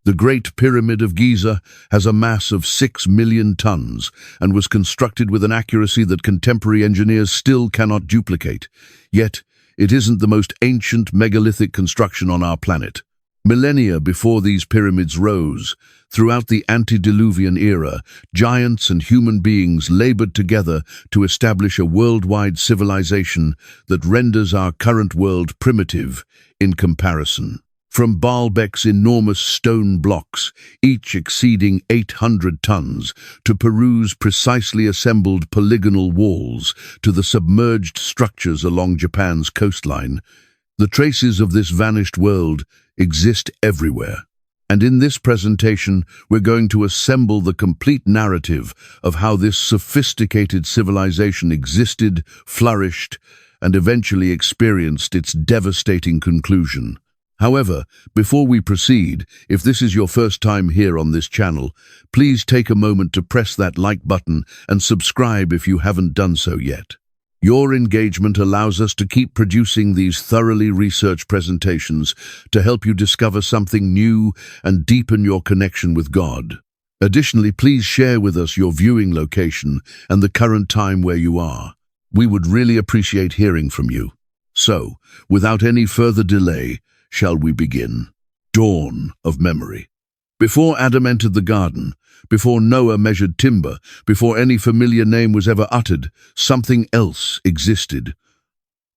The Great Pyramid of Giza has a mass of 6 million tons and was constructed with an accuracy that contemporary engineers still cannot duplicate. Yet, it isn't the most ancient megalithic construction on our planet. Millennia before these pyramids rose, throughout the Antediluvian era, giants and human beings labored together to establish a worldwide civilization that renders our current world primitive in comparison. From Baalbek's enormous stone blocks, each exceeding 800 tons, to Peru's precisely assembled polygonal walls, to the submerged structures along Japan's coastline, the traces of this vanished world exist everywhere. And in this presentation, we're going to assemble the complete narrative of how this sophisticated civilization existed, flourished, and eventually experienced its devastating conclusion. However, before we proceed, if this is your first time here on this channel, please take a moment to press that like button and subscribe if you haven't done so yet. Your engagement allows us to keep producing these thoroughly researched presentations to help you discover something new and deepen your connection with God. Additionally, please share with us your viewing location and the current time where you are. We would really appreciate hearing from you. So, without any further delay, shall we begin? Dawn of memory. Before Adam entered the garden, before Noah measured timber, before any familiar name was ever uttered, something else existed.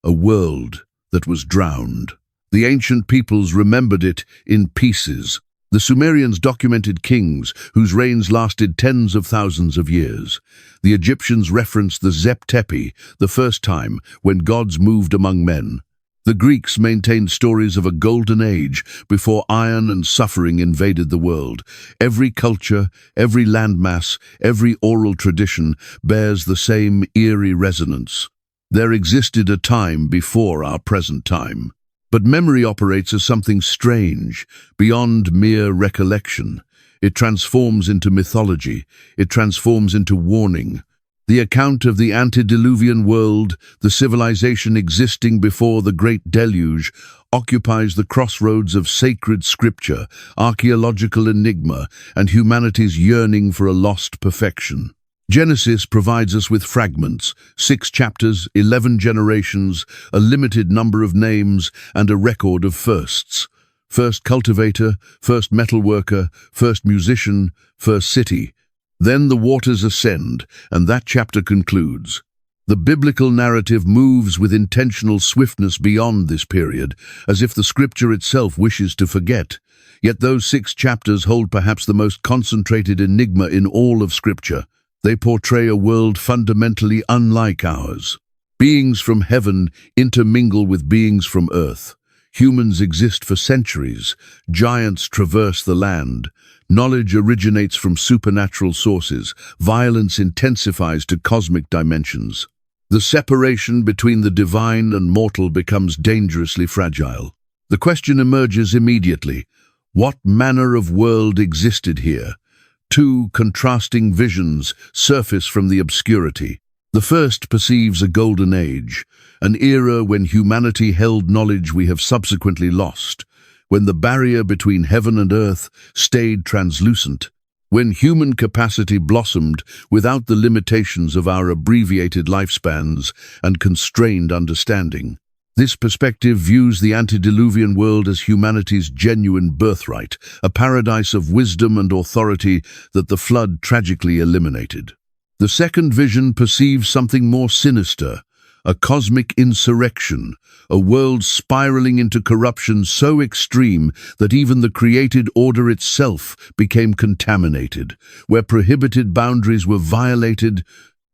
A world that was drowned. The ancient peoples remembered it in pieces. The Sumerians documented kings whose reigns lasted tens of thousands of years. The Egyptians referenced the Zep Tepi, the first time when gods moved among men. The Greeks maintained stories of a golden age before iron and suffering invaded the world. Every culture, every landmass, every oral tradition bears the same eerie resonance. There existed a time before our present time. But memory operates as something strange, beyond mere recollection. It transforms into mythology. It transforms into warning. The account of the antediluvian world, the civilization existing before the Great Deluge, occupies the crossroads of sacred scripture, archaeological enigma, and humanity's yearning for a lost perfection. Genesis provides us with fragments, 6 chapters, 11 generations, a limited number of names, and a record of firsts. First cultivator, first metalworker, first musician, first city. Then the waters ascend, and that chapter concludes. The biblical narrative moves with intentional swiftness beyond this period, as if the scripture itself wishes to forget. Yet those 6 chapters hold perhaps the most concentrated enigma in all of scripture. They portray a world fundamentally unlike ours. Beings from heaven intermingle with beings from earth. Humans exist for centuries. Giants traverse the land. Knowledge originates from supernatural sources. Violence intensifies to cosmic dimensions. The separation between the divine and mortal becomes dangerously fragile. The question emerges immediately: what manner of world existed here? 2 contrasting visions surface from the obscurity. The first perceives a golden age, an era when humanity held knowledge we have subsequently lost, when the barrier between heaven and earth stayed translucent, when human capacity blossomed without the limitations of our abbreviated lifespans and constrained understanding. This perspective views the antediluvian world as humanity's genuine birthright, a paradise of wisdom and authority that the flood tragically eliminated. The second vision perceives something more sinister, a cosmic insurrection, a world spiraling into corruption so extreme that even the created order itself became contaminated, where prohibited boundaries were violated,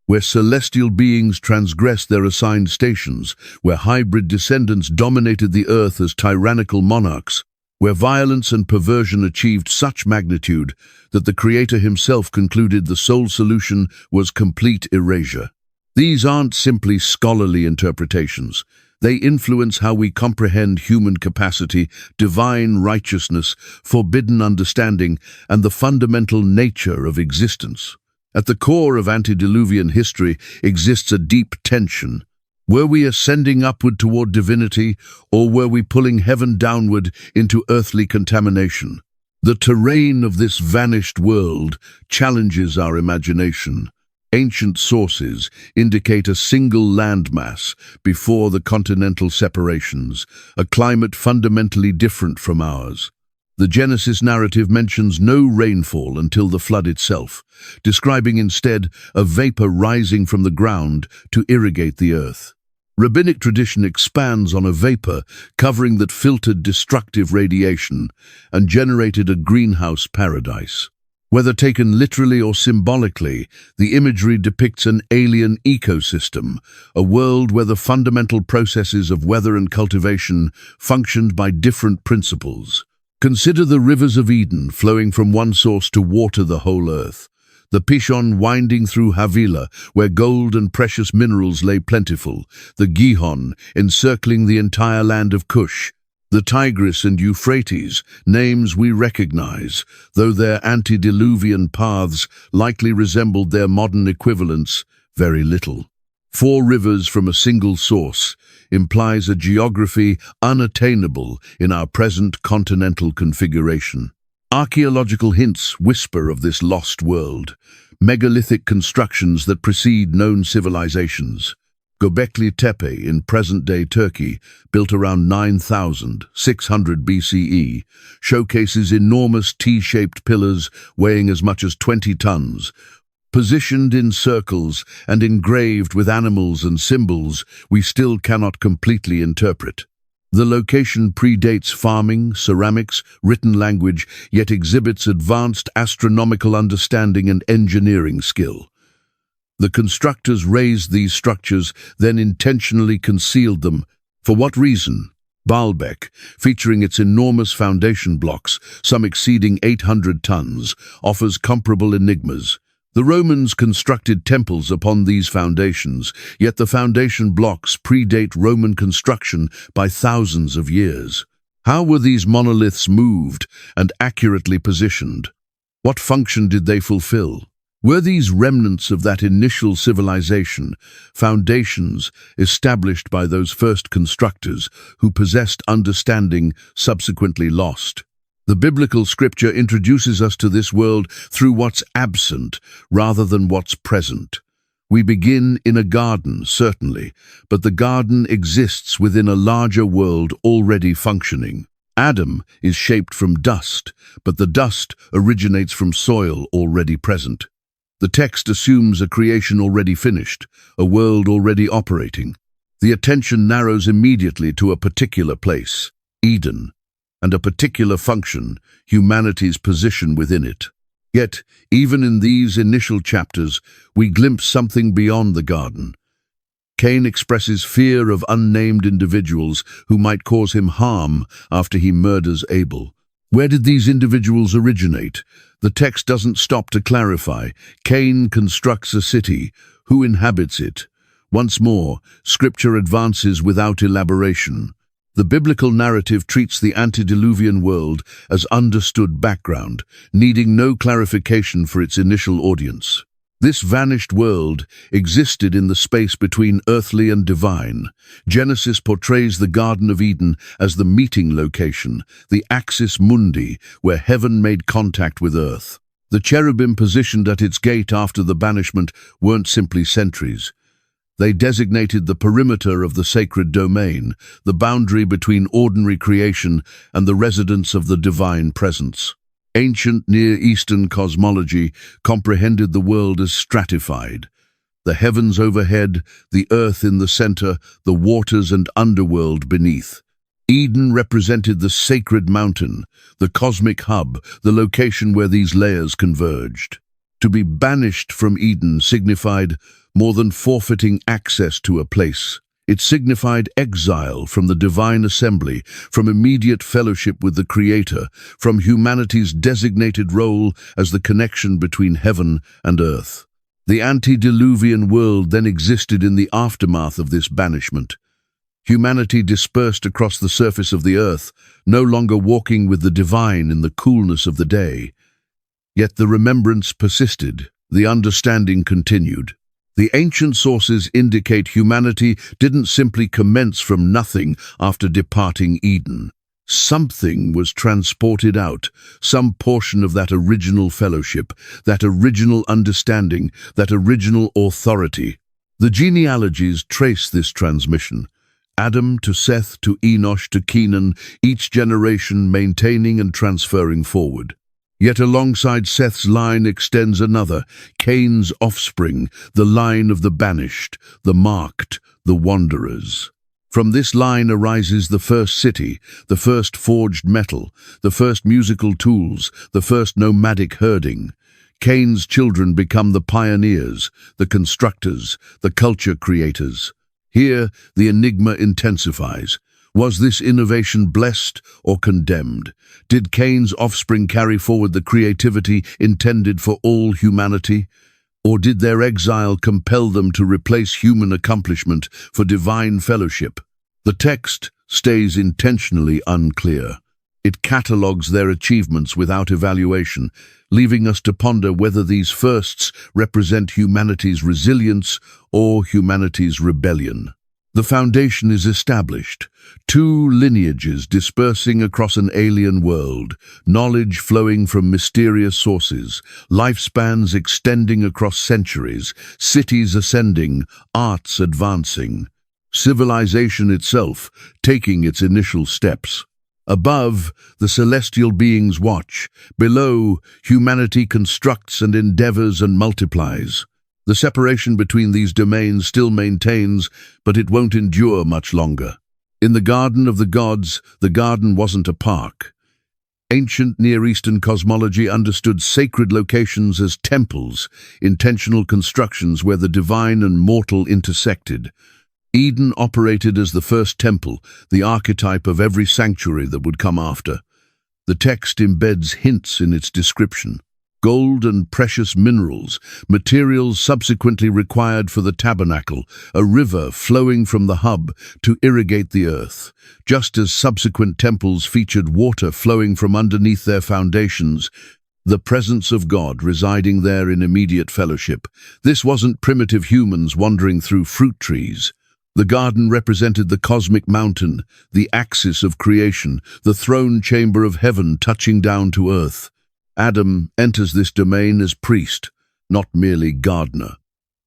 where celestial beings transgressed their assigned stations, where hybrid descendants dominated the earth as tyrannical monarchs, where violence and perversion achieved such magnitude that the Creator himself concluded the sole solution was complete erasure. These aren't simply scholarly interpretations. They influence how we comprehend human capacity, divine righteousness, forbidden understanding, and the fundamental nature of existence. At the core of antediluvian history exists a deep tension. Were we ascending upward toward divinity, or were we pulling heaven downward into earthly contamination? The terrain of this vanished world challenges our imagination. Ancient sources indicate a single landmass before the continental separations, a climate fundamentally different from ours. The Genesis narrative mentions no rainfall until the flood itself, describing instead a vapor rising from the ground to irrigate the earth. Rabbinic tradition expands on a vapor covering that filtered destructive radiation and generated a greenhouse paradise. Whether taken literally or symbolically, the imagery depicts an alien ecosystem, a world where the fundamental processes of weather and cultivation functioned by different principles. Consider the rivers of Eden flowing from one source to water the whole earth. The Pishon winding through Havilah, where gold and precious minerals lay plentiful, the Gihon encircling the entire land of Cush, the Tigris and Euphrates, names we recognize, though their antediluvian paths likely resembled their modern equivalents very little. 4 rivers from a single source implies a geography unattainable in our present continental configuration. Archaeological hints whisper of this lost world, megalithic constructions that precede known civilizations. Göbekli Tepe in present-day Turkey, built around 9,600 BCE, showcases enormous T-shaped pillars weighing as much as 20 tons. Positioned in circles and engraved with animals and symbols we still cannot completely interpret. The location predates farming, ceramics, written language, yet exhibits advanced astronomical understanding and engineering skill. The constructors raised these structures, then intentionally concealed them. For what reason? Baalbek, featuring its enormous foundation blocks, some exceeding 800 tons, offers comparable enigmas. The Romans constructed temples upon these foundations, yet the foundation blocks predate Roman construction by thousands of years. How were these monoliths moved and accurately positioned? What function did they fulfill? Were these remnants of that initial civilization, foundations established by those first constructors who possessed understanding subsequently lost? The biblical scripture introduces us to this world through what's absent rather than what's present. We begin in a garden, certainly, but the garden exists within a larger world already functioning. Adam is shaped from dust, but the dust originates from soil already present. The text assumes a creation already finished, a world already operating. The attention narrows immediately to a particular place, Eden, and a particular function, humanity's position within it. Yet, even in these initial chapters, we glimpse something beyond the garden. Cain expresses fear of unnamed individuals who might cause him harm after he murders Abel. Where did these individuals originate? The text doesn't stop to clarify. Cain constructs a city. Who inhabits it? Once more, scripture advances without elaboration. The biblical narrative treats the antediluvian world as understood background, needing no clarification for its initial audience. This vanished world existed in the space between earthly and divine. Genesis portrays the Garden of Eden as the meeting location, the axis mundi, where heaven made contact with earth. The cherubim positioned at its gate after the banishment weren't simply sentries. They designated the perimeter of the sacred domain, the boundary between ordinary creation and the residence of the divine presence. Ancient Near Eastern cosmology comprehended the world as stratified. The heavens overhead, the earth in the center, the waters and underworld beneath. Eden represented the sacred mountain, the cosmic hub, the location where these layers converged. To be banished from Eden signified more than forfeiting access to a place. It signified exile from the divine assembly, from immediate fellowship with the Creator, from humanity's designated role as the connection between heaven and earth. The antediluvian world then existed in the aftermath of this banishment. Humanity dispersed across the surface of the earth, no longer walking with the divine in the coolness of the day. Yet the remembrance persisted, the understanding continued. The ancient sources indicate humanity didn't simply commence from nothing after departing Eden. Something was transported out, some portion of that original fellowship, that original understanding, that original authority. The genealogies trace this transmission. Adam to Seth to Enosh to Kenan, each generation maintaining and transferring forward. Yet alongside Seth's line extends another, Cain's offspring, the line of the banished, the marked, the wanderers. From this line arises the first city, the first forged metal, the first musical tools, the first nomadic herding. Cain's children become the pioneers, the constructors, the culture creators. Here, the enigma intensifies. Was this innovation blessed or condemned? Did Cain's offspring carry forward the creativity intended for all humanity? Or did their exile compel them to replace human accomplishment for divine fellowship? The text stays intentionally unclear. It catalogues their achievements without evaluation, leaving us to ponder whether these firsts represent humanity's resilience or humanity's rebellion. The foundation is established. Two lineages dispersing across an alien world, knowledge flowing from mysterious sources, lifespans extending across centuries, cities ascending, arts advancing, civilization itself taking its initial steps. Above, the celestial beings watch. Below, humanity constructs and endeavors and multiplies. The separation between these domains still maintains, but it won't endure much longer. In the Garden of the Gods, the garden wasn't a park. Ancient Near Eastern cosmology understood sacred locations as temples, intentional constructions where the divine and mortal intersected. Eden operated as the first temple, the archetype of every sanctuary that would come after. The text embeds hints in its description. Gold and precious minerals, materials subsequently required for the tabernacle, a river flowing from the hub to irrigate the earth, just as subsequent temples featured water flowing from underneath their foundations, the presence of God residing there in immediate fellowship. This wasn't primitive humans wandering through fruit trees. The garden represented the cosmic mountain, the axis of creation, the throne chamber of heaven touching down to earth. Adam enters this domain as priest, not merely gardener.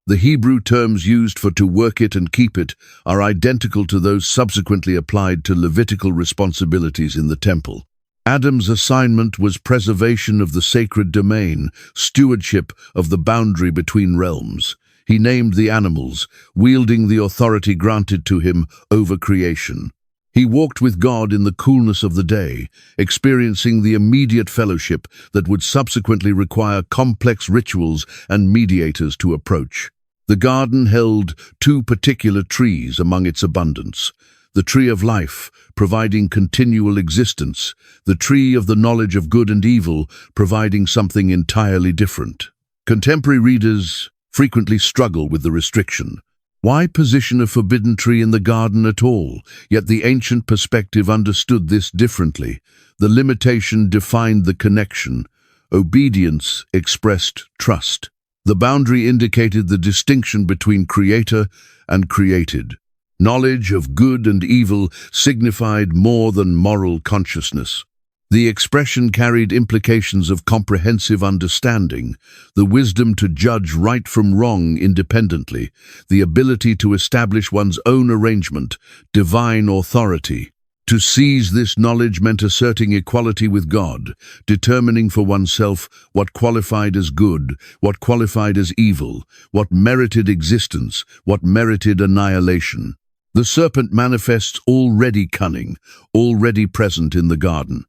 The Hebrew terms used for to work it and keep it are identical to those subsequently applied to Levitical responsibilities in the temple. Adam's assignment was preservation of the sacred domain, stewardship of the boundary between realms. He named the animals, wielding the authority granted to him over creation. He walked with God in the coolness of the day, experiencing the immediate fellowship that would subsequently require complex rituals and mediators to approach. The garden held two particular trees among its abundance. The tree of life, providing continual existence, the tree of the knowledge of good and evil, providing something entirely different. Contemporary readers frequently struggle with the restriction. Why position a forbidden tree in the garden at all? Yet the ancient perspective understood this differently. The limitation defined the connection. Obedience expressed trust. The boundary indicated the distinction between creator and created. Knowledge of good and evil signified more than moral consciousness. The expression carried implications of comprehensive understanding, the wisdom to judge right from wrong independently, the ability to establish one's own arrangement, divine authority. To seize this knowledge meant asserting equality with God, determining for oneself what qualified as good, what qualified as evil, what merited existence, what merited annihilation. The serpent manifests already cunning, already present in the garden.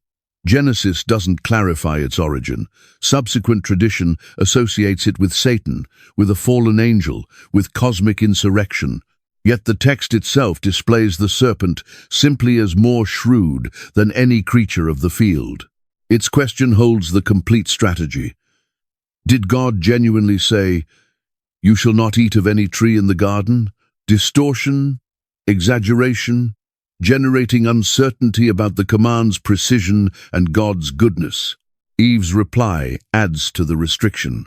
Genesis doesn't clarify its origin. Subsequent tradition associates it with Satan, with a fallen angel, with cosmic insurrection. Yet the text itself displays the serpent simply as more shrewd than any creature of the field. Its question holds the complete strategy. Did God genuinely say, "You shall not eat of any tree in the garden"? Distortion? Exaggeration? Generating uncertainty about the command's precision and God's goodness. Eve's reply adds to the restriction.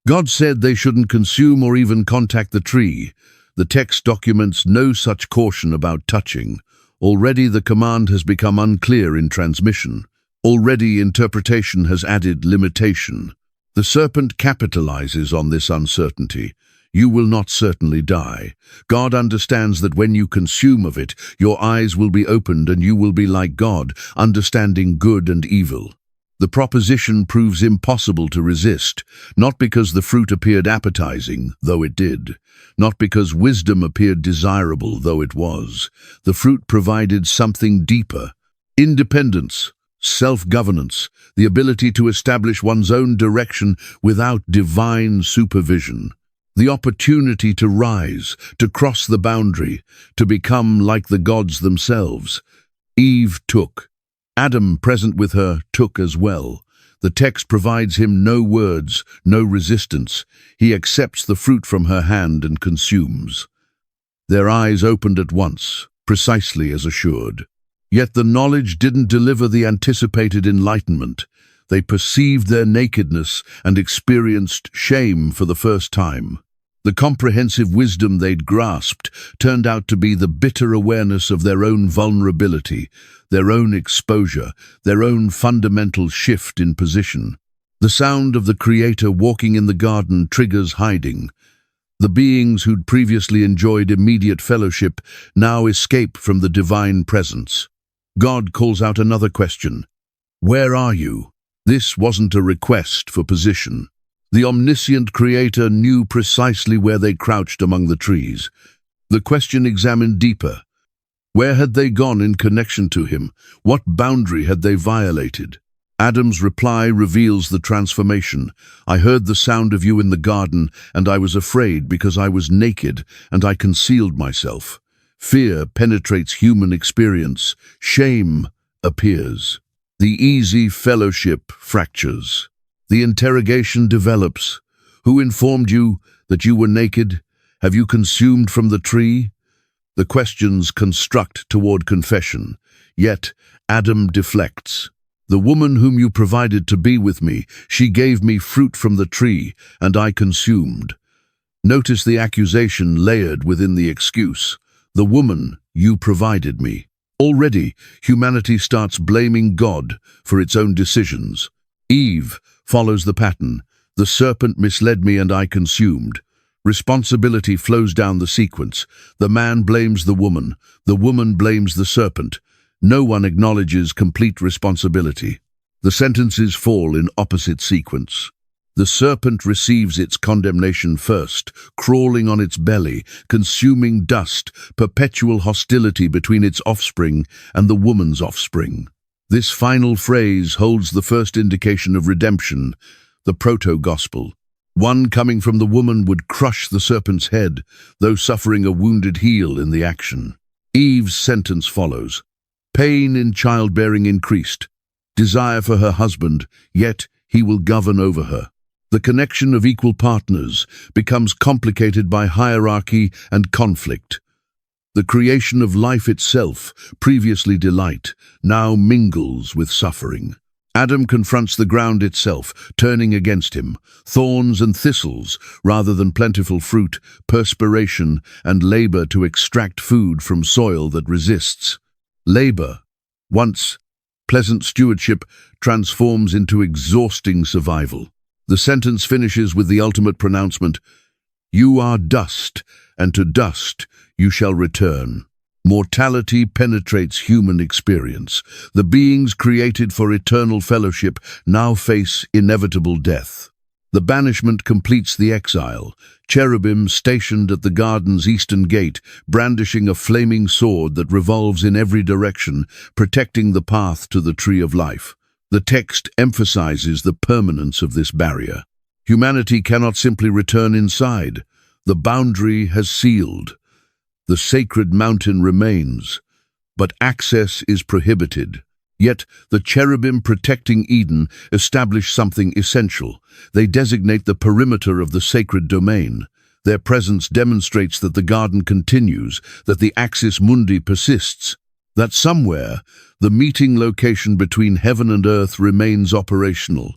God said they shouldn't consume or even contact the tree. The text documents no such caution about touching. Already the command has become unclear in transmission. Already interpretation has added limitation. The serpent capitalizes on this uncertainty. You will not certainly die. God understands that when you consume of it, your eyes will be opened and you will be like God, understanding good and evil. The proposition proves impossible to resist, not because the fruit appeared appetizing, though it did, not because wisdom appeared desirable, though it was. The fruit provided something deeper: independence, self-governance, the ability to establish one's own direction without divine supervision. The opportunity to rise, to cross the boundary, to become like the gods themselves. Eve took. Adam, present with her, took as well. The text provides him no words, no resistance. He accepts the fruit from her hand and consumes. Their eyes opened at once, precisely as assured. Yet the knowledge didn't deliver the anticipated enlightenment. They perceived their nakedness and experienced shame for the first time. The comprehensive wisdom they'd grasped turned out to be the bitter awareness of their own vulnerability, their own exposure, their own fundamental shift in position. The sound of the Creator walking in the garden triggers hiding. The beings who'd previously enjoyed immediate fellowship now escape from the divine presence. God calls out another question. Where are you? This wasn't a request for position. The omniscient Creator knew precisely where they crouched among the trees. The question examined deeper. Where had they gone in connection to him? What boundary had they violated? Adam's reply reveals the transformation. I heard the sound of you in the garden, and I was afraid because I was naked, and I concealed myself. Fear penetrates human experience. Shame appears. The easy fellowship fractures. The interrogation develops. Who informed you that you were naked? Have you consumed from the tree? The questions construct toward confession. Yet Adam deflects. The woman whom you provided to be with me, she gave me fruit from the tree, and I consumed. Notice the accusation layered within the excuse. The woman you provided me. Already, humanity starts blaming God for its own decisions. Eve follows the pattern. The serpent misled me and I consumed. Responsibility flows down the sequence. The man blames the woman blames the serpent. No one acknowledges complete responsibility. The sentences fall in opposite sequence. The serpent receives its condemnation first, crawling on its belly, consuming dust, perpetual hostility between its offspring and the woman's offspring. This final phrase holds the first indication of redemption, the proto-gospel. One coming from the woman would crush the serpent's head, though suffering a wounded heel in the action. Eve's sentence follows. Pain in childbearing increased. Desire for her husband, yet he will govern over her. The connection of equal partners becomes complicated by hierarchy and conflict. The creation of life itself, previously delight, now mingles with suffering. Adam confronts the ground itself, turning against him. Thorns and thistles, rather than plentiful fruit, perspiration, and labor to extract food from soil that resists. Labor, once pleasant stewardship, transforms into exhausting survival. The sentence finishes with the ultimate pronouncement, "You are dust, and to dust you shall return." Mortality penetrates human experience. The beings created for eternal fellowship now face inevitable death. The banishment completes the exile. Cherubim stationed at the garden's eastern gate, brandishing a flaming sword that revolves in every direction, protecting the path to the tree of life. The text emphasizes the permanence of this barrier. Humanity cannot simply return inside. The boundary has sealed. The sacred mountain remains, but access is prohibited. Yet the cherubim protecting Eden establish something essential. They designate the perimeter of the sacred domain. Their presence demonstrates that the garden continues, that the axis mundi persists, that somewhere the meeting location between heaven and earth remains operational.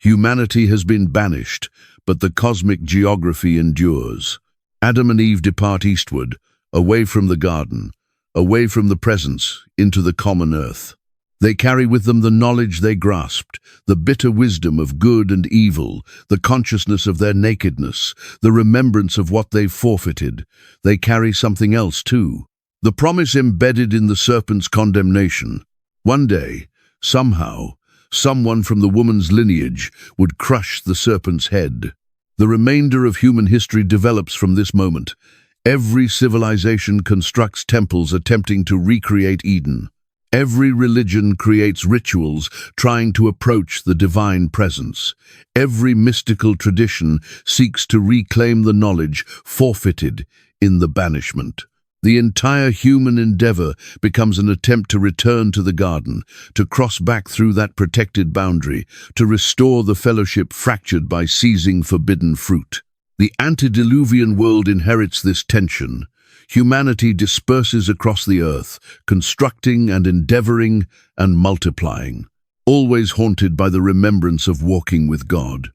Humanity has been banished, but the cosmic geography endures. Adam and Eve depart eastward, away from the garden. away from the presence, into the common earth. They carry with them the knowledge they grasped, the bitter wisdom of good and evil, the consciousness of their nakedness, the remembrance of what they've forfeited. They carry something else too, the promise embedded in the serpent's condemnation. One day, somehow, someone from the woman's lineage would crush the serpent's head. The remainder of human history develops from this moment. Every civilization constructs temples attempting to recreate Eden. Every religion creates rituals trying to approach the divine presence. Every mystical tradition seeks to reclaim the knowledge forfeited in the banishment. The entire human endeavor becomes an attempt to return to the garden, to cross back through that protected boundary, to restore the fellowship fractured by seizing forbidden fruit. The antediluvian world inherits this tension. Humanity disperses across the earth, constructing and endeavoring and multiplying, always haunted by the remembrance of walking with God,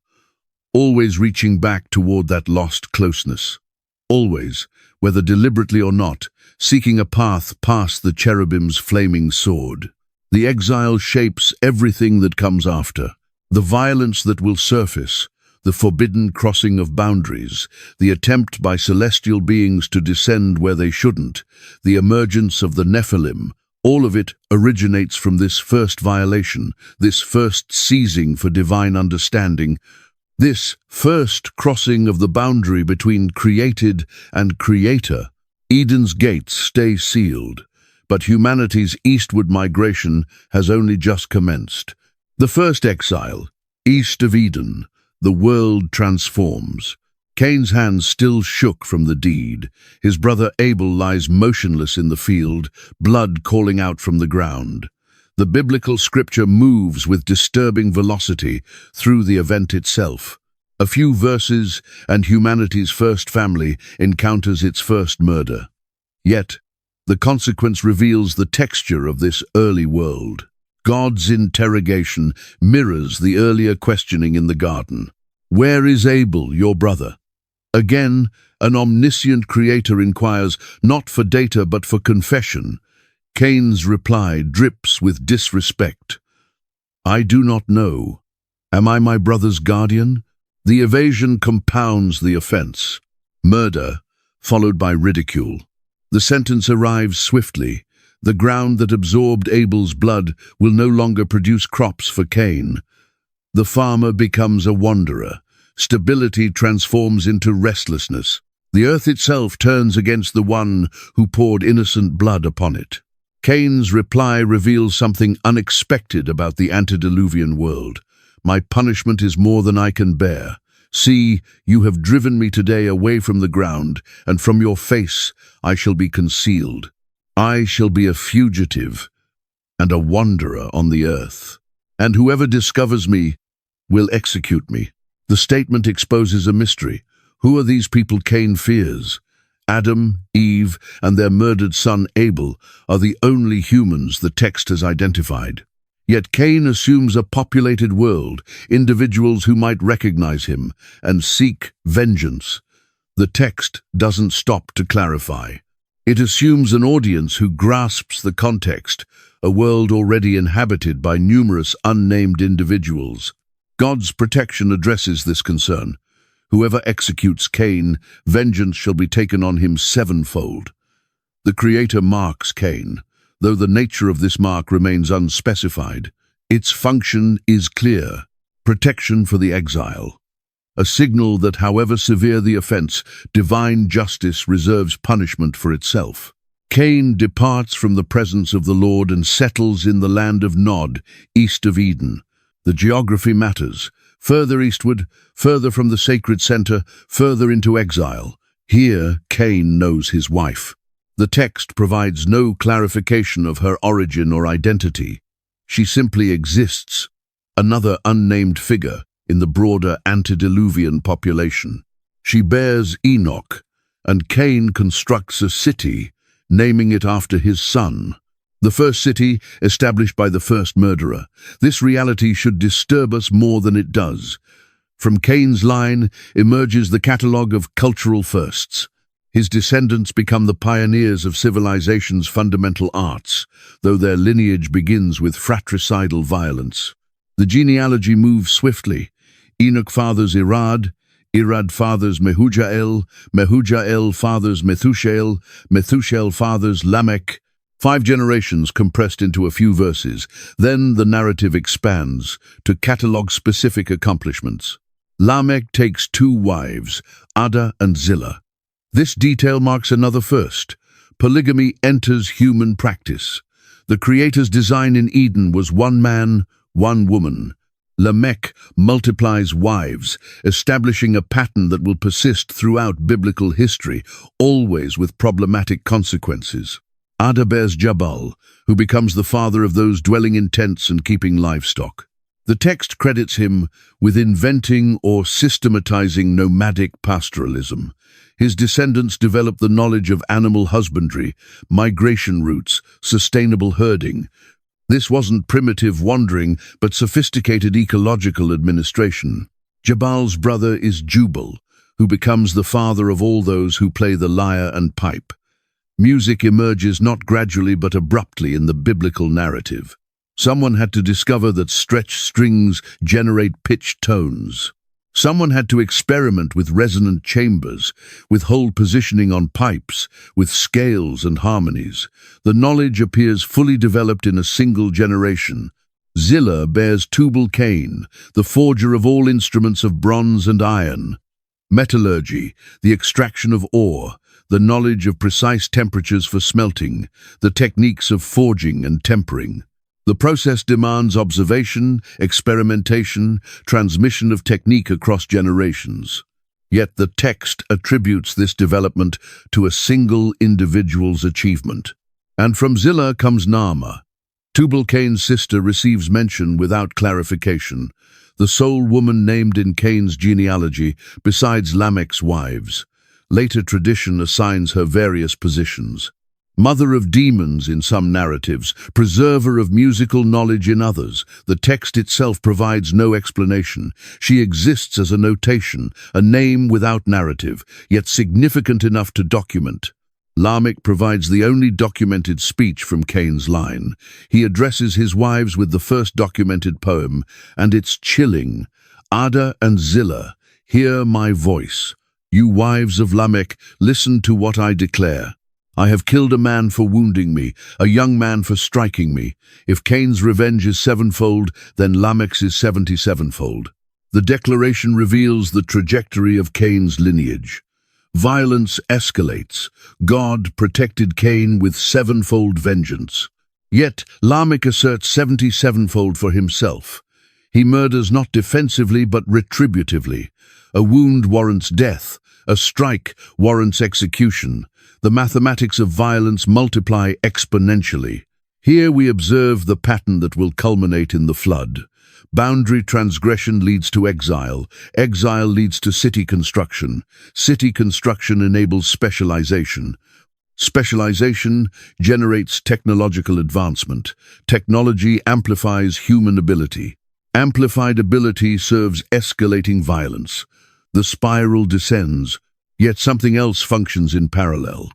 always reaching back toward that lost closeness, always, whether deliberately or not, seeking a path past the cherubim's flaming sword. The exile shapes everything that comes after, the violence that will surface, the forbidden crossing of boundaries, the attempt by celestial beings to descend where they shouldn't, the emergence of the Nephilim. All of it originates from this first violation, this first seizing for divine understanding, this first crossing of the boundary between created and creator. Eden's gates stay sealed, but humanity's eastward migration has only just commenced. The first exile, east of Eden, the world transforms. Cain's hands still shook from the deed. His brother Abel lies motionless in the field, blood calling out from the ground. The biblical scripture moves with disturbing velocity through the event itself. A few verses, and humanity's first family encounters its first murder. Yet, the consequence reveals the texture of this early world. God's interrogation mirrors the earlier questioning in the garden. Where is Abel, your brother? Again, an omniscient creator inquires, not for data but for confession. Cain's reply drips with disrespect. I do not know. Am I my brother's guardian? The evasion compounds the offense. Murder, followed by ridicule. The sentence arrives swiftly. The ground that absorbed Abel's blood will no longer produce crops for Cain. The farmer becomes a wanderer. Stability transforms into restlessness. The earth itself turns against the one who poured innocent blood upon it. Cain's reply reveals something unexpected about the antediluvian world. My punishment is more than I can bear. See, you have driven me today away from the ground, and from your face I shall be concealed. I shall be a fugitive and a wanderer on the earth, and whoever discovers me will execute me. The statement exposes a mystery. Who are these people Cain fears? Adam, Eve, and their murdered son Abel are the only humans the text has identified. Yet Cain assumes a populated world, individuals who might recognize him and seek vengeance. The text doesn't stop to clarify. It assumes an audience who grasps the context, a world already inhabited by numerous unnamed individuals. God's protection addresses this concern. Whoever executes Cain, vengeance shall be taken on him sevenfold. The Creator marks Cain, though the nature of this mark remains unspecified. Its function is clear: protection for the exile. A signal that, however severe the offense, divine justice reserves punishment for itself. Cain departs from the presence of the Lord and settles in the land of Nod, east of Eden. The geography matters. Further eastward, further from the sacred center, further into exile. Here, Cain knows his wife. The text provides no clarification of her origin or identity. She simply exists, another unnamed figure in the broader antediluvian population. She bears Enoch, and Cain constructs a city, naming it after his son. The first city established by the first murderer. This reality should disturb us more than it does. From Cain's line emerges the catalogue of cultural firsts. His descendants become the pioneers of civilization's fundamental arts, though their lineage begins with fratricidal violence. The genealogy moves swiftly. Enoch fathers Irad, Irad fathers Mehujael, Mehujael fathers Methushael, Methushael fathers Lamech. 5 generations compressed into a few verses. Then the narrative expands to catalog specific accomplishments. Lamech takes 2 wives, Ada and Zillah. This detail marks another first. Polygamy enters human practice. The Creator's design in Eden was 1 man, 1 woman. Lamech multiplies wives, establishing a pattern that will persist throughout biblical history, always with problematic consequences. Ada bears Jabal, who becomes the father of those dwelling in tents and keeping livestock. The text credits him with inventing or systematizing nomadic pastoralism. His descendants developed the knowledge of animal husbandry, migration routes, sustainable herding. This wasn't primitive wandering, but sophisticated ecological administration. Jabal's brother is Jubal, who becomes the father of all those who play the lyre and pipe. Music emerges not gradually but abruptly in the biblical narrative. Someone had to discover that stretched strings generate pitched tones. Someone had to experiment with resonant chambers, with hold positioning on pipes, with scales and harmonies. The knowledge appears fully developed in a single generation. Zillah bears Tubal-Cain, the forger of all instruments of bronze and iron. Metallurgy, the extraction of ore, the knowledge of precise temperatures for smelting, the techniques of forging and tempering. The process demands observation, experimentation, transmission of technique across generations. Yet the text attributes this development to a single individual's achievement. And from Zillah comes Naamah. Tubal-Cain's sister receives mention without clarification, the sole woman named in Cain's genealogy besides Lamech's wives. Later tradition assigns her various positions. Mother of demons in some narratives, preserver of musical knowledge in others. The text itself provides no explanation. She exists as a notation, a name without narrative, yet significant enough to document. Lamech provides the only documented speech from Cain's line. He addresses his wives with the first documented poem, and it's chilling. Ada and Zillah, hear my voice. You wives of Lamech, listen to what I declare. I have killed a man for wounding me, a young man for striking me. If Cain's revenge is 7-fold, then Lamech's is 77-fold. The declaration reveals the trajectory of Cain's lineage. Violence escalates. God protected Cain with 7-fold vengeance. Yet Lamech asserts 77-fold for himself. He murders not defensively but retributively. A wound warrants death. A strike warrants execution. The mathematics of violence multiply exponentially. Here we observe the pattern that will culminate in the flood. Boundary transgression leads to exile. Exile leads to city construction. City construction enables specialization. Specialization generates technological advancement. Technology amplifies human ability. Amplified ability serves escalating violence. The spiral descends, yet something else functions in parallel.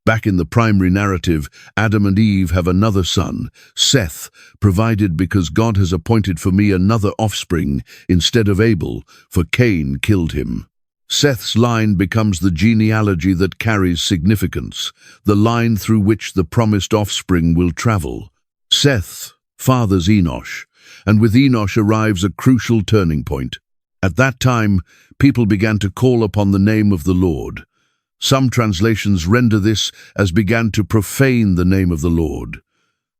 Back in the primary narrative, Adam and Eve have another son, Seth, provided because God has appointed for me another offspring instead of Abel, for Cain killed him. Seth's line becomes the genealogy that carries significance, the line through which the promised offspring will travel. Seth fathers Enosh, and with Enosh arrives a crucial turning point. At that time, people began to call upon the name of the Lord. Some translations render this as began to profane the name of the Lord.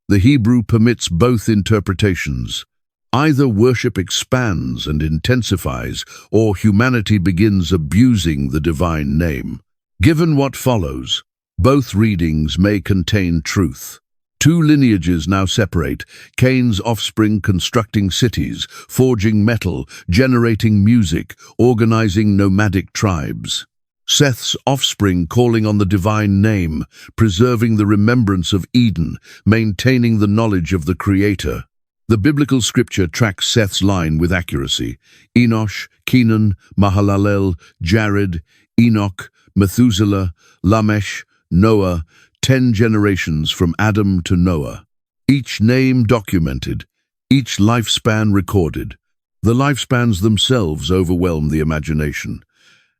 The Hebrew permits both interpretations. Either worship expands and intensifies, or humanity begins abusing the divine name. Given what follows, both readings may contain truth. 2 lineages now separate, Cain's offspring constructing cities, forging metal, generating music, organizing nomadic tribes. Seth's offspring calling on the divine name, preserving the remembrance of Eden, maintaining the knowledge of the Creator. The biblical scripture tracks Seth's line with accuracy. Enosh, Kenan, Mahalalel, Jared, Enoch, Methuselah, Lamech, Noah, 10 generations from Adam to Noah. Each name documented, each lifespan recorded. The lifespans themselves overwhelm the imagination.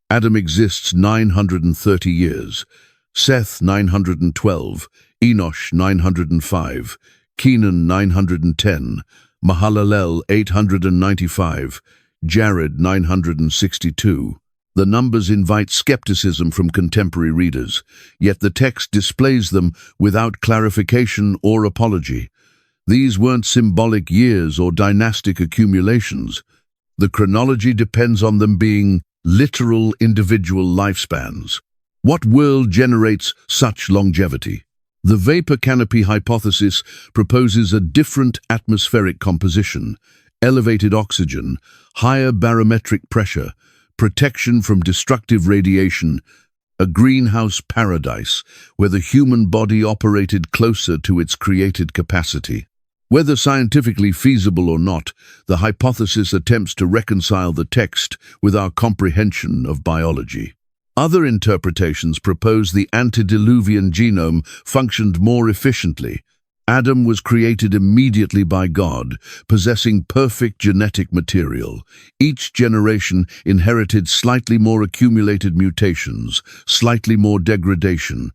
Adam exists 930 years, Seth 912, Enosh 905, Kenan 910, Mahalalel 895, Jared 962. The numbers invite skepticism from contemporary readers, yet the text displays them without clarification or apology. These weren't symbolic years or dynastic accumulations. The chronology depends on them being literal individual lifespans. What world generates such longevity? The vapor canopy hypothesis proposes a different atmospheric composition, elevated oxygen, higher barometric pressure, protection from destructive radiation, a greenhouse paradise where the human body operated closer to its created capacity. Whether scientifically feasible or not, the hypothesis attempts to reconcile the text with our comprehension of biology. Other interpretations propose the antediluvian genome functioned more efficiently. Adam was created immediately by God, possessing perfect genetic material. Each generation inherited slightly more accumulated mutations, slightly more degradation.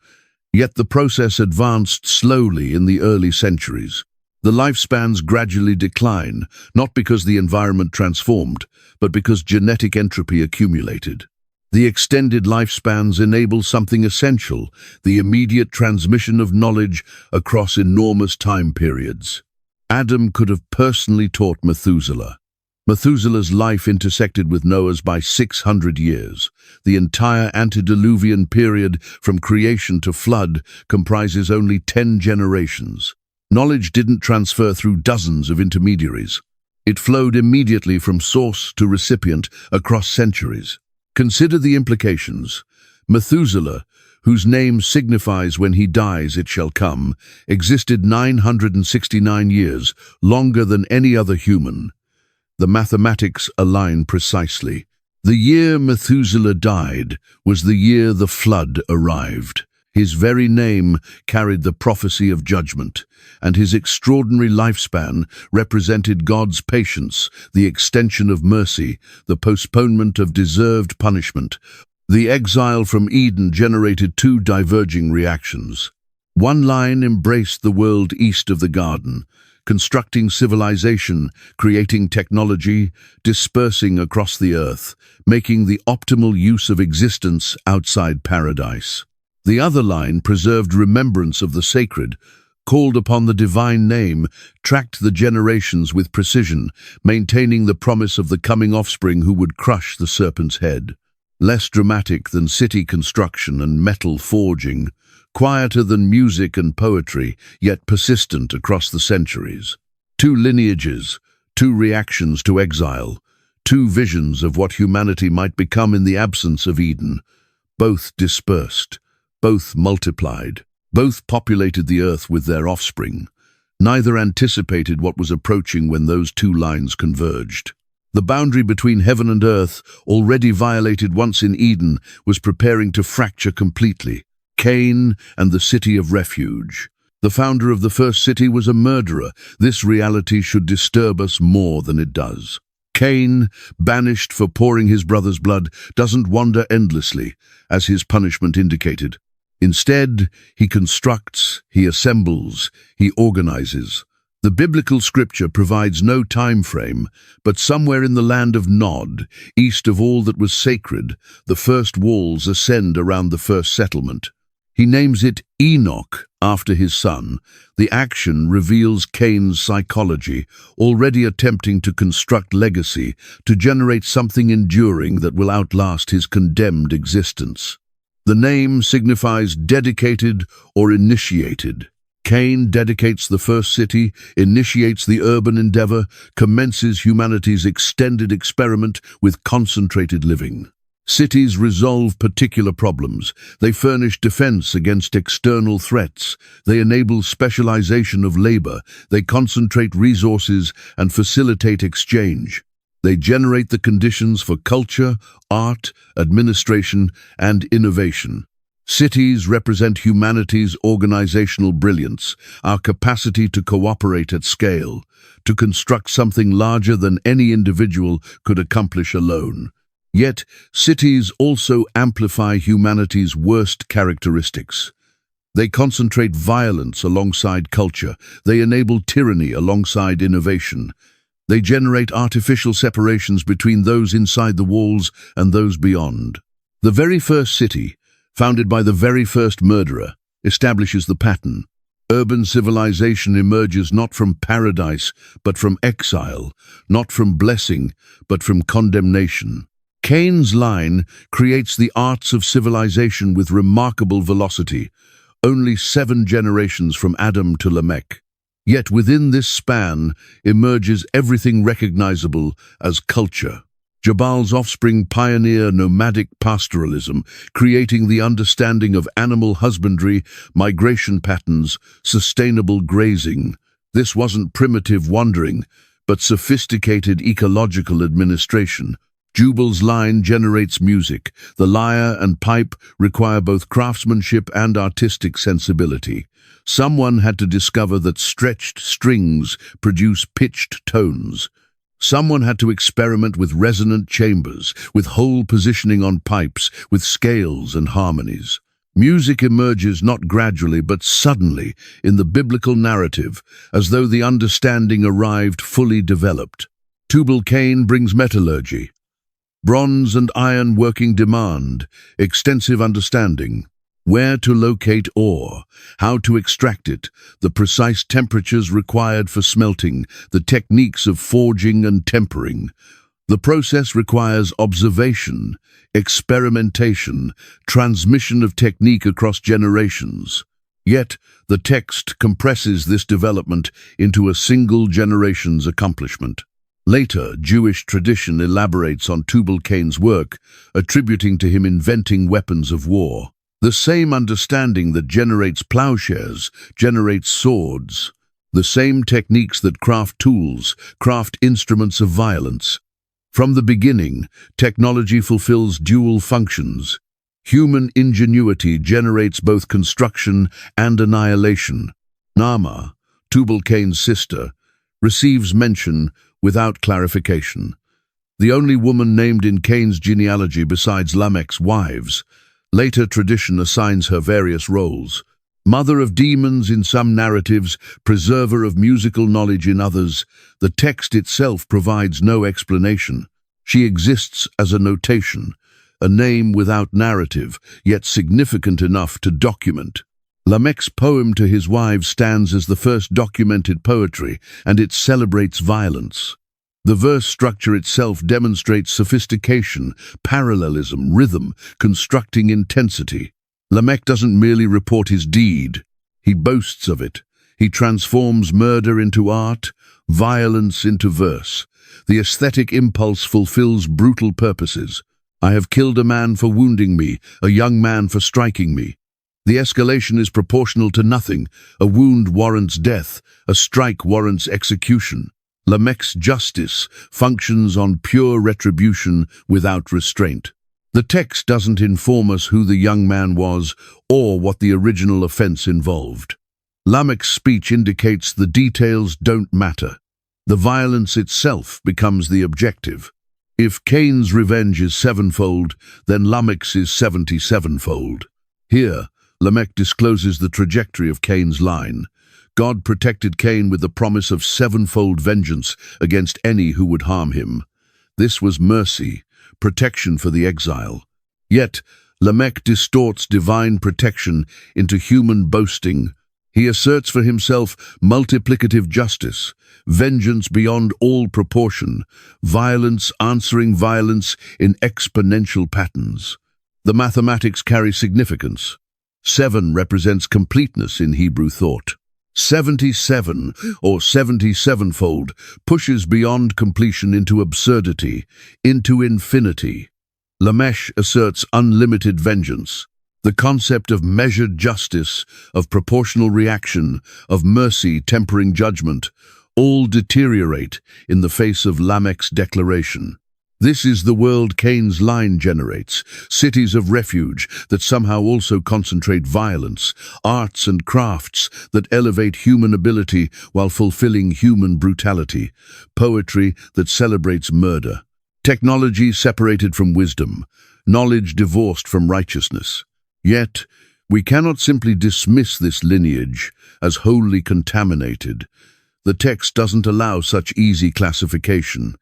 Yet the process advanced slowly in the early centuries. The lifespans gradually decline, not because the environment transformed, but because genetic entropy accumulated. The extended lifespans enable something essential, the immediate transmission of knowledge across enormous time periods. Adam could have personally taught Methuselah. Methuselah's life intersected with Noah's by 600 years. The entire antediluvian period, from creation to flood, comprises only 10 generations. Knowledge didn't transfer through dozens of intermediaries. It flowed immediately from source to recipient across centuries. Consider the implications. Methuselah, whose name signifies when he dies it shall come, existed 969 years, longer than any other human. The mathematics align precisely. The year Methuselah died was the year the flood arrived. His very name carried the prophecy of judgment, and his extraordinary lifespan represented God's patience, the extension of mercy, the postponement of deserved punishment. The exile from Eden generated two diverging reactions. One line embraced the world east of the garden, constructing civilization, creating technology, dispersing across the earth, making the optimal use of existence outside paradise. The other line preserved remembrance of the sacred, called upon the divine name, tracked the generations with precision, maintaining the promise of the coming offspring who would crush the serpent's head. Less dramatic than city construction and metal forging, quieter than music and poetry, yet persistent across the centuries. Two lineages, two reactions to exile, two visions of what humanity might become in the absence of Eden, both dispersed. Both multiplied, both populated the earth with their offspring. Neither anticipated what was approaching when those two lines converged. The boundary between heaven and earth, already violated once in Eden, was preparing to fracture completely. Cain and the city of refuge. The founder of the first city was a murderer. This reality should disturb us more than it does. Cain, banished for pouring his brother's blood, doesn't wander endlessly, as his punishment indicated. Instead, he constructs, he assembles, he organizes. The biblical scripture provides no time frame, but somewhere in the land of Nod, east of all that was sacred, the first walls ascend around the first settlement. He names it Enoch after his son. The action reveals Cain's psychology, already attempting to construct legacy, to generate something enduring that will outlast his condemned existence. The name signifies dedicated or initiated. Cain dedicates the first city, initiates the urban endeavor, commences humanity's extended experiment with concentrated living. Cities resolve particular problems. They furnish defense against external threats. They enable specialization of labor. They concentrate resources and facilitate exchange. They generate the conditions for culture, art, administration, and innovation. Cities represent humanity's organizational brilliance, our capacity to cooperate at scale, to construct something larger than any individual could accomplish alone. Yet, cities also amplify humanity's worst characteristics. They concentrate violence alongside culture. They enable tyranny alongside innovation. They generate artificial separations between those inside the walls and those beyond. The very first city, founded by the very first murderer, establishes the pattern. Urban civilization emerges not from paradise, but from exile, not from blessing, but from condemnation. Cain's line creates the arts of civilization with remarkable velocity, only 7 generations from Adam to Lamech. Yet within this span emerges everything recognizable as culture. Jabal's offspring pioneer nomadic pastoralism, creating the understanding of animal husbandry, migration patterns, sustainable grazing. This wasn't primitive wandering, but sophisticated ecological administration. Jubal's line generates music. The lyre and pipe require both craftsmanship and artistic sensibility. Someone had to discover that stretched strings produce pitched tones. Someone had to experiment with resonant chambers, with hole positioning on pipes, with scales and harmonies. Music emerges not gradually but suddenly in the biblical narrative, as though the understanding arrived fully developed. Tubal-Cain brings metallurgy. Bronze and iron working demand, extensive understanding. Where to locate ore, how to extract it, the precise temperatures required for smelting, the techniques of forging and tempering. The process requires observation, experimentation, transmission of technique across generations. Yet, the text compresses this development into a single generation's accomplishment. Later, Jewish tradition elaborates on Tubal-Cain's work, attributing to him inventing weapons of war. The same understanding that generates plowshares generates swords. The same techniques that craft tools craft instruments of violence. From the beginning, technology fulfills dual functions. Human ingenuity generates both construction and annihilation. Naamah, Tubal-Cain's sister, receives mention without clarification. The only woman named in Cain's genealogy besides Lamech's wives. Later tradition assigns her various roles. Mother of demons in some narratives, preserver of musical knowledge in others. The text itself provides no explanation. She exists as a notation, a name without narrative, yet significant enough to document. Lamech's poem to his wives stands as the first documented poetry, and it celebrates violence. The verse structure itself demonstrates sophistication, parallelism, rhythm, constructing intensity. Lamech doesn't merely report his deed, he boasts of it. He transforms murder into art, violence into verse. The aesthetic impulse fulfills brutal purposes. I have killed a man for wounding me, a young man for striking me. The escalation is proportional to nothing. A wound warrants death, a strike warrants execution. Lamech's justice functions on pure retribution without restraint. The text doesn't inform us who the young man was or what the original offense involved. Lamech's speech indicates the details don't matter. The violence itself becomes the objective. If Cain's revenge is 7-fold, then Lamech's is 77-fold. Here, Lamech discloses the trajectory of Cain's line. God protected Cain with the promise of 7-fold vengeance against any who would harm him. This was mercy, protection for the exile. Yet, Lamech distorts divine protection into human boasting. He asserts for himself multiplicative justice, vengeance beyond all proportion, violence answering violence in exponential patterns. The mathematics carry significance. 7 represents completeness in Hebrew thought. 77, or 77-fold, pushes beyond completion into absurdity, into infinity. Lamech asserts unlimited vengeance. The concept of measured justice, of proportional reaction, of mercy tempering judgment, all deteriorate in the face of Lamech's declaration. This is the world Cain's line generates, cities of refuge that somehow also concentrate violence, arts and crafts that elevate human ability while fulfilling human brutality, poetry that celebrates murder, technology separated from wisdom, knowledge divorced from righteousness. Yet, we cannot simply dismiss this lineage as wholly contaminated. The text doesn't allow such easy classification.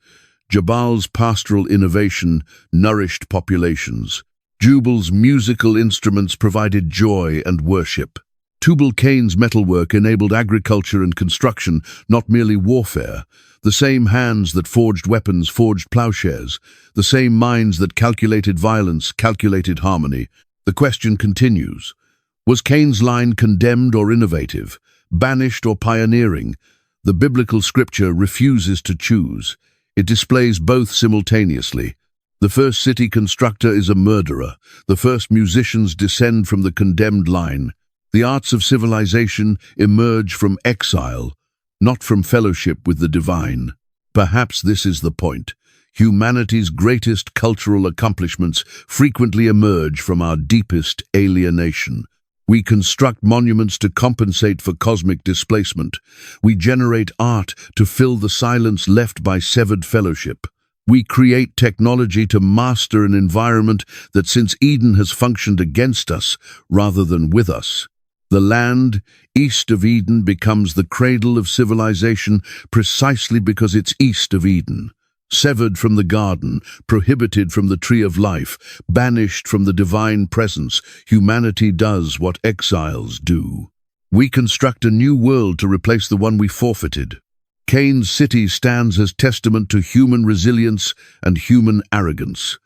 Jabal's pastoral innovation nourished populations. Jubal's musical instruments provided joy and worship. Tubal-Cain's metalwork enabled agriculture and construction, not merely warfare. The same hands that forged weapons forged plowshares. The same minds that calculated violence calculated harmony. The question continues. Was Cain's line condemned or innovative, banished or pioneering? The biblical scripture refuses to choose. It displays both simultaneously. The first city constructor is a murderer. The first musicians descend from the condemned line. The arts of civilization emerge from exile, not from fellowship with the divine. Perhaps this is the point. Humanity's greatest cultural accomplishments frequently emerge from our deepest alienation. We construct monuments to compensate for cosmic displacement. We generate art to fill the silence left by severed fellowship. We create technology to master an environment that since Eden has functioned against us rather than with us. The land east of Eden becomes the cradle of civilization precisely because it's east of Eden. Severed from the garden, prohibited from the tree of life, banished from the divine presence, humanity does what exiles do. We construct a new world to replace the one we forfeited. Cain's city stands as testament to human resilience and human arrogance.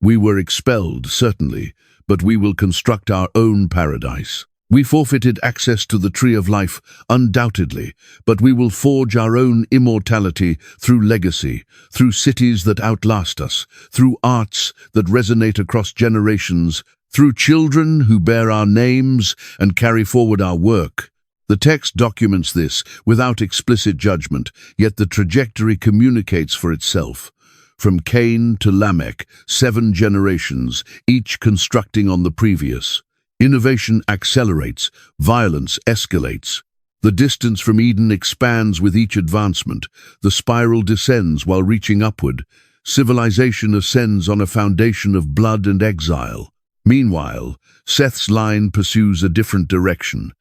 We were expelled, certainly, but we will construct our own paradise. We forfeited access to the tree of life, undoubtedly, but we will forge our own immortality through legacy, through cities that outlast us, through arts that resonate across generations, through children who bear our names and carry forward our work. The text documents this without explicit judgment, yet the trajectory communicates for itself. From Cain to Lamech, 7 generations, each constructing on the previous. Innovation accelerates, violence escalates. The distance from Eden expands with each advancement. The spiral descends while reaching upward. Civilization ascends on a foundation of blood and exile. Meanwhile, Seth's line pursues a different direction.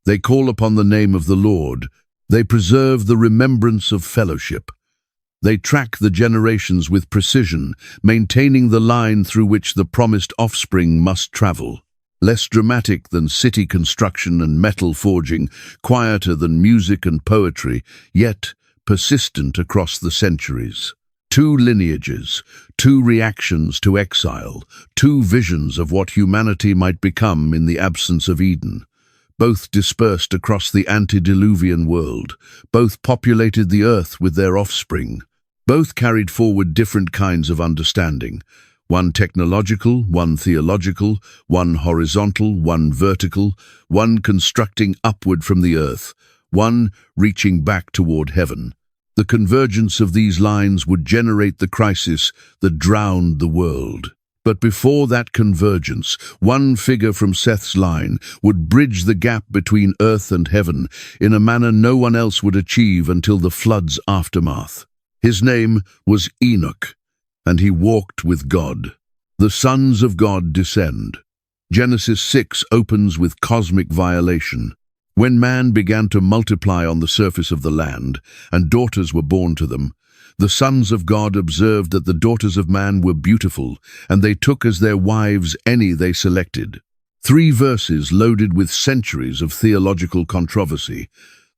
They call upon the name of the Lord. They preserve the remembrance of fellowship. They track the generations with precision, maintaining the line through which the promised offspring must travel. Less dramatic than city construction and metal forging, quieter than music and poetry, yet persistent across the centuries. 2 lineages, 2 reactions to exile, 2 visions of what humanity might become in the absence of Eden. Both dispersed across the antediluvian world, both populated the earth with their offspring. Both carried forward different kinds of understanding. One technological, one theological, one horizontal, one vertical, one constructing upward from the earth, one reaching back toward heaven. The convergence of these lines would generate the crisis that drowned the world. But before that convergence, one figure from Seth's line would bridge the gap between earth and heaven in a manner no one else would achieve until the flood's aftermath. His name was Enoch, and he walked with God. The sons of God descend. Genesis 6 opens with cosmic violation. When man began to multiply on the surface of the land, and daughters were born to them, the sons of God observed that the daughters of man were beautiful, and they took as their wives any they selected. 3 verses loaded with centuries of theological controversy.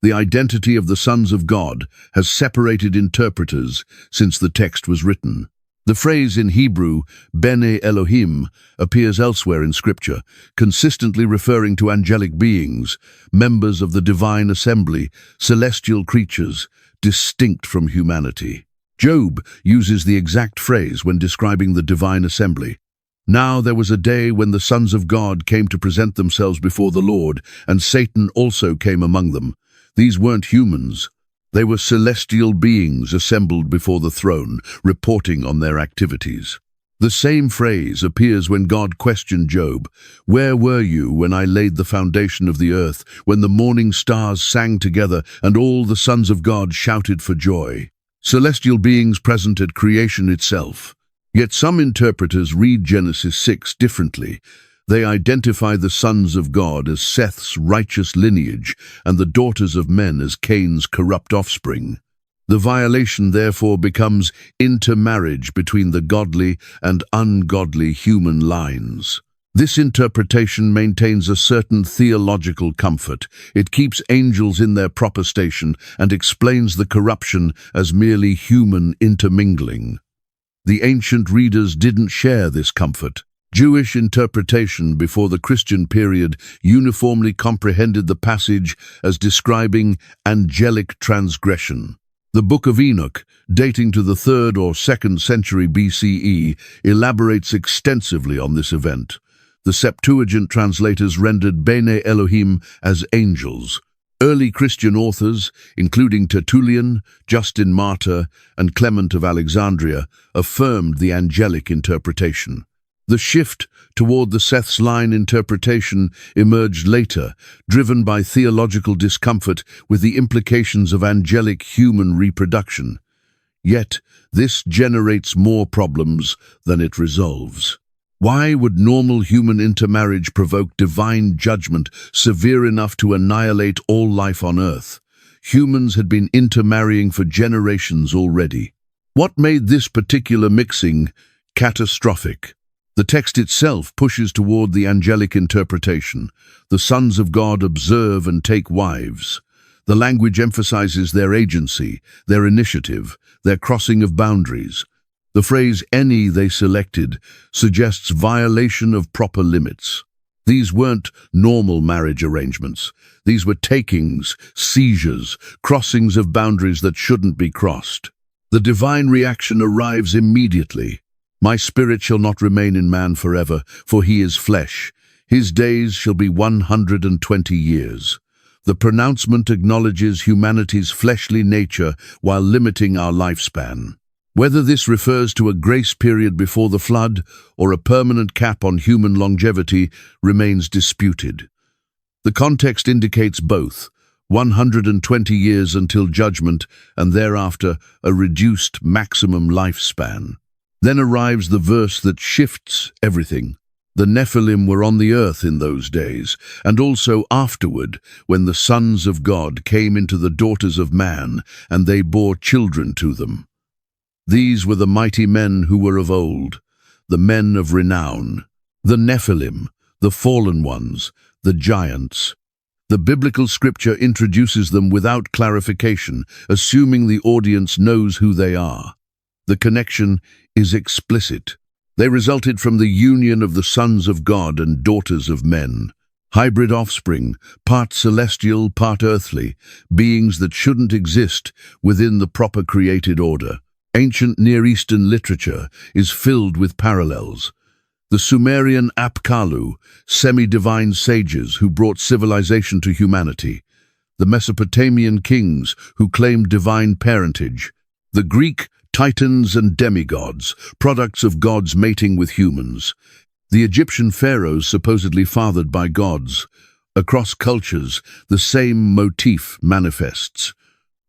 The identity of the sons of God has separated interpreters since the text was written. The phrase in Hebrew, Bene Elohim, appears elsewhere in Scripture, consistently referring to angelic beings, members of the divine assembly, celestial creatures, distinct from humanity. Job uses the exact phrase when describing the divine assembly. Now there was a day when the sons of God came to present themselves before the Lord, and Satan also came among them. These weren't humans. They were celestial beings assembled before the throne, reporting on their activities. The same phrase appears when God questioned Job, "Where were you when I laid the foundation of the earth, when the morning stars sang together and all the sons of God shouted for joy?" Celestial beings present at creation itself. Yet some interpreters read Genesis 6 differently. They identify the sons of God as Seth's righteous lineage and the daughters of men as Cain's corrupt offspring. The violation therefore becomes intermarriage between the godly and ungodly human lines. This interpretation maintains a certain theological comfort. It keeps angels in their proper station and explains the corruption as merely human intermingling. The ancient readers didn't share this comfort. Jewish interpretation before the Christian period uniformly comprehended the passage as describing angelic transgression. The Book of Enoch, dating to the 3rd or 2nd century BCE, elaborates extensively on this event. The Septuagint translators rendered Bene Elohim as angels. Early Christian authors, including Tertullian, Justin Martyr, and Clement of Alexandria, affirmed the angelic interpretation. The shift toward the Seth's line interpretation emerged later, driven by theological discomfort with the implications of angelic human reproduction. Yet, this generates more problems than it resolves. Why would normal human intermarriage provoke divine judgment severe enough to annihilate all life on Earth? Humans had been intermarrying for generations already. What made this particular mixing catastrophic? The text itself pushes toward the angelic interpretation. The sons of God observe and take wives. The language emphasizes their agency, their initiative, their crossing of boundaries. The phrase "any they selected" suggests violation of proper limits. These weren't normal marriage arrangements. These were takings, seizures, crossings of boundaries that shouldn't be crossed. The divine reaction arrives immediately. "My spirit shall not remain in man forever, for he is flesh. His days shall be 120 years. The pronouncement acknowledges humanity's fleshly nature while limiting our lifespan. Whether this refers to a grace period before the flood or a permanent cap on human longevity remains disputed. The context indicates both: 120 years until judgment and thereafter a reduced maximum lifespan. Then arrives the verse that shifts everything. The Nephilim were on the earth in those days, and also afterward, when the sons of God came into the daughters of man, and they bore children to them. These were the mighty men who were of old, the men of renown, the Nephilim, the fallen ones, the giants. The biblical scripture introduces them without clarification, assuming the audience knows who they are. The connection is explicit. They resulted from the union of the sons of God and daughters of men. Hybrid offspring, part celestial, part earthly, beings that shouldn't exist within the proper created order. Ancient Near Eastern literature is filled with parallels. The Sumerian Apkallu, semi-divine sages who brought civilization to humanity. The Mesopotamian kings who claimed divine parentage. The Greek titans and demigods, products of gods mating with humans. The Egyptian pharaohs supposedly fathered by gods. Across cultures, the same motif manifests.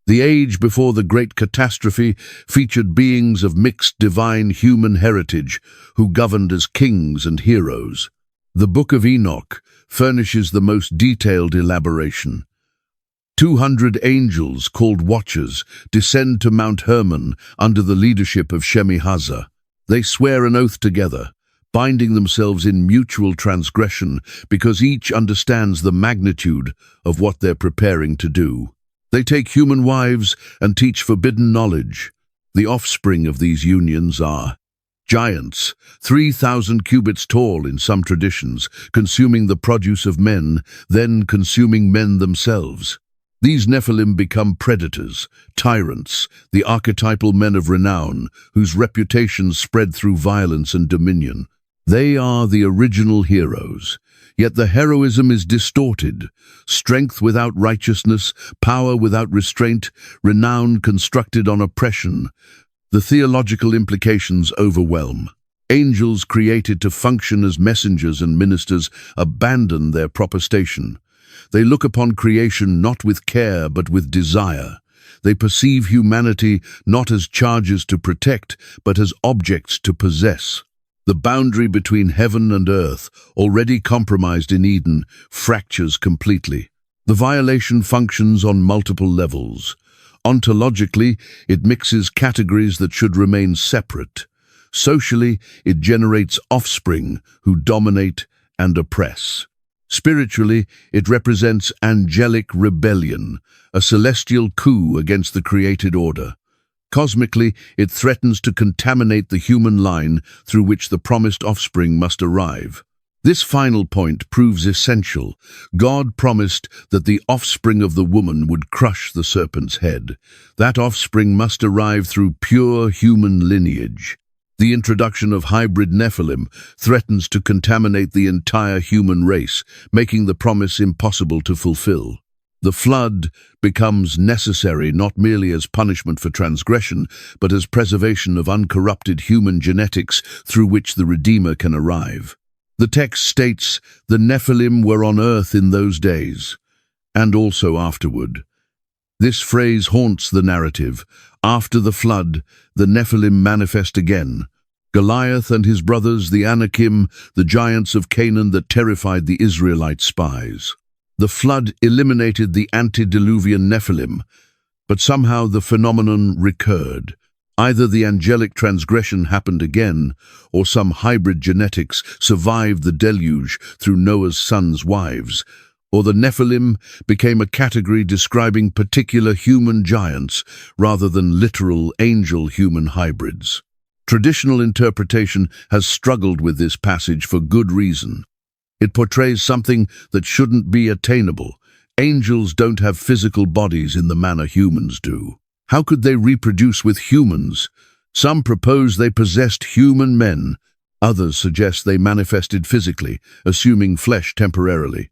The age before the Great Catastrophe featured beings of mixed divine human heritage who governed as kings and heroes. The Book of Enoch furnishes the most detailed elaboration. 200 angels, called Watchers, descend to Mount Hermon under the leadership of Shemi-Hazza. They swear an oath together, binding themselves in mutual transgression because each understands the magnitude of what they're preparing to do. They take human wives and teach forbidden knowledge. The offspring of these unions are giants, 3,000 cubits tall in some traditions, consuming the produce of men, then consuming men themselves. These Nephilim become predators, tyrants, the archetypal men of renown, whose reputations spread through violence and dominion. They are the original heroes, yet the heroism is distorted. Strength without righteousness, power without restraint, renown constructed on oppression. The theological implications overwhelm. Angels created to function as messengers and ministers abandon their proper station. They look upon creation not with care but with desire. They perceive humanity not as charges to protect but as objects to possess. The boundary between heaven and earth, already compromised in Eden, fractures completely. The violation functions on multiple levels. Ontologically, it mixes categories that should remain separate. Socially, it generates offspring who dominate and oppress. Spiritually, it represents angelic rebellion, a celestial coup against the created order. Cosmically, it threatens to contaminate the human line through which the promised offspring must arrive. This final point proves essential. God promised that the offspring of the woman would crush the serpent's head. That offspring must arrive through pure human lineage. The introduction of hybrid Nephilim threatens to contaminate the entire human race, making the promise impossible to fulfill. The flood becomes necessary not merely as punishment for transgression, but as preservation of uncorrupted human genetics through which the Redeemer can arrive. The text states, "The Nephilim were on earth in those days, and also afterward." This phrase haunts the narrative. After the flood, the Nephilim manifest again. Goliath and his brothers, the Anakim, the giants of Canaan that terrified the Israelite spies. The flood eliminated the antediluvian Nephilim, but somehow the phenomenon recurred. Either the angelic transgression happened again, or some hybrid genetics survived the deluge through Noah's sons' wives, or the Nephilim became a category describing particular human giants rather than literal angel-human hybrids. Traditional interpretation has struggled with this passage for good reason. It portrays something that shouldn't be attainable. Angels don't have physical bodies in the manner humans do. How could they reproduce with humans? Some propose they possessed human men. Others suggest they manifested physically, assuming flesh temporarily.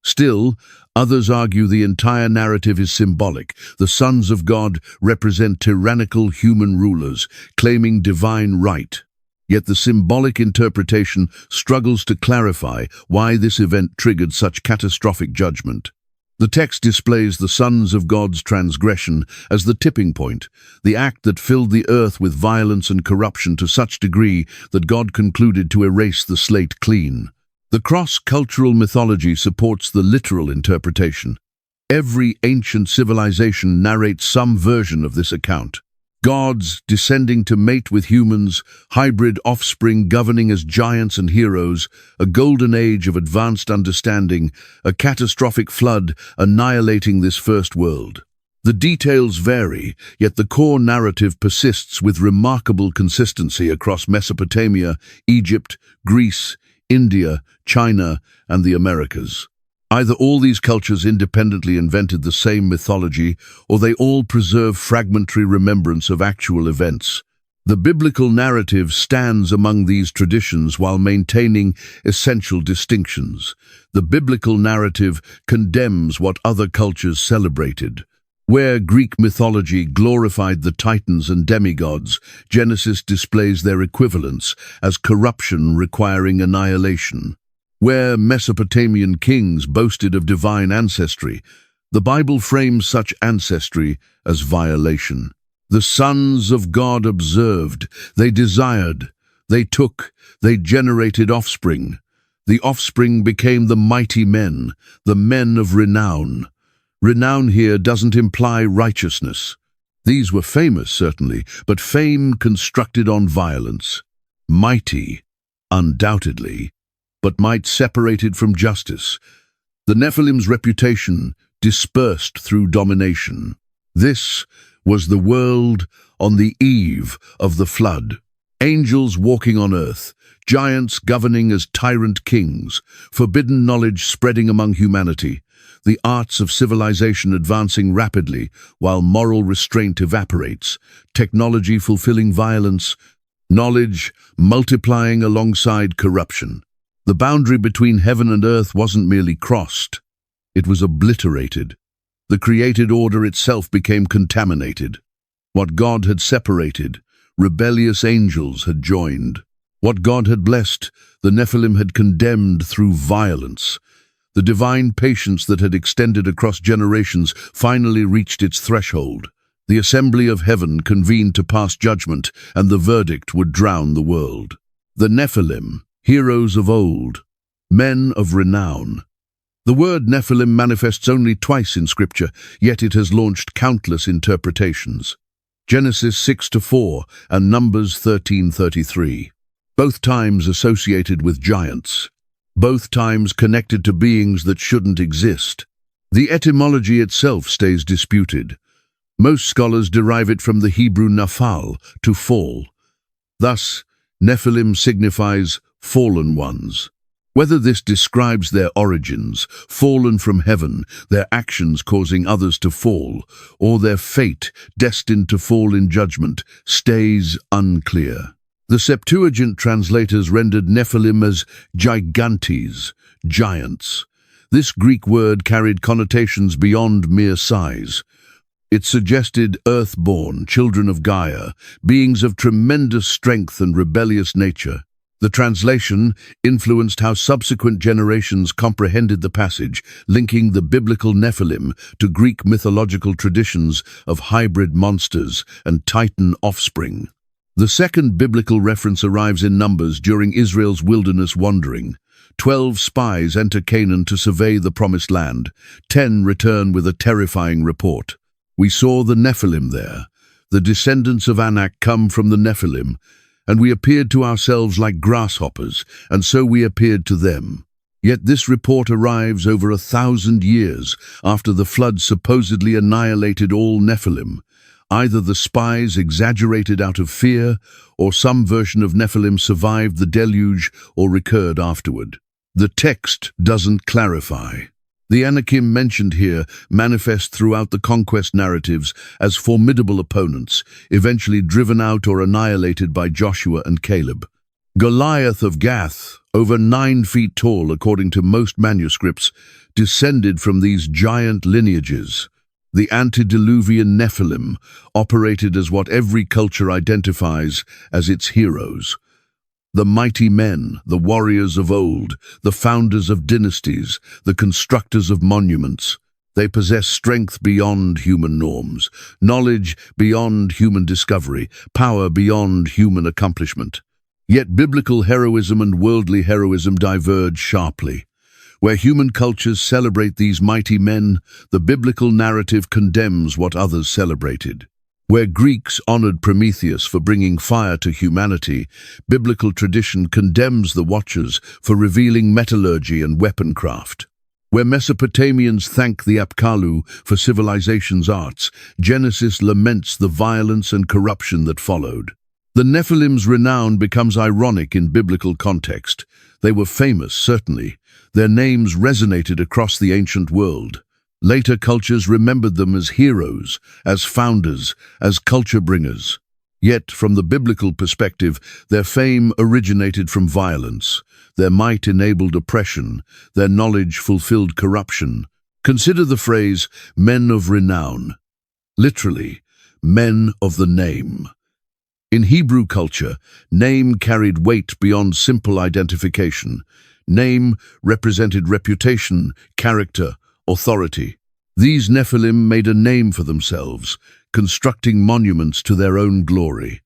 Still, others argue the entire narrative is symbolic. The sons of God represent tyrannical human rulers, claiming divine right. Yet the symbolic interpretation struggles to clarify why this event triggered such catastrophic judgment. The text displays the sons of God's transgression as the tipping point, the act that filled the earth with violence and corruption to such degree that God concluded to erase the slate clean. The cross-cultural mythology supports the literal interpretation. Every ancient civilization narrates some version of this account. Gods descending to mate with humans, hybrid offspring governing as giants and heroes, a golden age of advanced understanding, a catastrophic flood annihilating this first world. The details vary, yet the core narrative persists with remarkable consistency across Mesopotamia, Egypt, Greece, India, China, and the Americas. Either all these cultures independently invented the same mythology, or they all preserve fragmentary remembrance of actual events. The biblical narrative stands among these traditions while maintaining essential distinctions. The biblical narrative condemns what other cultures celebrated. Where Greek mythology glorified the titans and demigods, Genesis displays their equivalents as corruption requiring annihilation. Where Mesopotamian kings boasted of divine ancestry, the Bible frames such ancestry as violation. The sons of God observed, they desired, they took, they generated offspring. The offspring became the mighty men, the men of renown. Renown here doesn't imply righteousness. These were famous, certainly, but fame constructed on violence. Mighty, undoubtedly, but might separated from justice. The Nephilim's reputation dispersed through domination. This was the world on the eve of the flood. Angels walking on earth, giants governing as tyrant kings, forbidden knowledge spreading among humanity, the arts of civilization advancing rapidly while moral restraint evaporates, technology fulfilling violence, knowledge multiplying alongside corruption. The boundary between heaven and earth wasn't merely crossed, it was obliterated. The created order itself became contaminated. What God had separated, rebellious angels had joined. What God had blessed, the Nephilim had condemned through violence. The divine patience that had extended across generations finally reached its threshold. The assembly of heaven convened to pass judgment, and the verdict would drown the world. The Nephilim, heroes of old, men of renown. The word Nephilim manifests only twice in Scripture, yet it has launched countless interpretations. Genesis 6-4 and Numbers 13:33. Both times associated with giants. Both times connected to beings that shouldn't exist. The etymology itself stays disputed. Most scholars derive it from the Hebrew nafal, to fall. Thus, Nephilim signifies fallen ones. Whether this describes their origins, fallen from heaven, their actions causing others to fall, or their fate, destined to fall in judgment, stays unclear. The Septuagint translators rendered Nephilim as gigantes, giants. This Greek word carried connotations beyond mere size. It suggested earth-born, children of Gaia, beings of tremendous strength and rebellious nature. The translation influenced how subsequent generations comprehended the passage, linking the biblical Nephilim to Greek mythological traditions of hybrid monsters and titan offspring. The second biblical reference arrives in Numbers during Israel's wilderness wandering. 12 spies enter Canaan to survey the promised land. 10 return with a terrifying report. We saw the Nephilim there. The descendants of Anak come from the Nephilim, and we appeared to ourselves like grasshoppers, and so we appeared to them. Yet this report arrives over 1,000 years after the flood supposedly annihilated all Nephilim. Either the spies exaggerated out of fear, or some version of Nephilim survived the deluge or recurred afterward. The text doesn't clarify. The Anakim mentioned here manifest throughout the conquest narratives as formidable opponents, eventually driven out or annihilated by Joshua and Caleb. Goliath of Gath, over 9 feet tall according to most manuscripts, descended from these giant lineages. The Antediluvian Nephilim operated as what every culture identifies as its heroes. The mighty men, the warriors of old, the founders of dynasties, the constructors of monuments. They possess strength beyond human norms, knowledge beyond human discovery, power beyond human accomplishment. Yet biblical heroism and worldly heroism diverge sharply. Where human cultures celebrate these mighty men, the biblical narrative condemns what others celebrated. Where Greeks honored Prometheus for bringing fire to humanity, biblical tradition condemns the Watchers for revealing metallurgy and weaponcraft. Where Mesopotamians thank the Apkallu for civilization's arts, Genesis laments the violence and corruption that followed. The Nephilim's renown becomes ironic in biblical context. They were famous, certainly. Their names resonated across the ancient world. Later cultures remembered them as heroes, as founders, as culture bringers. Yet, from the biblical perspective, their fame originated from violence. Their might enabled oppression. Their knowledge fulfilled corruption. Consider the phrase, men of renown. Literally, men of the name. In Hebrew culture, name carried weight beyond simple identification. Name represented reputation, character, authority. These Nephilim made a name for themselves, constructing monuments to their own glory.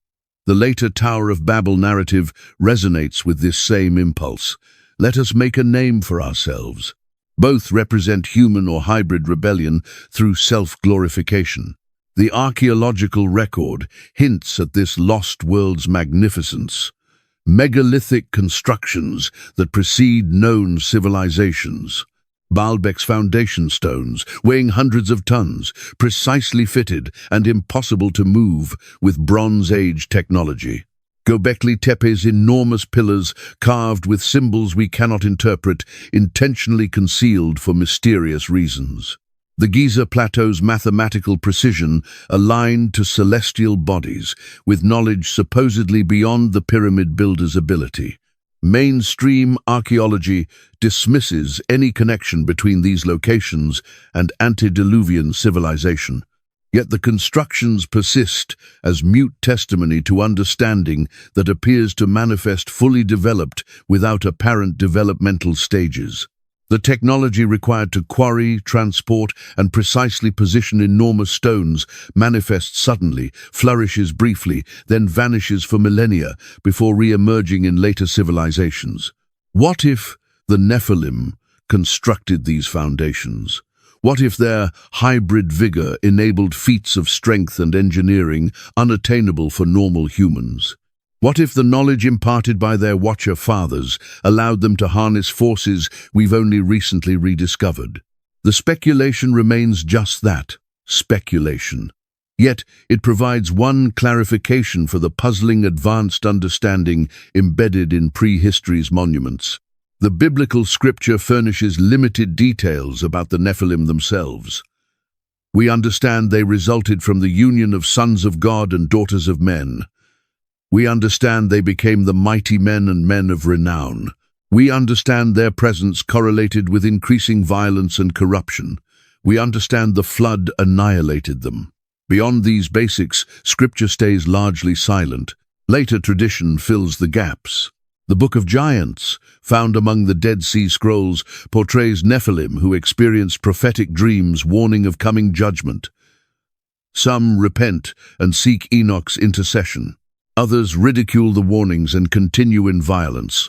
The later Tower of Babel narrative resonates with this same impulse. Let us make a name for ourselves. Both represent human or hybrid rebellion through self-glorification. The archaeological record hints at this lost world's magnificence. Megalithic constructions that precede known civilizations. Baalbek's foundation stones, weighing hundreds of tons, precisely fitted and impossible to move with Bronze Age technology. Göbekli Tepe's enormous pillars, carved with symbols we cannot interpret, intentionally concealed for mysterious reasons. The Giza Plateau's mathematical precision aligned to celestial bodies, with knowledge supposedly beyond the pyramid builder's ability. Mainstream archaeology dismisses any connection between these locations and antediluvian civilization. Yet the constructions persist as mute testimony to understanding that appears to manifest fully developed without apparent developmental stages. The technology required to quarry, transport, and precisely position enormous stones manifests suddenly, flourishes briefly, then vanishes for millennia before re-emerging in later civilizations. What if the Nephilim constructed these foundations? What if their hybrid vigor enabled feats of strength and engineering unattainable for normal humans? What if the knowledge imparted by their Watcher fathers allowed them to harness forces we've only recently rediscovered? The speculation remains just that, speculation. Yet it provides one clarification for the puzzling advanced understanding embedded in prehistory's monuments. The biblical scripture furnishes limited details about the Nephilim themselves. We understand they resulted from the union of sons of God and daughters of men. We understand they became the mighty men and men of renown. We understand their presence correlated with increasing violence and corruption. We understand the flood annihilated them. Beyond these basics, scripture stays largely silent. Later tradition fills the gaps. The Book of Giants, found among the Dead Sea Scrolls, portrays Nephilim who experienced prophetic dreams warning of coming judgment. Some repent and seek Enoch's intercession. Others ridicule the warnings and continue in violence.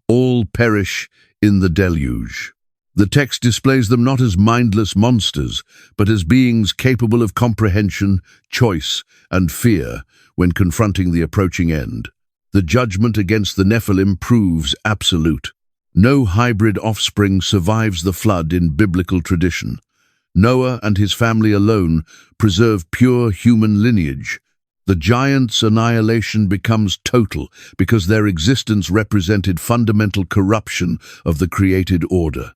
All perish in the deluge. The text displays them not as mindless monsters, but as beings capable of comprehension, choice, and fear when confronting the approaching end. The judgment against the Nephilim proves absolute. No hybrid offspring survives the flood in biblical tradition. Noah and his family alone preserve pure human lineage. The giants' annihilation becomes total because their existence represented fundamental corruption of the created order.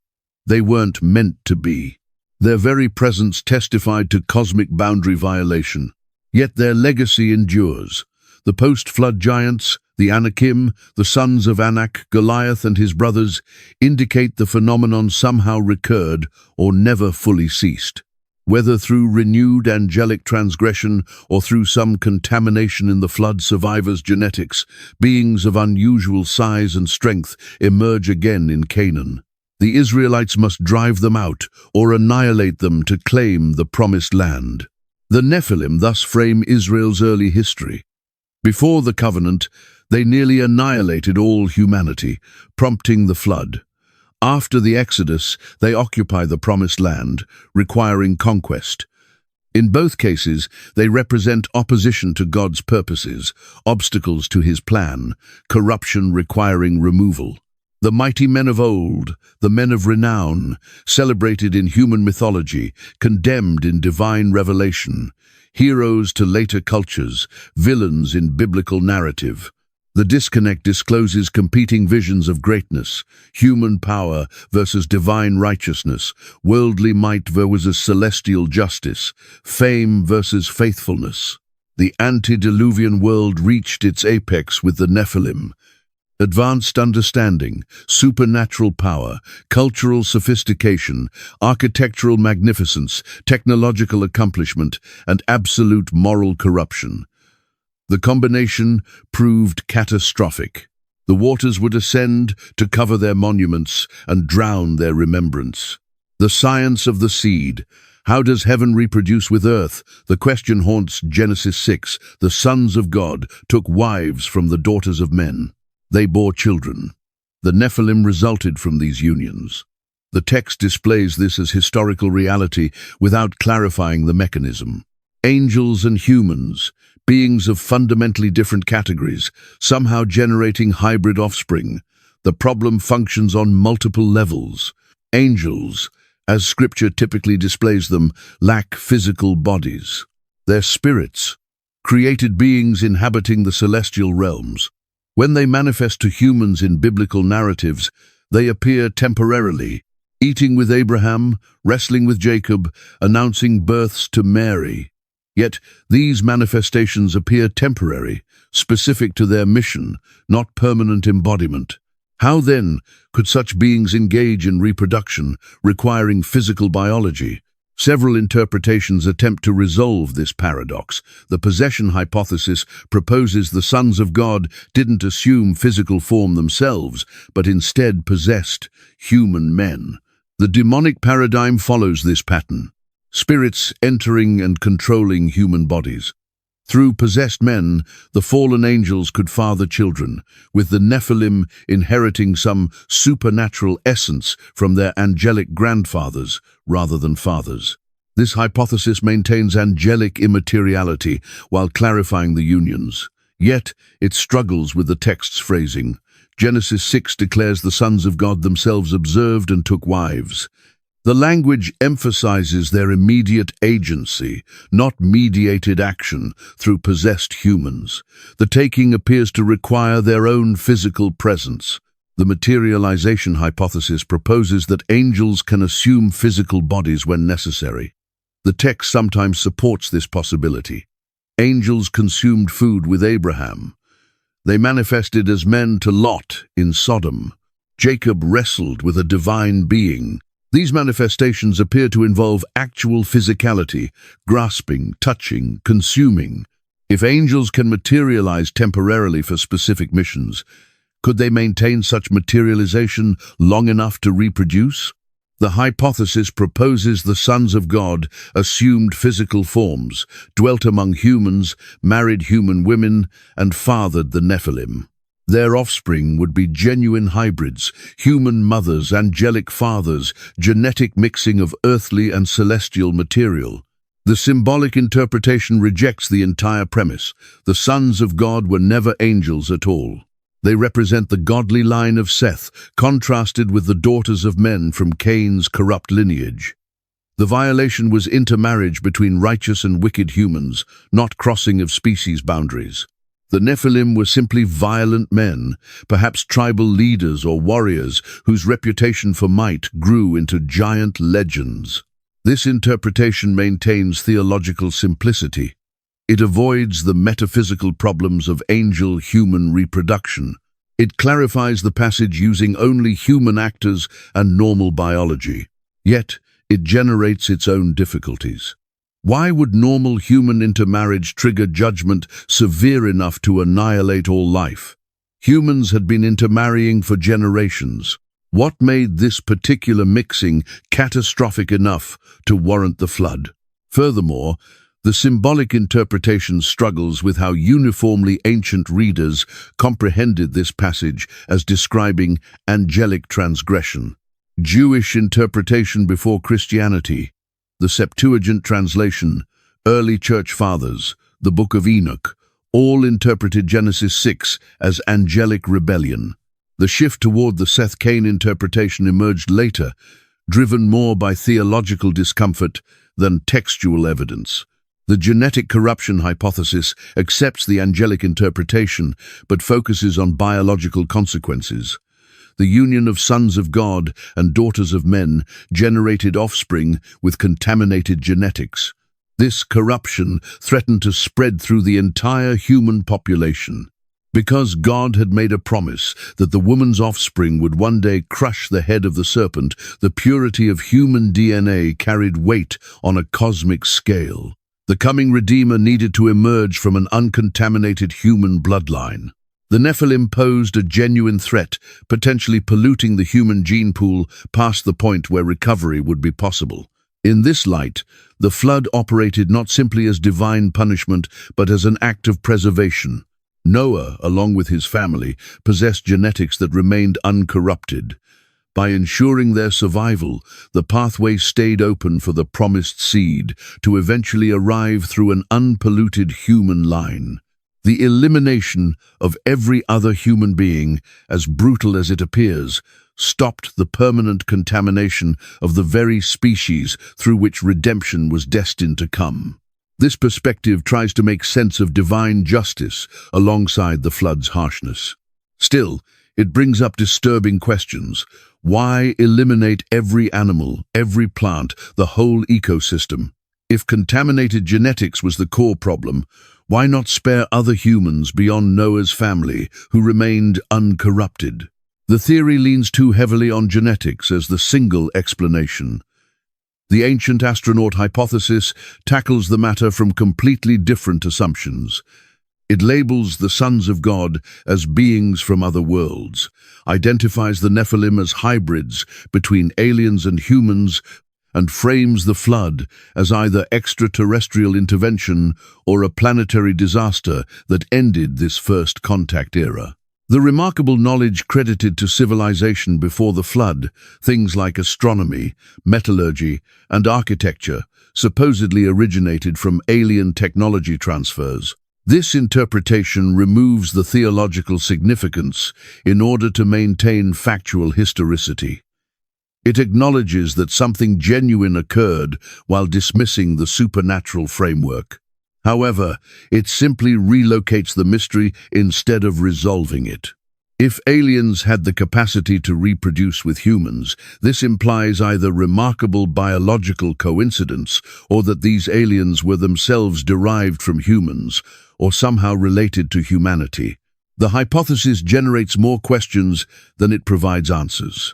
They weren't meant to be. Their very presence testified to cosmic boundary violation. Yet their legacy endures. The post-flood giants, the Anakim, the sons of Anak, Goliath and his brothers, indicate the phenomenon somehow recurred or never fully ceased. Whether through renewed angelic transgression or through some contamination in the flood survivors' genetics, beings of unusual size and strength emerge again in Canaan. The Israelites must drive them out or annihilate them to claim the promised land. The Nephilim thus frame Israel's early history. Before the covenant, they nearly annihilated all humanity, prompting the flood. After the Exodus, they occupy the promised land, requiring conquest. In both cases, they represent opposition to God's purposes, obstacles to his plan, corruption requiring removal. The mighty men of old, the men of renown, celebrated in human mythology, condemned in divine revelation, heroes to later cultures, villains in biblical narrative. The disconnect discloses competing visions of greatness, human power versus divine righteousness, worldly might versus celestial justice, fame versus faithfulness. The antediluvian world reached its apex with the Nephilim. Advanced understanding, supernatural power, cultural sophistication, architectural magnificence, technological accomplishment, and absolute moral corruption. The combination proved catastrophic. The waters would ascend to cover their monuments and drown their remembrance. The science of the seed. How does heaven reproduce with earth? The question haunts Genesis 6. The sons of God took wives from the daughters of men. They bore children. The Nephilim resulted from these unions. The text displays this as historical reality without clarifying the mechanism. Angels and humans, beings of fundamentally different categories, somehow generating hybrid offspring. The problem functions on multiple levels. Angels, as scripture typically displays them, lack physical bodies. They're spirits. created beings inhabiting the celestial realms. When they manifest to humans in biblical narratives, they appear temporarily, eating with Abraham, wrestling with Jacob, announcing births to Mary. Yet these manifestations appear temporary, specific to their mission, not permanent embodiment. How then could such beings engage in reproduction, requiring physical biology? Several interpretations attempt to resolve this paradox. The possession hypothesis proposes the sons of God didn't assume physical form themselves, but instead possessed human men. The demonic paradigm follows this pattern, spirits entering and controlling human bodies. Through possessed men, the fallen angels could father children, with the Nephilim inheriting some supernatural essence from their angelic grandfathers rather than fathers. This hypothesis maintains angelic immateriality while clarifying the unions. Yet, it struggles with the text's phrasing. Genesis 6 declares the sons of God themselves observed and took wives. The language emphasizes their immediate agency, not mediated action through possessed humans. The taking appears to require their own physical presence. The materialization hypothesis proposes that angels can assume physical bodies when necessary. The text sometimes supports this possibility. Angels consumed food with Abraham. They manifested as men to Lot in Sodom. Jacob wrestled with a divine being. These manifestations appear to involve actual physicality, grasping, touching, consuming. If angels can materialize temporarily for specific missions, could they maintain such materialization long enough to reproduce? The hypothesis proposes the sons of God assumed physical forms, dwelt among humans, married human women, and fathered the Nephilim. Their offspring would be genuine hybrids, human mothers, angelic fathers, genetic mixing of earthly and celestial material. The symbolic interpretation rejects the entire premise. The sons of God were never angels at all. They represent the godly line of Seth, contrasted with the daughters of men from Cain's corrupt lineage. The violation was intermarriage between righteous and wicked humans, not crossing of species boundaries. The Nephilim were simply violent men, perhaps tribal leaders or warriors whose reputation for might grew into giant legends. This interpretation maintains theological simplicity. It avoids the metaphysical problems of angel-human reproduction. It clarifies the passage using only human actors and normal biology. Yet, it generates its own difficulties. Why would normal human intermarriage trigger judgment severe enough to annihilate all life? Humans had been intermarrying for generations. What made this particular mixing catastrophic enough to warrant the flood? Furthermore, the symbolic interpretation struggles with how uniformly ancient readers comprehended this passage as describing angelic transgression. Jewish interpretation before Christianity. The Septuagint translation, early church fathers, the Book of Enoch, all interpreted Genesis 6 as angelic rebellion. The shift toward the Seth-Cain interpretation emerged later, driven more by theological discomfort than textual evidence. The genetic corruption hypothesis accepts the angelic interpretation but focuses on biological consequences. The union of sons of God and daughters of men generated offspring with contaminated genetics. This corruption threatened to spread through the entire human population. Because God had made a promise that the woman's offspring would one day crush the head of the serpent, the purity of human DNA carried weight on a cosmic scale. The coming Redeemer needed to emerge from an uncontaminated human bloodline. The Nephilim posed a genuine threat, potentially polluting the human gene pool past the point where recovery would be possible. In this light, the flood operated not simply as divine punishment, but as an act of preservation. Noah, along with his family, possessed genetics that remained uncorrupted. By ensuring their survival, the pathway stayed open for the promised seed to eventually arrive through an unpolluted human line. The elimination of every other human being, as brutal as it appears, stopped the permanent contamination of the very species through which redemption was destined to come. This perspective tries to make sense of divine justice alongside the flood's harshness. Still, it brings up disturbing questions. Why eliminate every animal, every plant, the whole ecosystem? If contaminated genetics was the core problem, why not spare other humans beyond Noah's family who remained uncorrupted? The theory leans too heavily on genetics as the single explanation. The ancient astronaut hypothesis tackles the matter from completely different assumptions. It labels the sons of God as beings from other worlds, identifies the Nephilim as hybrids between aliens and humans, and frames the flood as either extraterrestrial intervention or a planetary disaster that ended this first contact era. The remarkable knowledge credited to civilization before the flood, things like astronomy, metallurgy, and architecture, supposedly originated from alien technology transfers. This interpretation removes the theological significance in order to maintain factual historicity. It acknowledges that something genuine occurred while dismissing the supernatural framework. However, it simply relocates the mystery instead of resolving it. If aliens had the capacity to reproduce with humans, this implies either remarkable biological coincidence or that these aliens were themselves derived from humans or somehow related to humanity. The hypothesis generates more questions than it provides answers.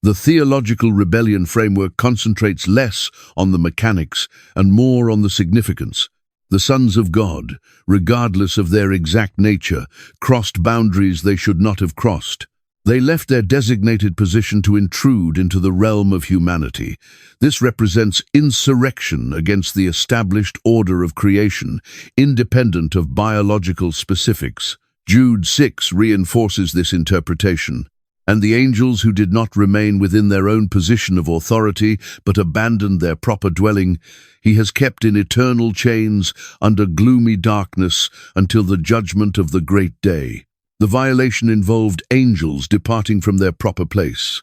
The theological rebellion framework concentrates less on the mechanics and more on the significance. The sons of God, regardless of their exact nature, crossed boundaries they should not have crossed. They left their designated position to intrude into the realm of humanity. This represents insurrection against the established order of creation, independent of biological specifics. Jude 6 reinforces this interpretation. And the angels who did not remain within their own position of authority, but abandoned their proper dwelling, he has kept in eternal chains under gloomy darkness until the judgment of the great day. The violation involved angels departing from their proper place.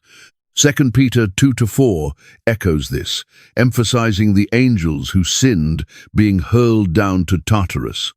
2 Peter 2-4 echoes this, emphasizing the angels who sinned being hurled down to Tartarus.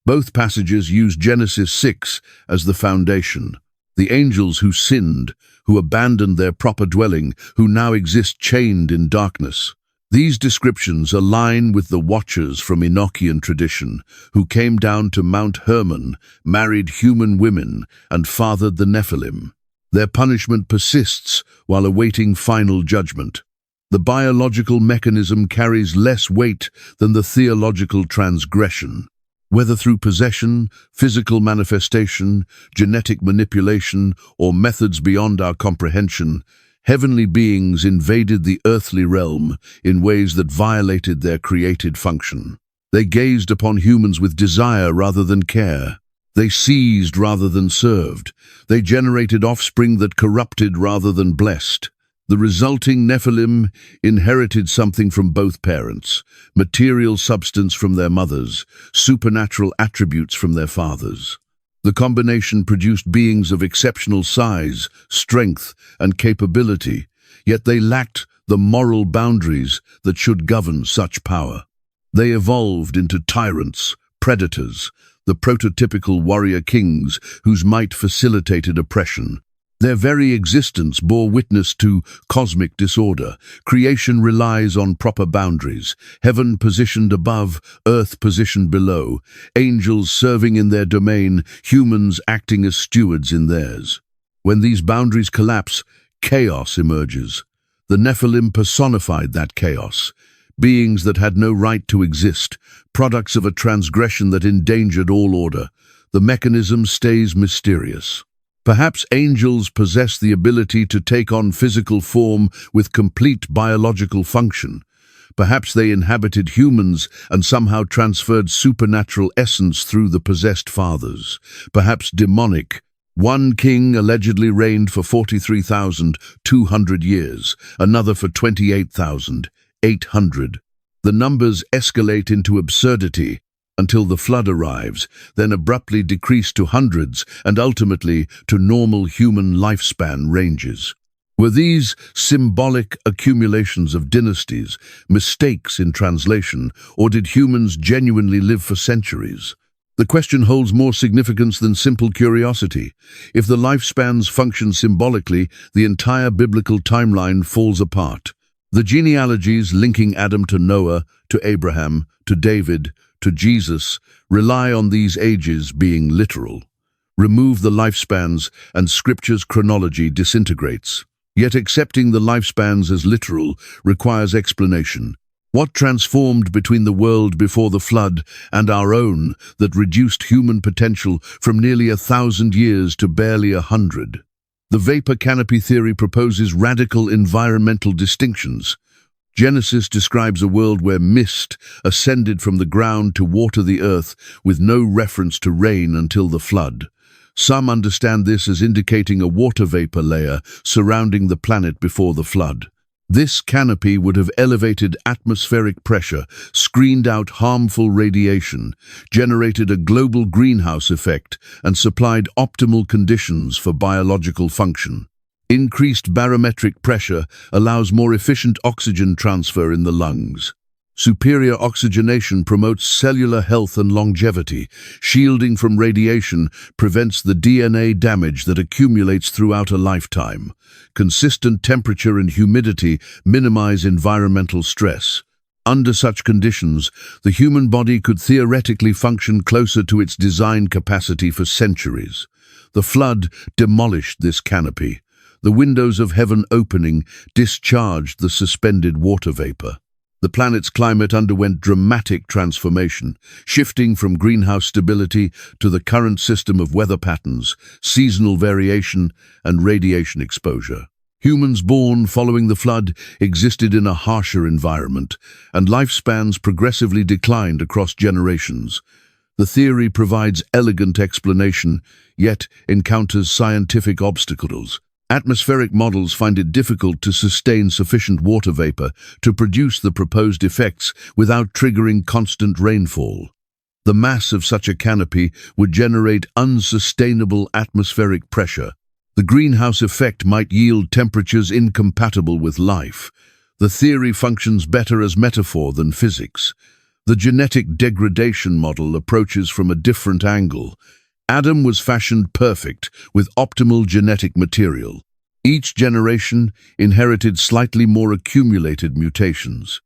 Both passages use Genesis 6 as the foundation. The angels who sinned, who abandoned their proper dwelling, who now exist chained in darkness. These descriptions align with the Watchers from Enochian tradition, who came down to Mount Hermon, married human women, and fathered the Nephilim. Their punishment persists while awaiting final judgment. The biological mechanism carries less weight than the theological transgression. Whether through possession, physical manifestation, genetic manipulation, or methods beyond our comprehension, heavenly beings invaded the earthly realm in ways that violated their created function. They gazed upon humans with desire rather than care. They seized rather than served. They generated offspring that corrupted rather than blessed. The resulting Nephilim inherited something from both parents, material substance from their mothers, supernatural attributes from their fathers. The combination produced beings of exceptional size, strength, and capability, yet they lacked the moral boundaries that should govern such power. They evolved into tyrants, predators, the prototypical warrior kings whose might facilitated oppression. Their very existence bore witness to cosmic disorder. Creation relies on proper boundaries, heaven positioned above, earth positioned below, angels serving in their domain, humans acting as stewards in theirs. When these boundaries collapse, chaos emerges. The Nephilim personified that chaos, beings that had no right to exist, products of a transgression that endangered all order. The mechanism stays mysterious. Perhaps angels possess the ability to take on physical form with complete biological function. Perhaps they inhabited humans and somehow transferred supernatural essence through the possessed fathers. Perhaps demonic. One king allegedly reigned for 43,200 years, another for 28,800. The numbers escalate into absurdity until the flood arrives, then abruptly decrease to hundreds and ultimately to normal human lifespan ranges. Were these symbolic accumulations of dynasties, mistakes in translation, or did humans genuinely live for centuries? The question holds more significance than simple curiosity. If the lifespans function symbolically, the entire biblical timeline falls apart. The genealogies linking Adam to Noah, to Abraham, to David, to Jesus, rely on these ages being literal. Remove the lifespans and Scripture's chronology disintegrates. Yet accepting the lifespans as literal requires explanation. What transformed between the world before the flood and our own that reduced human potential from nearly 1,000 years to barely 100? The vapor canopy theory proposes radical environmental distinctions. Genesis describes a world where mist ascended from the ground to water the earth with no reference to rain until the flood. Some understand this as indicating a water vapor layer surrounding the planet before the flood. This canopy would have elevated atmospheric pressure, screened out harmful radiation, generated a global greenhouse effect, and supplied optimal conditions for biological function. Increased barometric pressure allows more efficient oxygen transfer in the lungs. Superior oxygenation promotes cellular health and longevity. Shielding from radiation prevents the DNA damage that accumulates throughout a lifetime. Consistent temperature and humidity minimize environmental stress. Under such conditions, the human body could theoretically function closer to its design capacity for centuries. The flood demolished this canopy. The windows of heaven opening discharged the suspended water vapor. The planet's climate underwent dramatic transformation, shifting from greenhouse stability to the current system of weather patterns, seasonal variation, and radiation exposure. Humans born following the flood existed in a harsher environment, and lifespans progressively declined across generations. The theory provides elegant explanation, yet encounters scientific obstacles. Atmospheric models find it difficult to sustain sufficient water vapor to produce the proposed effects without triggering constant rainfall. The mass of such a canopy would generate unsustainable atmospheric pressure. The greenhouse effect might yield temperatures incompatible with life. The theory functions better as metaphor than physics. The genetic degradation model approaches from a different angle. Adam was fashioned perfect, with optimal genetic material. Each generation inherited slightly more accumulated mutations.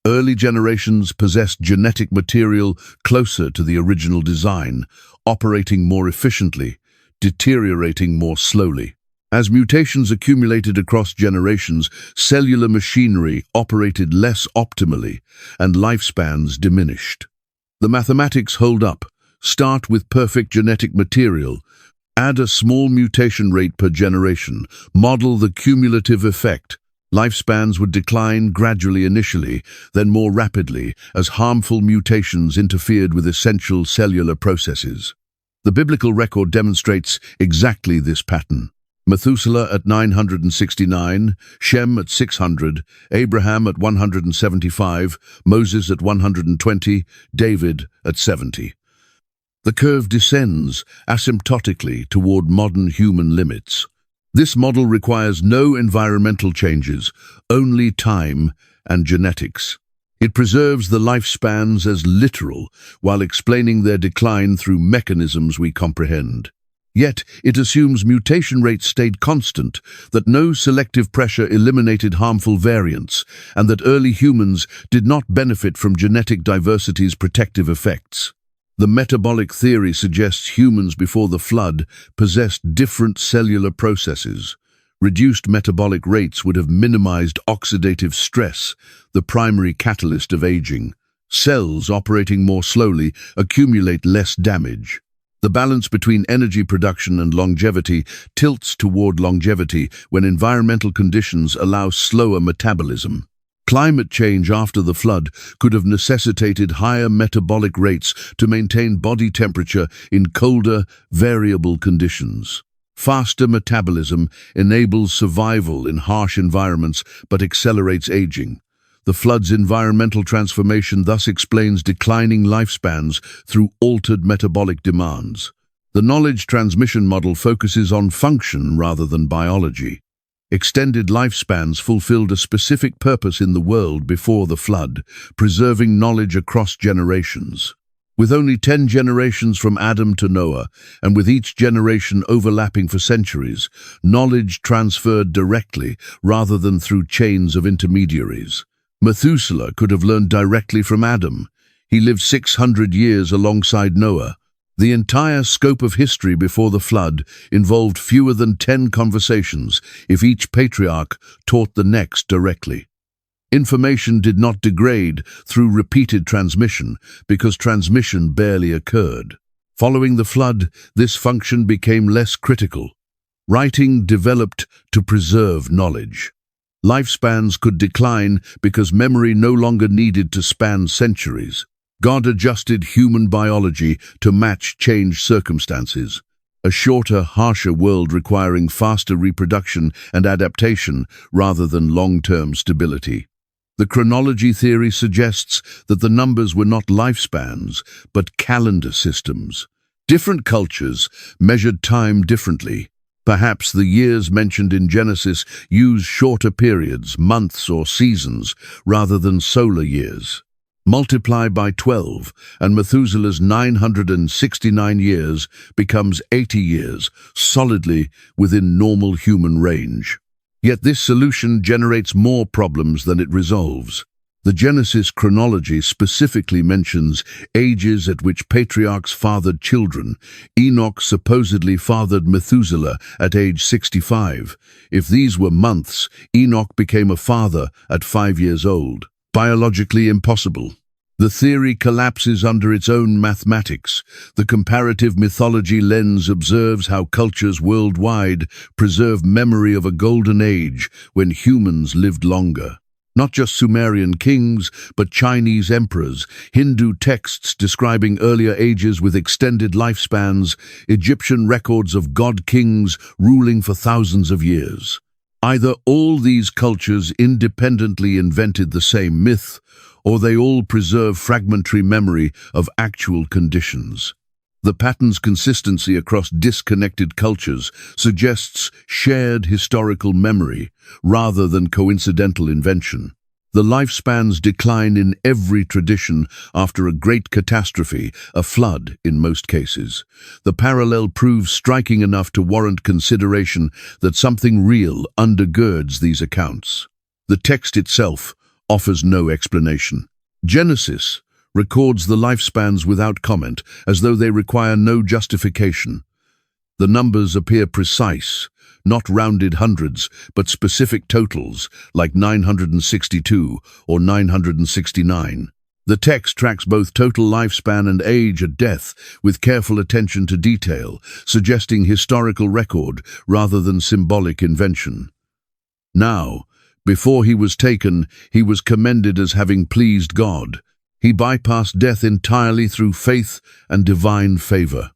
Early generations possessed genetic material closer to the original design, operating more efficiently, deteriorating more slowly. As mutations accumulated across generations, cellular machinery operated less optimally, and lifespans diminished. The mathematics hold up. Start with perfect genetic material. Add a small mutation rate per generation. Model the cumulative effect. Lifespans would decline gradually initially, then more rapidly, as harmful mutations interfered with essential cellular processes. The biblical record demonstrates exactly this pattern. Methuselah at 969, Shem at 600, Abraham at 175, Moses at 120, David at 70. The curve descends asymptotically toward modern human limits. This model requires no environmental changes, only time and genetics. It preserves the lifespans as literal while explaining their decline through mechanisms we comprehend. Yet, it assumes mutation rates stayed constant, that no selective pressure eliminated harmful variants, and that early humans did not benefit from genetic diversity's protective effects. The metabolic theory suggests humans before the flood possessed different cellular processes. Reduced metabolic rates would have minimized oxidative stress, the primary catalyst of aging. Cells operating more slowly accumulate less damage. The balance between energy production and longevity tilts toward longevity when environmental conditions allow slower metabolism. Climate change after the flood could have necessitated higher metabolic rates to maintain body temperature in colder, variable conditions. Faster metabolism enables survival in harsh environments but accelerates aging. The flood's environmental transformation thus explains declining lifespans through altered metabolic demands. The knowledge transmission model focuses on function rather than biology. Extended lifespans fulfilled a specific purpose in the world before the flood, preserving knowledge across generations. With only 10 generations from Adam to Noah, and with each generation overlapping for centuries, knowledge transferred directly rather than through chains of intermediaries. Methuselah could have learned directly from Adam. He lived 600 years alongside Noah. The entire scope of history before the flood involved fewer than 10 conversations if each patriarch taught the next directly. Information did not degrade through repeated transmission because transmission barely occurred. Following the flood, this function became less critical. Writing developed to preserve knowledge. Lifespans could decline because memory no longer needed to span centuries. God adjusted human biology to match changed circumstances. A shorter, harsher world requiring faster reproduction and adaptation rather than long-term stability. The chronology theory suggests that the numbers were not lifespans, but calendar systems. Different cultures measured time differently. Perhaps the years mentioned in Genesis use shorter periods, months or seasons, rather than solar years. Multiply by 12, and Methuselah's 969 years becomes 80 years, solidly within normal human range. Yet this solution generates more problems than it resolves. The Genesis chronology specifically mentions ages at which patriarchs fathered children. Enoch supposedly fathered Methuselah at age 65. If these were months, Enoch became a father at 5 years old. Biologically impossible. The theory collapses under its own mathematics. The comparative mythology lens observes how cultures worldwide preserve memory of a golden age when humans lived longer. Not just Sumerian kings, but Chinese emperors, Hindu texts describing earlier ages with extended lifespans, Egyptian records of god-kings ruling for thousands of years. Either all these cultures independently invented the same myth, or they all preserve fragmentary memory of actual conditions. The pattern's consistency across disconnected cultures suggests shared historical memory rather than coincidental invention. The lifespans decline in every tradition after a great catastrophe, a flood in most cases. The parallel proves striking enough to warrant consideration that something real undergirds these accounts. The text itself offers no explanation. Genesis records the lifespans without comment, as though they require no justification. The numbers appear precise, not rounded hundreds, but specific totals, like 962 or 969. The text tracks both total lifespan and age at death, with careful attention to detail, suggesting historical record rather than symbolic invention. Now, before he was taken, he was commended as having pleased God. He bypassed death entirely through faith and divine favor.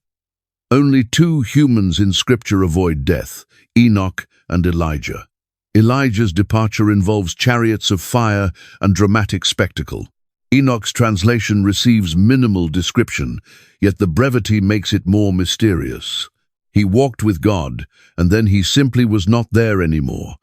Only 2 humans in Scripture avoid death, Enoch and Elijah. Elijah's departure involves chariots of fire and dramatic spectacle. Enoch's translation receives minimal description, yet the brevity makes it more mysterious. He walked with God, and then he simply was not there anymore.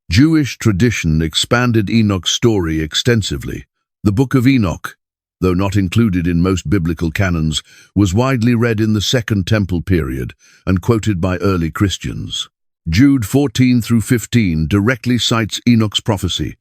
Jewish tradition expanded Enoch's story extensively. The Book of Enoch, though not included in most biblical canons, was widely read in the Second Temple period and quoted by early Christians. Jude 14 through 15 directly cites Enoch's prophecy.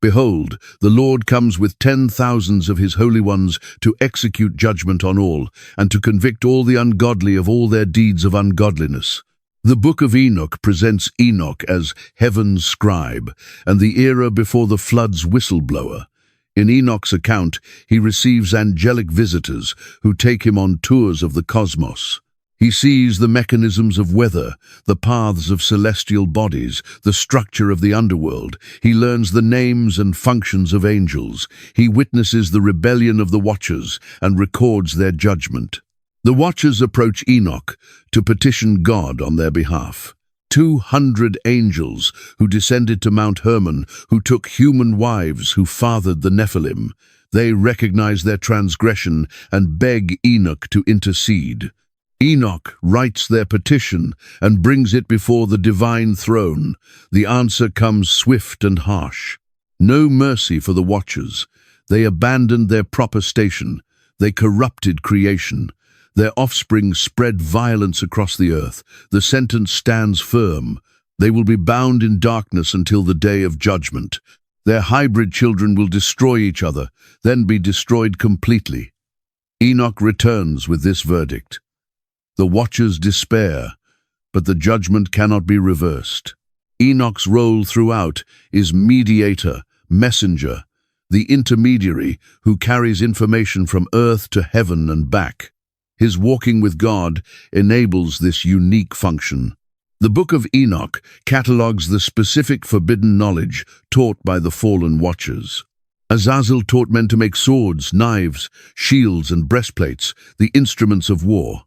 Behold, the Lord comes with 10,000s of his holy ones to execute judgment on all, and to convict all the ungodly of all their deeds of ungodliness. The Book of Enoch presents Enoch as heaven's scribe and the era before the flood's whistleblower. In Enoch's account, he receives angelic visitors who take him on tours of the cosmos. He sees the mechanisms of weather, the paths of celestial bodies, the structure of the underworld. He learns the names and functions of angels. He witnesses the rebellion of the Watchers and records their judgment. The Watchers approach Enoch to petition God on their behalf. 200 angels who descended to Mount Hermon, who took human wives who fathered the Nephilim. They recognize their transgression and beg Enoch to intercede. Enoch writes their petition and brings it before the divine throne. The answer comes swift and harsh. No mercy for the watchers. They abandoned their proper station. They corrupted creation. Their offspring spread violence across the earth. The sentence stands firm. They will be bound in darkness until the day of judgment. Their hybrid children will destroy each other, then be destroyed completely. Enoch returns with this verdict. The watchers despair, but the judgment cannot be reversed. Enoch's role throughout is mediator, messenger, the intermediary who carries information from earth to heaven and back. His walking with God enables this unique function. The Book of Enoch catalogues the specific forbidden knowledge taught by the fallen watchers. Azazel taught men to make swords, knives, shields, and breastplates, the instruments of war.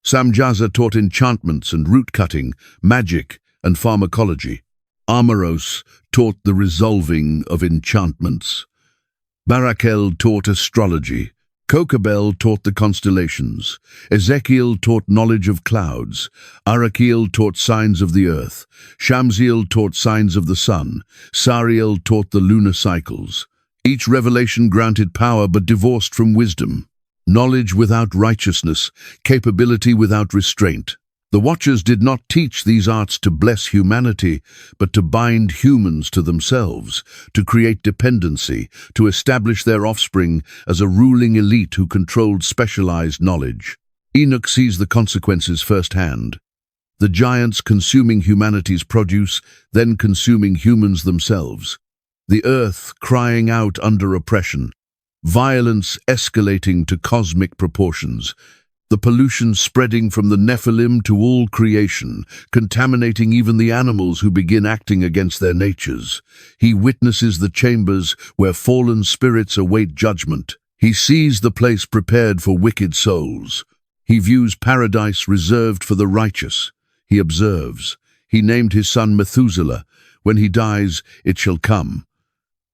Samjaza taught enchantments and root-cutting, magic, and pharmacology. Amaros taught the resolving of enchantments. Barakel taught astrology. Kokabel taught the constellations. Ezekiel taught knowledge of clouds. Arakiel taught signs of the earth. Shamsiel taught signs of the sun. Sariel taught the lunar cycles. Each revelation granted power but divorced from wisdom. Knowledge without righteousness, capability without restraint. The Watchers did not teach these arts to bless humanity, but to bind humans to themselves, to create dependency, to establish their offspring as a ruling elite who controlled specialized knowledge. Enoch sees the consequences firsthand. The giants consuming humanity's produce, then consuming humans themselves. The earth crying out under oppression. Violence escalating to cosmic proportions. The pollution spreading from the Nephilim to all creation, contaminating even the animals who begin acting against their natures. He witnesses the chambers where fallen spirits await judgment. He sees the place prepared for wicked souls. He views paradise reserved for the righteous. He observes. He named his son Methuselah. When he dies, it shall come.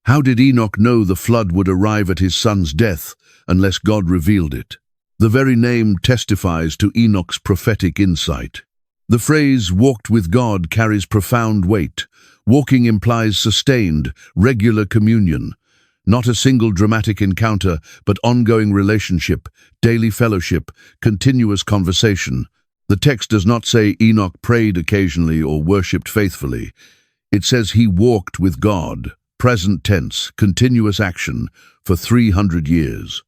How did Enoch know the flood would arrive at his son's death unless God revealed it? The very name testifies to Enoch's prophetic insight. The phrase "walked with God" carries profound weight. Walking implies sustained, regular communion. Not a single dramatic encounter, but ongoing relationship, daily fellowship, continuous conversation. The text does not say Enoch prayed occasionally or worshipped faithfully. It says he walked with God, present tense, continuous action, for 300 years.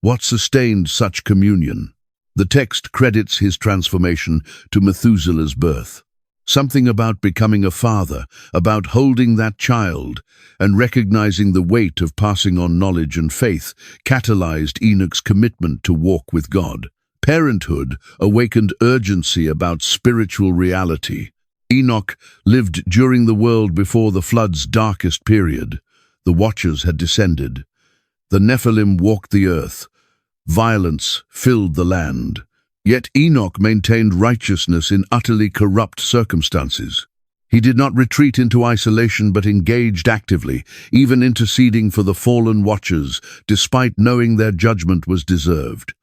What sustained such communion? The text credits his transformation to Methuselah's birth. Something about becoming a father, about holding that child, and recognizing the weight of passing on knowledge and faith, catalyzed Enoch's commitment to walk with God. Parenthood awakened urgency about spiritual reality. Enoch lived during the world before the flood's darkest period. The Watchers had descended. The Nephilim walked the earth. Violence filled the land. Yet Enoch maintained righteousness in utterly corrupt circumstances. He did not retreat into isolation but engaged actively, even interceding for the fallen Watchers, despite knowing their judgment was deserved.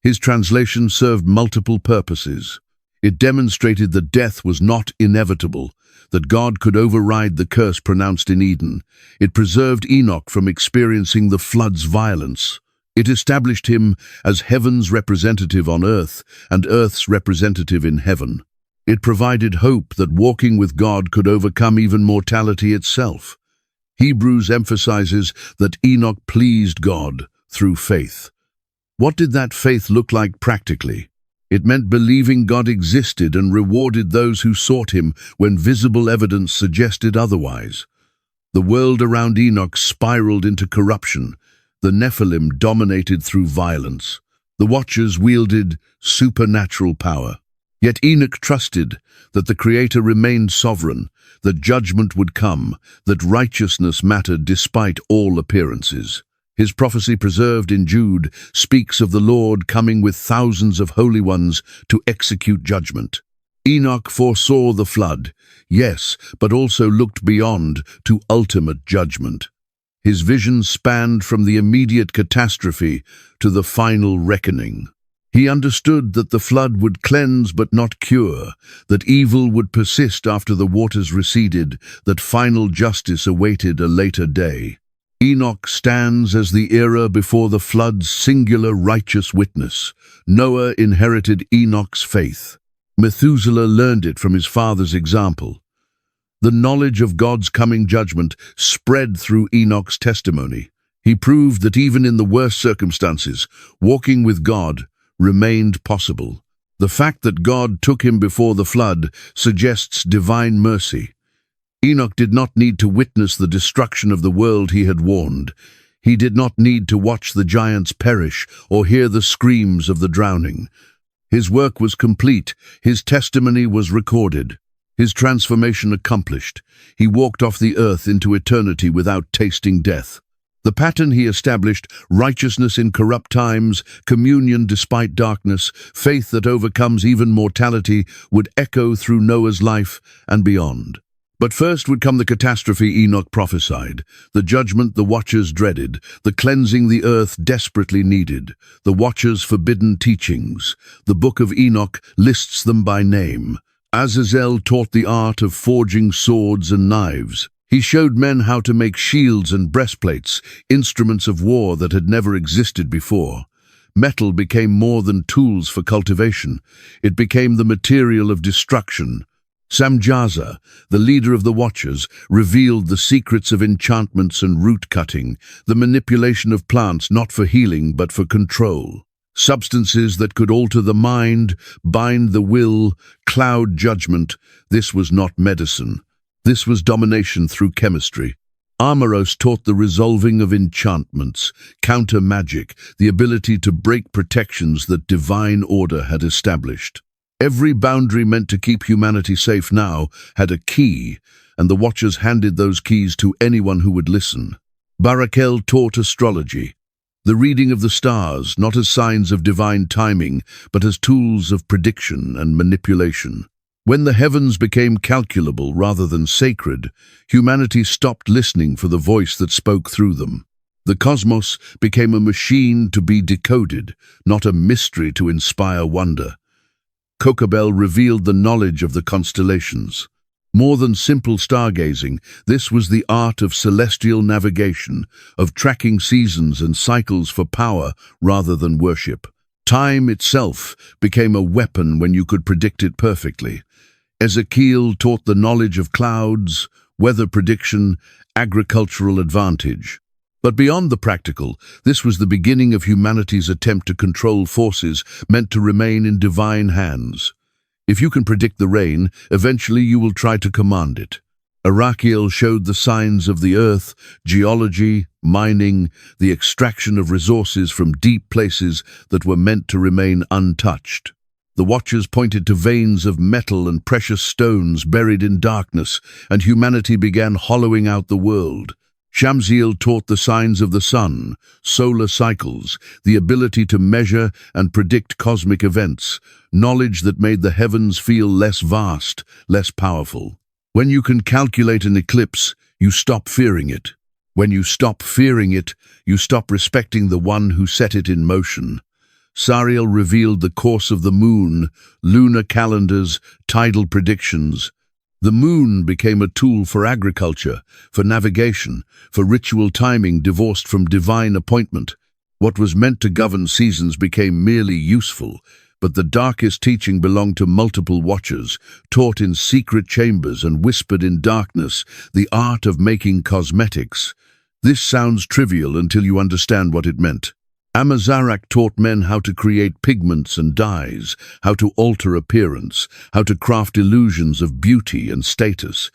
His translation served multiple purposes. It demonstrated that death was not inevitable, that God could override the curse pronounced in Eden. It preserved Enoch from experiencing the flood's violence. It established him as heaven's representative on earth and earth's representative in heaven. It provided hope that walking with God could overcome even mortality itself. Hebrews emphasizes that Enoch pleased God through faith. What did that faith look like practically? It meant believing God existed and rewarded those who sought him when visible evidence suggested otherwise. The world around Enoch spiraled into corruption. The Nephilim dominated through violence. The Watchers wielded supernatural power. Yet Enoch trusted that the Creator remained sovereign, that judgment would come, that righteousness mattered despite all appearances. His prophecy preserved in Jude speaks of the Lord coming with thousands of holy ones to execute judgment. Enoch foresaw the flood, yes, but also looked beyond to ultimate judgment. His vision spanned from the immediate catastrophe to the final reckoning. He understood that the flood would cleanse but not cure, that evil would persist after the waters receded, that final justice awaited a later day. Enoch stands as the era before the flood's singular righteous witness. Noah inherited Enoch's faith. Methuselah learned it from his father's example. The knowledge of God's coming judgment spread through Enoch's testimony. He proved that even in the worst circumstances, walking with God remained possible. The fact that God took him before the flood suggests divine mercy. Enoch did not need to witness the destruction of the world he had warned. He did not need to watch the giants perish or hear the screams of the drowning. His work was complete. His testimony was recorded. His transformation accomplished. He walked off the earth into eternity without tasting death. The pattern he established, righteousness in corrupt times, communion despite darkness, faith that overcomes even mortality, would echo through Noah's life and beyond. But first would come the catastrophe Enoch prophesied, the judgment the watchers dreaded, the cleansing the earth desperately needed, the watchers' forbidden teachings. The book of Enoch lists them by name. Azazel taught the art of forging swords and knives. He showed men how to make shields and breastplates, instruments of war that had never existed before. Metal became more than tools for cultivation. It became the material of destruction. Samjaza, the leader of the Watchers, revealed the secrets of enchantments and root cutting, the manipulation of plants not for healing but for control. Substances that could alter the mind, bind the will, cloud judgment. This was not medicine. This was domination through chemistry. Armoros taught the resolving of enchantments, counter magic, the ability to break protections that divine order had established. Every boundary meant to keep humanity safe now had a key, and the Watchers handed those keys to anyone who would listen. Barakel taught astrology, the reading of the stars, not as signs of divine timing, but as tools of prediction and manipulation. When the heavens became calculable rather than sacred, humanity stopped listening for the voice that spoke through them. The cosmos became a machine to be decoded, not a mystery to inspire wonder. Kokabel revealed the knowledge of the constellations. More than simple stargazing, this was the art of celestial navigation, of tracking seasons and cycles for power rather than worship. Time itself became a weapon when you could predict it perfectly. Ezekiel taught the knowledge of clouds, weather prediction, agricultural advantage. But beyond the practical, this was the beginning of humanity's attempt to control forces meant to remain in divine hands. If you can predict the rain, eventually you will try to command it. Arakiel showed the signs of the earth, geology, mining, the extraction of resources from deep places that were meant to remain untouched. The Watchers pointed to veins of metal and precious stones buried in darkness, and humanity began hollowing out the world. Shamsiel taught the signs of the sun, solar cycles, the ability to measure and predict cosmic events, knowledge that made the heavens feel less vast, less powerful. When you can calculate an eclipse, you stop fearing it. When you stop fearing it, you stop respecting the one who set it in motion. Sariel revealed the course of the moon, lunar calendars, tidal predictions. The moon became a tool for agriculture, for navigation, for ritual timing divorced from divine appointment. What was meant to govern seasons became merely useful, but the darkest teaching belonged to multiple Watchers, taught in secret chambers and whispered in darkness, the art of making cosmetics. This sounds trivial until you understand what it meant. Amazarak taught men how to create pigments and dyes, how to alter appearance, how to craft illusions of beauty and status.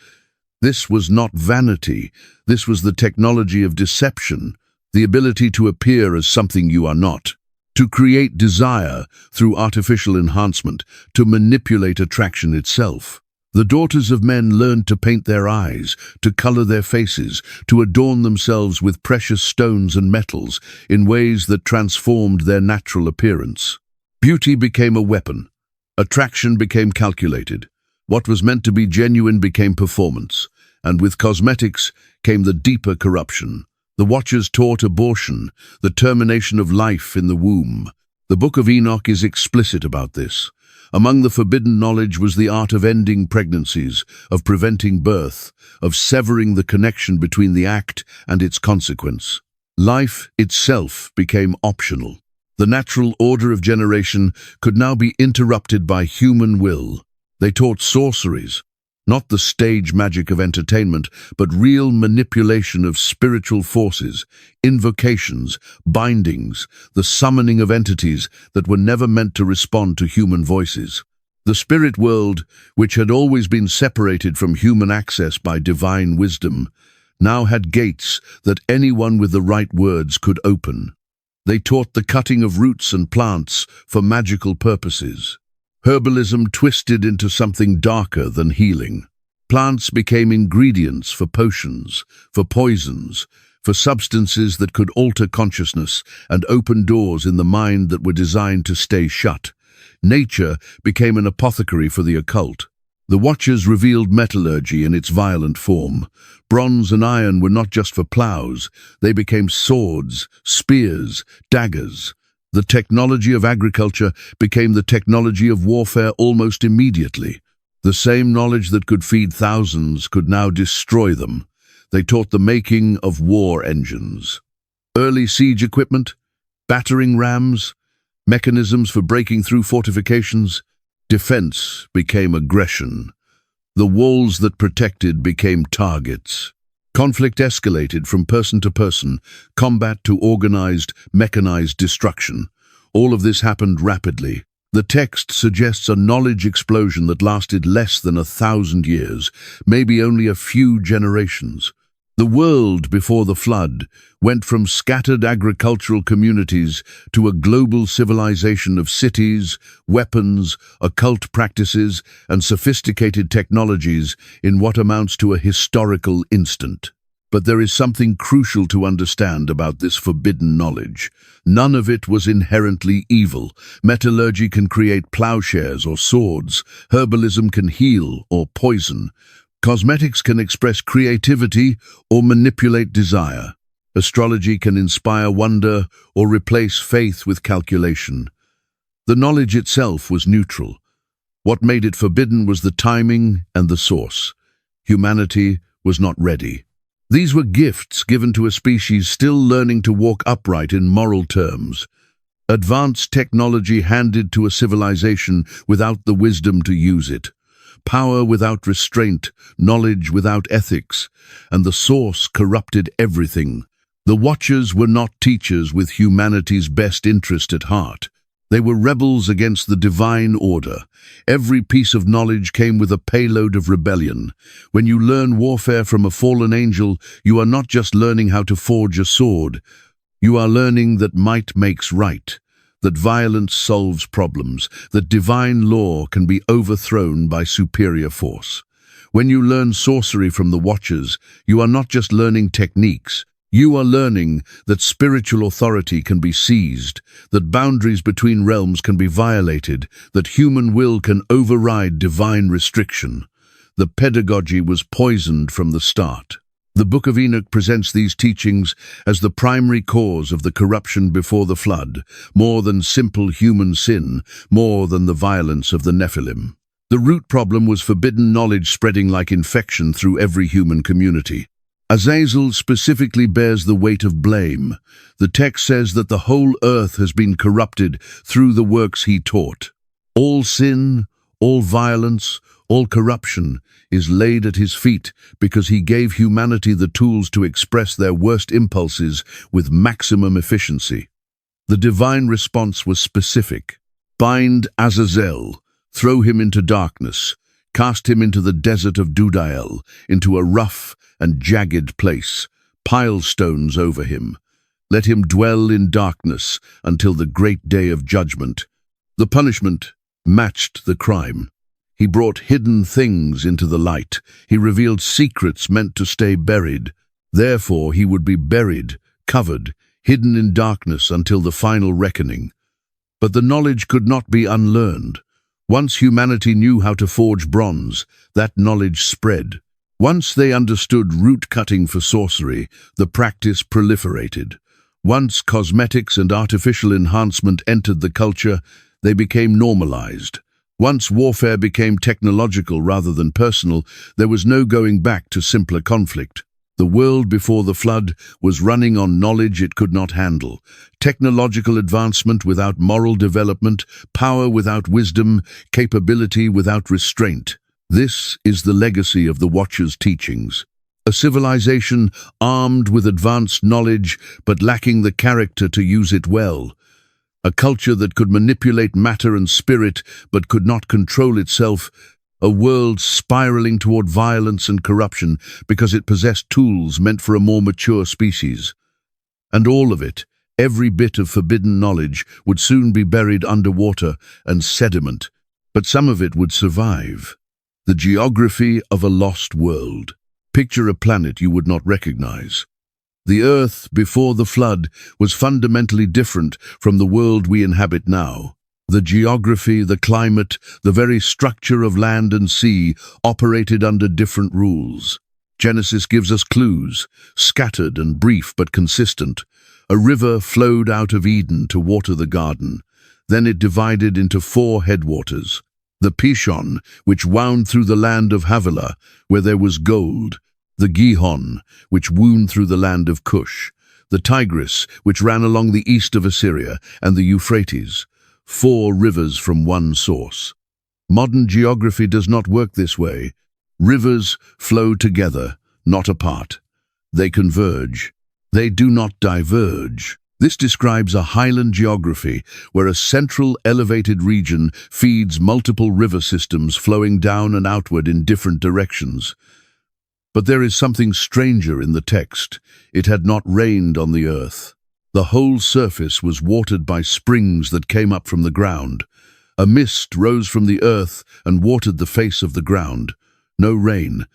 This was not vanity, this was the technology of deception, the ability to appear as something you are not, to create desire through artificial enhancement, to manipulate attraction itself. The daughters of men learned to paint their eyes, to color their faces, to adorn themselves with precious stones and metals in ways that transformed their natural appearance. Beauty became a weapon. Attraction became calculated. What was meant to be genuine became performance. And with cosmetics came the deeper corruption. The Watchers taught abortion, the termination of life in the womb. The Book of Enoch is explicit about this. Among the forbidden knowledge was the art of ending pregnancies, of preventing birth, of severing the connection between the act and its consequence. Life itself became optional. The natural order of generation could now be interrupted by human will. They taught sorceries, not the stage magic of entertainment, but real manipulation of spiritual forces, invocations, bindings, the summoning of entities that were never meant to respond to human voices. The spirit world, which had always been separated from human access by divine wisdom, now had gates that anyone with the right words could open. They taught the cutting of roots and plants for magical purposes. Herbalism twisted into something darker than healing. Plants became ingredients for potions, for poisons, for substances that could alter consciousness and open doors in the mind that were designed to stay shut. Nature became an apothecary for the occult. The Watchers revealed metallurgy in its violent form. Bronze and iron were not just for plows, they became swords, spears, daggers. The technology of agriculture became the technology of warfare almost immediately. The same knowledge that could feed thousands could now destroy them. They taught the making of war engines. Early siege equipment, battering rams, mechanisms for breaking through fortifications. Defense became aggression. The walls that protected became targets. Conflict escalated from person to person, combat to organized, mechanized destruction. All of this happened rapidly. The text suggests a knowledge explosion that lasted less than 1,000 years, maybe only a few generations. The world before the flood went from scattered agricultural communities to a global civilization of cities, weapons, occult practices, and sophisticated technologies in what amounts to a historical instant. But there is something crucial to understand about this forbidden knowledge. None of it was inherently evil. Metallurgy can create plowshares or swords. Herbalism can heal or poison. Cosmetics can express creativity or manipulate desire. Astrology can inspire wonder or replace faith with calculation. The knowledge itself was neutral. What made it forbidden was the timing and the source. Humanity was not ready. These were gifts given to a species still learning to walk upright in moral terms. Advanced technology handed to a civilization without the wisdom to use it. Power without restraint, knowledge without ethics, and the source corrupted everything. The Watchers were not teachers with humanity's best interest at heart. They were rebels against the divine order. Every piece of knowledge came with a payload of rebellion. When you learn warfare from a fallen angel, you are not just learning how to forge a sword. You are learning that might makes right, that violence solves problems, that divine law can be overthrown by superior force. When you learn sorcery from the Watchers, you are not just learning techniques. You are learning that spiritual authority can be seized, that boundaries between realms can be violated, that human will can override divine restriction. The pedagogy was poisoned from the start. The Book of Enoch presents these teachings as the primary cause of the corruption before the flood, more than simple human sin, more than the violence of the Nephilim. The root problem was forbidden knowledge spreading like infection through every human community. Azazel specifically bears the weight of blame. The text says that the whole earth has been corrupted through the works he taught. All sin, all violence, all corruption is laid at his feet because he gave humanity the tools to express their worst impulses with maximum efficiency. The divine response was specific. Bind Azazel, throw him into darkness, cast him into the desert of Dudael, into a rough and jagged place, pile stones over him. Let him dwell in darkness until the great day of judgment. The punishment matched the crime. He brought hidden things into the light. He revealed secrets meant to stay buried. Therefore, he would be buried, covered, hidden in darkness until the final reckoning. But the knowledge could not be unlearned. Once humanity knew how to forge bronze, that knowledge spread. Once they understood root cutting for sorcery, the practice proliferated. Once cosmetics and artificial enhancement entered the culture, they became normalized. Once warfare became technological rather than personal, there was no going back to simpler conflict. The world before the flood was running on knowledge it could not handle. Technological advancement without moral development, power without wisdom, capability without restraint. This is the legacy of the Watcher's teachings. A civilization armed with advanced knowledge but lacking the character to use it well. A culture that could manipulate matter and spirit but could not control itself. A world spiraling toward violence and corruption because it possessed tools meant for a more mature species. And all of it, every bit of forbidden knowledge, would soon be buried underwater and sediment, but some of it would survive. The geography of a lost world. Picture a planet you would not recognize. The Earth, before the flood, was fundamentally different from the world we inhabit now. The geography, the climate, the very structure of land and sea operated under different rules. Genesis gives us clues, scattered and brief but consistent. A river flowed out of Eden to water the garden. Then it divided into 4 headwaters. The Pishon, which wound through the land of Havilah, where there was gold. The Gihon, which wound through the land of Cush. The Tigris, which ran along the east of Assyria, and the Euphrates. 4 rivers from one source. Modern geography does not work this way. Rivers flow together, not apart. They converge. They do not diverge. This describes a highland geography where a central elevated region feeds multiple river systems flowing down and outward in different directions. But there is something stranger in the text. It had not rained on the earth. The whole surface was watered by springs that came up from the ground. A mist rose from the earth and watered the face of the ground. No rain.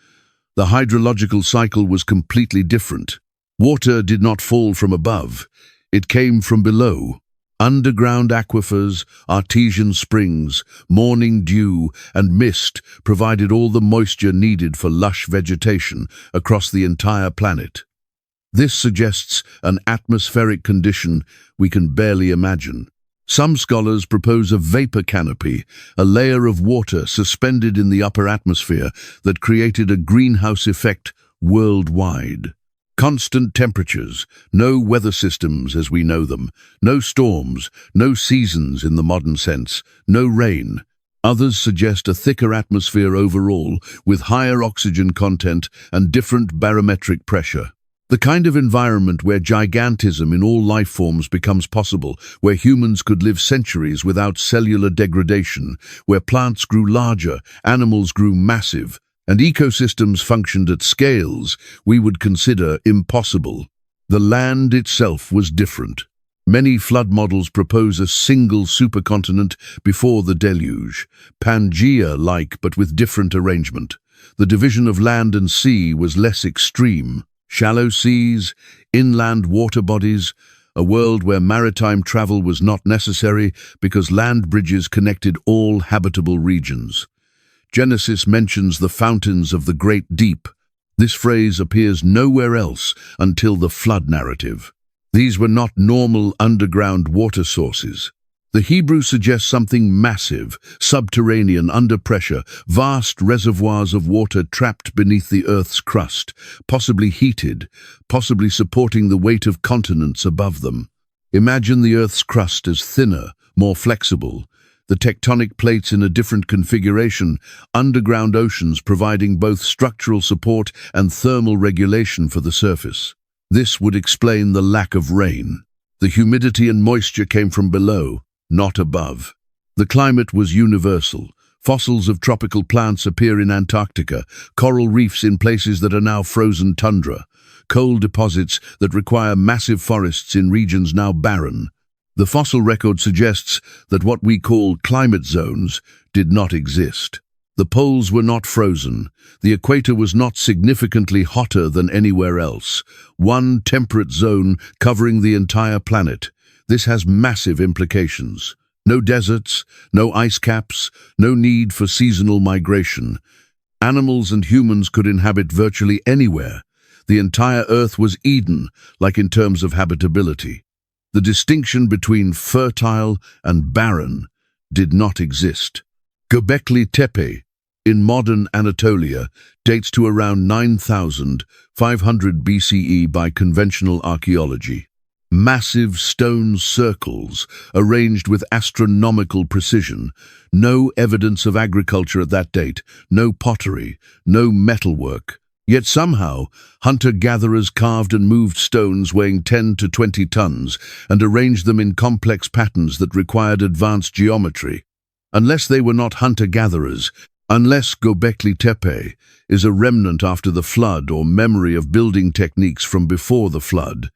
The hydrological cycle was completely different. Water did not fall from above. It came from below. Underground aquifers, artesian springs, morning dew, and mist provided all the moisture needed for lush vegetation across the entire planet. This suggests an atmospheric condition we can barely imagine. Some scholars propose a vapor canopy, a layer of water suspended in the upper atmosphere that created a greenhouse effect worldwide. Constant temperatures, no weather systems as we know them, no storms, no seasons in the modern sense, no rain. Others suggest a thicker atmosphere overall, with higher oxygen content and different barometric pressure. The kind of environment where gigantism in all life forms becomes possible, where humans could live centuries without cellular degradation, where plants grew larger, animals grew massive, and ecosystems functioned at scales we would consider impossible. The land itself was different. Many flood models propose a single supercontinent before the deluge, Pangea-like but with different arrangement. The division of land and sea was less extreme. Shallow seas, inland water bodies, a world where maritime travel was not necessary because land bridges connected all habitable regions. Genesis mentions the fountains of the great deep. This phrase appears nowhere else until the flood narrative. These were not normal underground water sources. The Hebrew suggests something massive, subterranean, under pressure, vast reservoirs of water trapped beneath the Earth's crust, possibly heated, possibly supporting the weight of continents above them. Imagine the Earth's crust as thinner, more flexible, the tectonic plates in a different configuration, underground oceans providing both structural support and thermal regulation for the surface. This would explain the lack of rain. The humidity and moisture came from below, not above. The climate was universal. Fossils of tropical plants appear in Antarctica, coral reefs in places that are now frozen tundra, coal deposits that require massive forests in regions now barren. The fossil record suggests that what we call climate zones did not exist. The poles were not frozen. The equator was not significantly hotter than anywhere else. One temperate zone covering the entire planet. This has massive implications. No deserts, no ice caps, no need for seasonal migration. Animals and humans could inhabit virtually anywhere. The entire Earth was Eden, like in terms of habitability. The distinction between fertile and barren did not exist. Göbekli Tepe, in modern Anatolia, dates to around 9,500 BCE by conventional archaeology. Massive stone circles, arranged with astronomical precision. No evidence of agriculture at that date, no pottery, no metalwork. Yet somehow, hunter-gatherers carved and moved stones weighing 10 to 20 tons and arranged them in complex patterns that required advanced geometry. Unless they were not hunter-gatherers, unless Göbekli Tepe is a remnant after the flood or memory of building techniques from before the flood,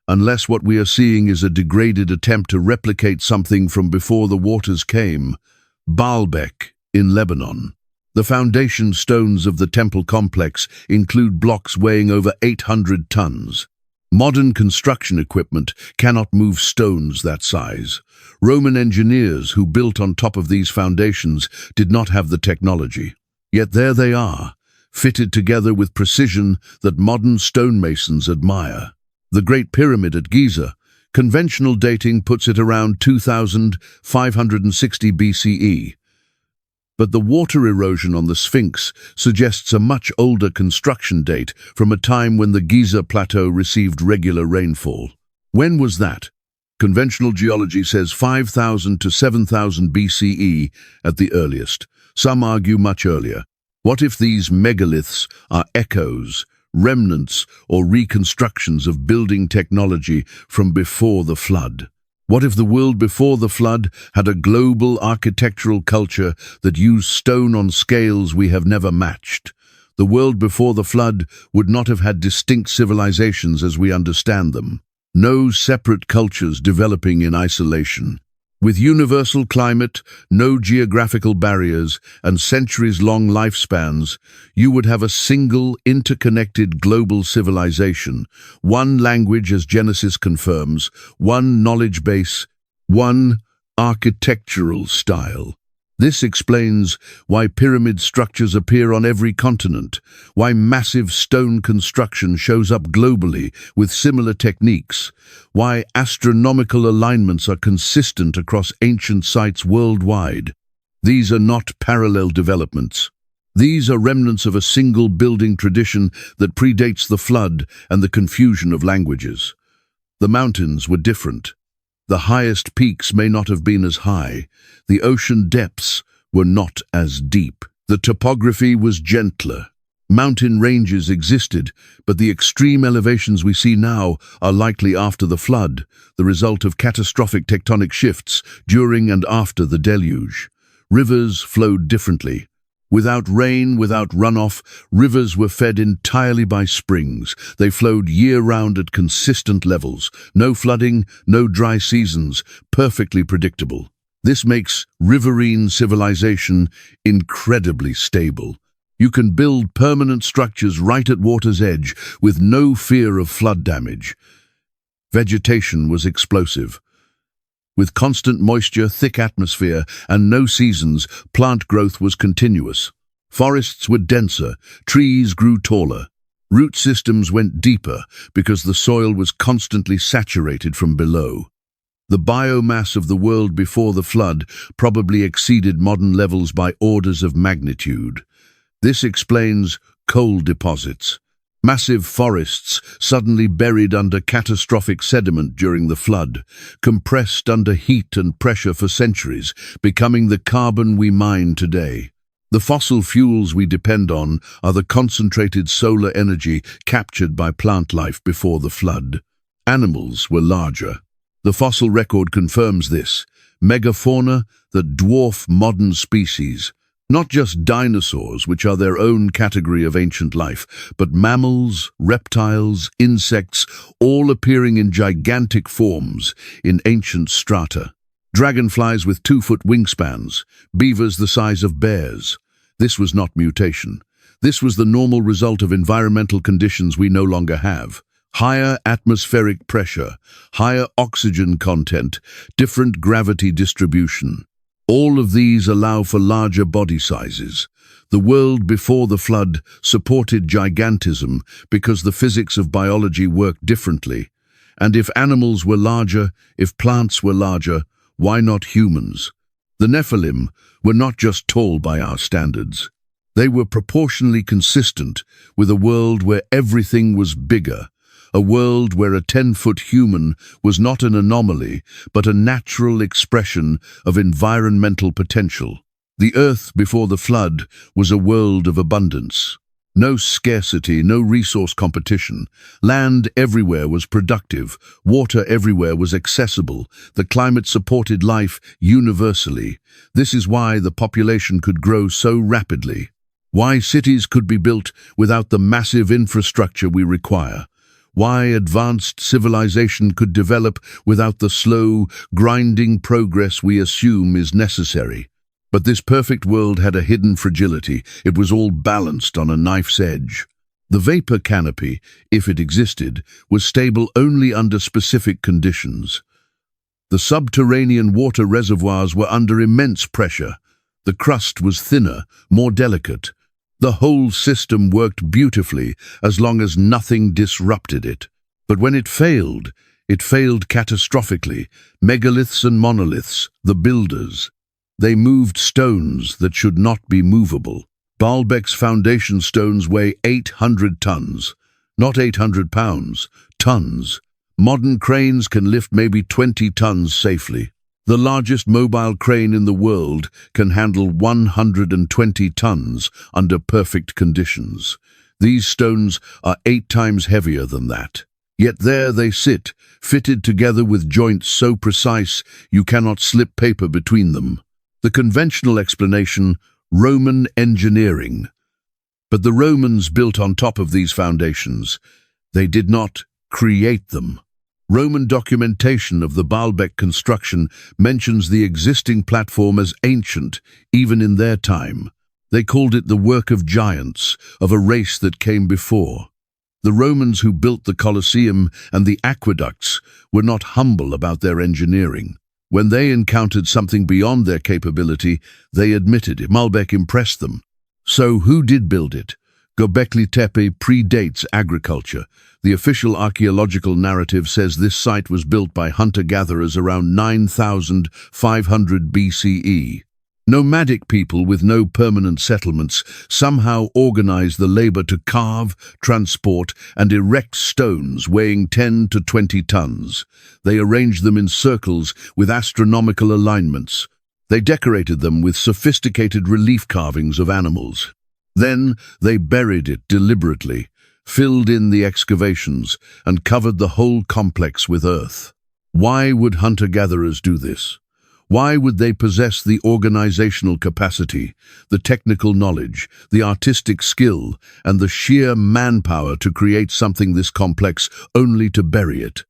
unless what we are seeing is a degraded attempt to replicate something from before the waters came. Baalbek, in Lebanon. The foundation stones of the temple complex include blocks weighing over 800 tons. Modern construction equipment cannot move stones that size. Roman engineers who built on top of these foundations did not have the technology. Yet there they are, fitted together with precision that modern stonemasons admire. The Great Pyramid at Giza, conventional dating puts it around 2,560 BCE. But the water erosion on the Sphinx suggests a much older construction date from a time when the Giza Plateau received regular rainfall. When was that? Conventional geology says 5,000 to 7,000 BCE at the earliest. Some argue much earlier. What if these megaliths are echoes, remnants, or reconstructions of building technology from before the flood? What if the world before the flood had a global architectural culture that used stone on scales we have never matched? The world before the flood would not have had distinct civilizations as we understand them. No separate cultures developing in isolation. With universal climate, no geographical barriers, and centuries-long lifespans, you would have a single, interconnected global civilization, one language as Genesis confirms, one knowledge base, one architectural style. This explains why pyramid structures appear on every continent, why massive stone construction shows up globally with similar techniques, why astronomical alignments are consistent across ancient sites worldwide. These are not parallel developments. These are remnants of a single building tradition that predates the flood and the confusion of languages. The mountains were different. The highest peaks may not have been as high. The ocean depths were not as deep. The topography was gentler. Mountain ranges existed, but the extreme elevations we see now are likely after the flood, the result of catastrophic tectonic shifts during and after the deluge. Rivers flowed differently. Without rain, without runoff, rivers were fed entirely by springs. They flowed year-round at consistent levels. No flooding, no dry seasons, perfectly predictable. This makes riverine civilization incredibly stable. You can build permanent structures right at water's edge with no fear of flood damage. Vegetation was explosive. With constant moisture, thick atmosphere, and no seasons, plant growth was continuous. Forests were denser, trees grew taller. Root systems went deeper because the soil was constantly saturated from below. The biomass of the world before the flood probably exceeded modern levels by orders of magnitude. This explains coal deposits. Massive forests suddenly buried under catastrophic sediment during the flood, compressed under heat and pressure for centuries, becoming the carbon we mine today. The fossil fuels we depend on are the concentrated solar energy captured by plant life before the flood. Animals were larger. The fossil record confirms this. Megafauna that dwarf modern species. Not just dinosaurs, which are their own category of ancient life, but mammals, reptiles, insects, all appearing in gigantic forms in ancient strata. Dragonflies with 2-foot wingspans, beavers the size of bears. This was not mutation. This was the normal result of environmental conditions we no longer have. Higher atmospheric pressure, higher oxygen content, different gravity distribution. All of these allow for larger body sizes. The world before the flood supported gigantism because the physics of biology worked differently. And if animals were larger, if plants were larger, why not humans? The Nephilim were not just tall by our standards. They were proportionally consistent with a world where everything was bigger, a world where a 10-foot human was not an anomaly, but a natural expression of environmental potential. The earth before the flood was a world of abundance. No scarcity, no resource competition. Land everywhere was productive. Water everywhere was accessible. The climate supported life universally. This is why the population could grow so rapidly. Why cities could be built without the massive infrastructure we require. Why advanced civilization could develop without the slow, grinding progress we assume is necessary. But this perfect world had a hidden fragility. It was all balanced on a knife's edge. The vapor canopy, if it existed, was stable only under specific conditions. The subterranean water reservoirs were under immense pressure. The crust was thinner, more delicate. The whole system worked beautifully as long as nothing disrupted it. But when it failed catastrophically. Megaliths and monoliths, the builders. They moved stones that should not be movable. Baalbek's foundation stones weigh 800 tons, not 800 pounds, tons. Modern cranes can lift maybe 20 tons safely. The largest mobile crane in the world can handle 120 tons under perfect conditions. These stones are 8 times heavier than that. Yet there they sit, fitted together with joints so precise you cannot slip paper between them. The conventional explanation, Roman engineering. But the Romans built on top of these foundations. They did not create them. Roman documentation of the Baalbek construction mentions the existing platform as ancient, even in their time. They called it the work of giants, of a race that came before. The Romans who built the Colosseum and the aqueducts were not humble about their engineering. When they encountered something beyond their capability, they admitted it. Baalbek impressed them. So who did build it? Göbekli Tepe predates agriculture. The official archaeological narrative says this site was built by hunter-gatherers around 9,500 BCE. Nomadic people with no permanent settlements somehow organized the labor to carve, transport, and erect stones weighing 10 to 20 tons. They arranged them in circles with astronomical alignments. They decorated them with sophisticated relief carvings of animals. Then they buried it deliberately, filled in the excavations, and covered the whole complex with earth. Why would hunter-gatherers do this? Why would they possess the organizational capacity, the technical knowledge, the artistic skill, and the sheer manpower to create something this complex only to bury it?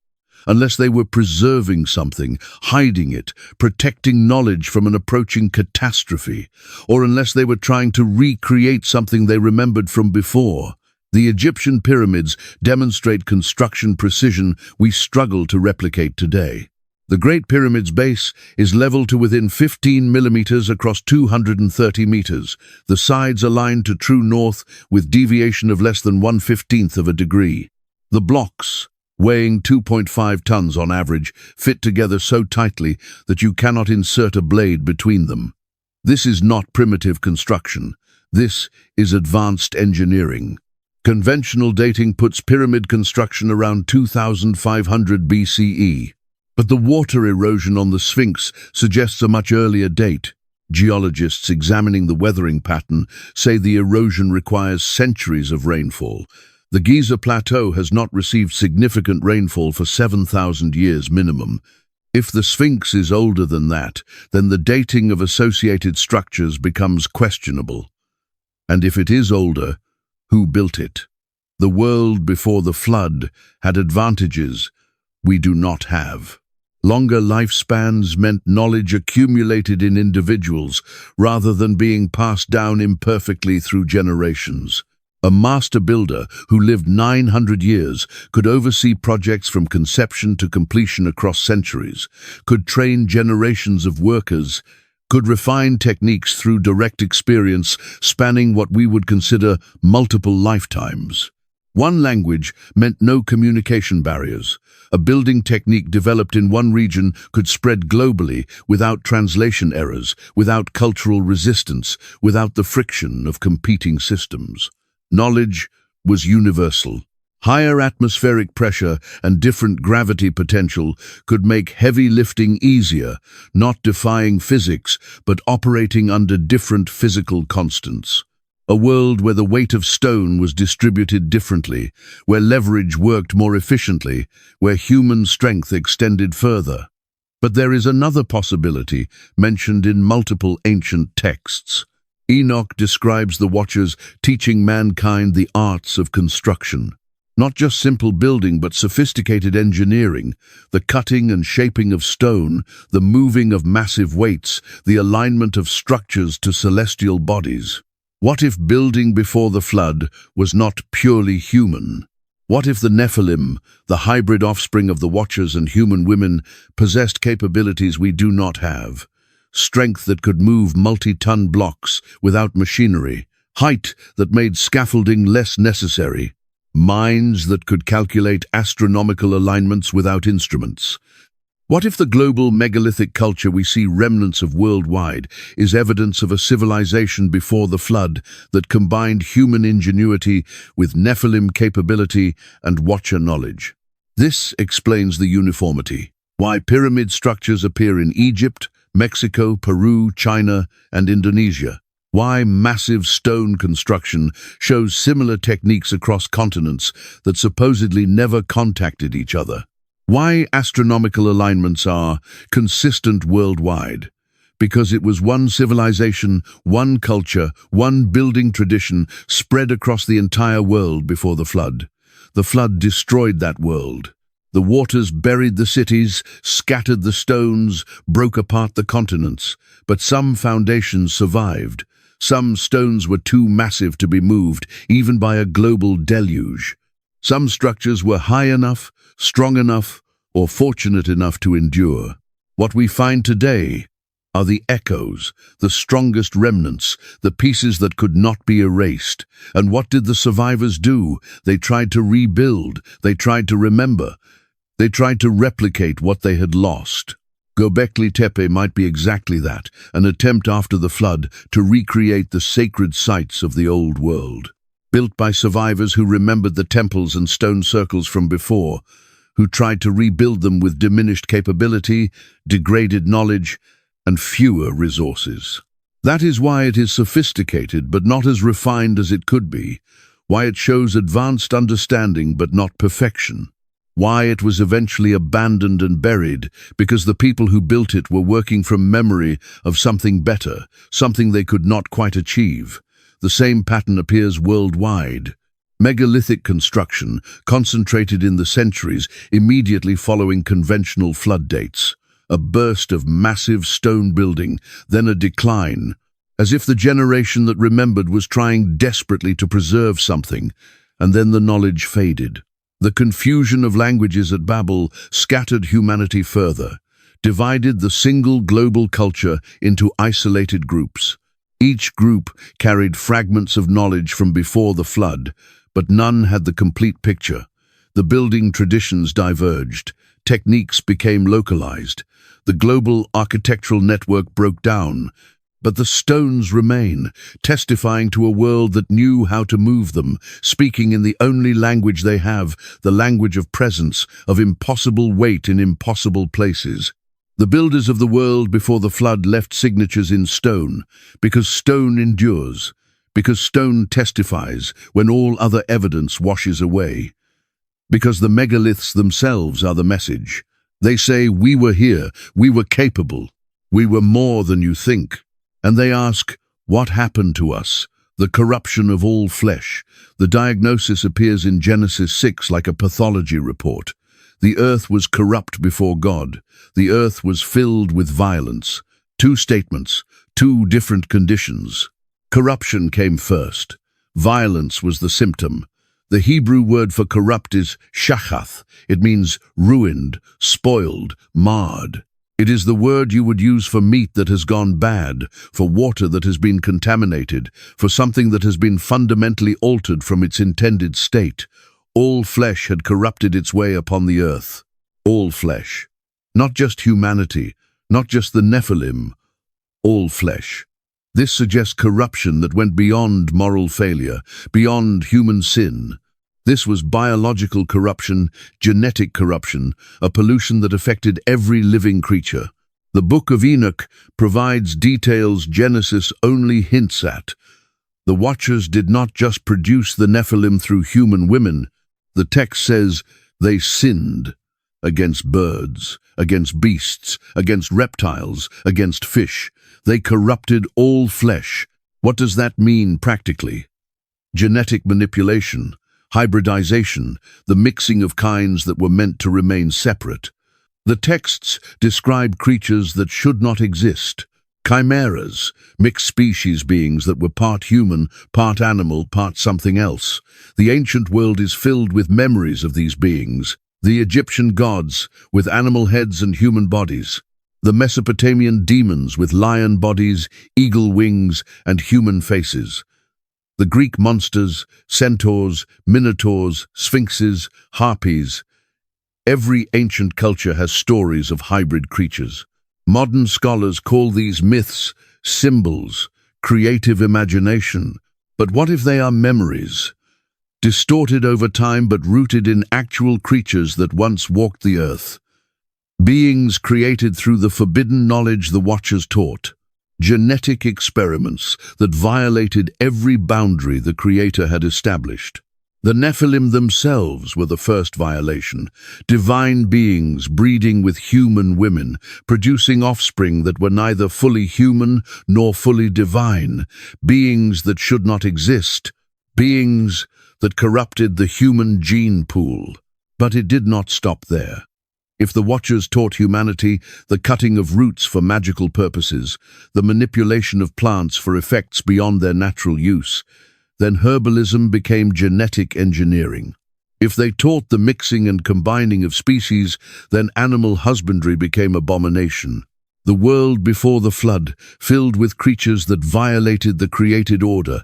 Unless they were preserving something, hiding it, protecting knowledge from an approaching catastrophe, or unless they were trying to recreate something they remembered from before. The Egyptian pyramids demonstrate construction precision we struggle to replicate today. The Great Pyramid's base is level to within 15 millimeters across 230 meters, the sides aligned to true north with deviation of less than 1/15 of a degree. The blocks, weighing 2.5 tons on average, fit together so tightly that you cannot insert a blade between them. This is not primitive construction. This is advanced engineering. Conventional dating puts pyramid construction around 2500 BCE. But the water erosion on the Sphinx suggests a much earlier date. Geologists examining the weathering pattern say the erosion requires centuries of rainfall. The Giza Plateau has not received significant rainfall for 7,000 years minimum. If the Sphinx is older than that, then the dating of associated structures becomes questionable. And if it is older, who built it? The world before the flood had advantages we do not have. Longer lifespans meant knowledge accumulated in individuals rather than being passed down imperfectly through generations. A master builder who lived 900 years could oversee projects from conception to completion across centuries, could train generations of workers, could refine techniques through direct experience spanning what we would consider multiple lifetimes. One language meant no communication barriers. A building technique developed in one region could spread globally without translation errors, without cultural resistance, without the friction of competing systems. Knowledge was universal. Higher atmospheric pressure and different gravity potential could make heavy lifting easier, not defying physics, but operating under different physical constants. A world where the weight of stone was distributed differently, where leverage worked more efficiently, where human strength extended further. But there is another possibility mentioned in multiple ancient texts. Enoch describes the Watchers teaching mankind the arts of construction. Not just simple building, but sophisticated engineering, the cutting and shaping of stone, the moving of massive weights, the alignment of structures to celestial bodies. What if building before the flood was not purely human? What if the Nephilim, the hybrid offspring of the Watchers and human women, possessed capabilities we do not have? Strength that could move multi-ton blocks without machinery, height that made scaffolding less necessary, minds that could calculate astronomical alignments without instruments. What if the global megalithic culture we see remnants of worldwide is evidence of a civilization before the flood that combined human ingenuity with Nephilim capability and Watcher knowledge? This explains the uniformity. Why pyramid structures appear in Egypt, Mexico, Peru, China, and Indonesia. Why massive stone construction shows similar techniques across continents that supposedly never contacted each other. Why astronomical alignments are consistent worldwide. Because it was one civilization, one culture, one building tradition spread across the entire world before the flood. The flood destroyed that world. The waters buried the cities, scattered the stones, broke apart the continents. But some foundations survived. Some stones were too massive to be moved, even by a global deluge. Some structures were high enough, strong enough, or fortunate enough to endure. What we find today are the echoes, the strongest remnants, the pieces that could not be erased. And what did the survivors do? They tried to rebuild, they tried to remember, they tried to replicate what they had lost. Göbekli Tepe might be exactly that, an attempt after the flood to recreate the sacred sites of the old world. Built by survivors who remembered the temples and stone circles from before, who tried to rebuild them with diminished capability, degraded knowledge, and fewer resources. That is why it is sophisticated but not as refined as it could be, why it shows advanced understanding but not perfection, why it was eventually abandoned and buried, because the people who built it were working from memory of something better, something they could not quite achieve. The same pattern appears worldwide. Megalithic construction concentrated in the centuries immediately following conventional flood dates. A burst of massive stone building, then a decline, as if the generation that remembered was trying desperately to preserve something, and then the knowledge faded. The confusion of languages at Babel scattered humanity further, divided the single global culture into isolated groups. Each group carried fragments of knowledge from before the flood, but none had the complete picture. The building traditions diverged, techniques became localized, the global architectural network broke down, but the stones remain, testifying to a world that knew how to move them, speaking in the only language they have, the language of presence, of impossible weight in impossible places. The builders of the world before the flood left signatures in stone, because stone endures, because stone testifies when all other evidence washes away, because the megaliths themselves are the message. They say, "We were here, we were capable, we were more than you think." And they ask, what happened to us? The corruption of all flesh. The diagnosis appears in Genesis 6 like a pathology report. The earth was corrupt before God. The earth was filled with violence. Two statements, two different conditions. Corruption came first. Violence was the symptom. The Hebrew word for corrupt is shachath. It means ruined, spoiled, marred. It is the word you would use for meat that has gone bad, for water that has been contaminated, for something that has been fundamentally altered from its intended state. All flesh had corrupted its way upon the earth. All flesh. Not just humanity, not just the Nephilim. All flesh. This suggests corruption that went beyond moral failure, beyond human sin. This was biological corruption, genetic corruption, a pollution that affected every living creature. The Book of Enoch provides details Genesis only hints at. The Watchers did not just produce the Nephilim through human women. The text says they sinned against birds, against beasts, against reptiles, against fish. They corrupted all flesh. What does that mean practically? Genetic manipulation, hybridization, the mixing of kinds that were meant to remain separate. The texts describe creatures that should not exist. Chimeras, mixed species beings that were part human, part animal, part something else. The ancient world is filled with memories of these beings. The Egyptian gods, with animal heads and human bodies. The Mesopotamian demons, with lion bodies, eagle wings, and human faces. The Greek monsters, centaurs, minotaurs, sphinxes, harpies. Every ancient culture has stories of hybrid creatures. Modern scholars call these myths symbols, creative imagination. But what if they are memories? Distorted over time but rooted in actual creatures that once walked the earth. Beings created through the forbidden knowledge the Watchers taught. Genetic experiments that violated every boundary the Creator had established. The Nephilim themselves were the first violation, divine beings breeding with human women, producing offspring that were neither fully human nor fully divine, beings that should not exist, beings that corrupted the human gene pool. But it did not stop there. If the Watchers taught humanity the cutting of roots for magical purposes, the manipulation of plants for effects beyond their natural use, then herbalism became genetic engineering. If they taught the mixing and combining of species, then animal husbandry became abomination. The world before the flood, filled with creatures that violated the created order,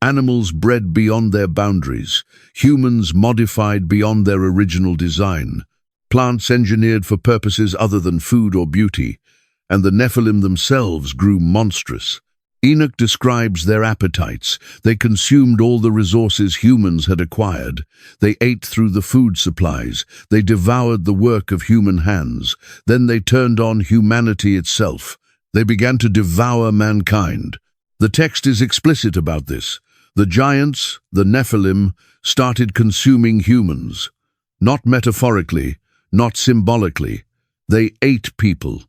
animals bred beyond their boundaries, humans modified beyond their original design, plants engineered for purposes other than food or beauty, and the Nephilim themselves grew monstrous. Enoch describes their appetites. They consumed all the resources humans had acquired. They ate through the food supplies. They devoured the work of human hands. Then they turned on humanity itself. They began to devour mankind. The text is explicit about this. The giants, the Nephilim, started consuming humans. Not metaphorically, not symbolically. They ate people.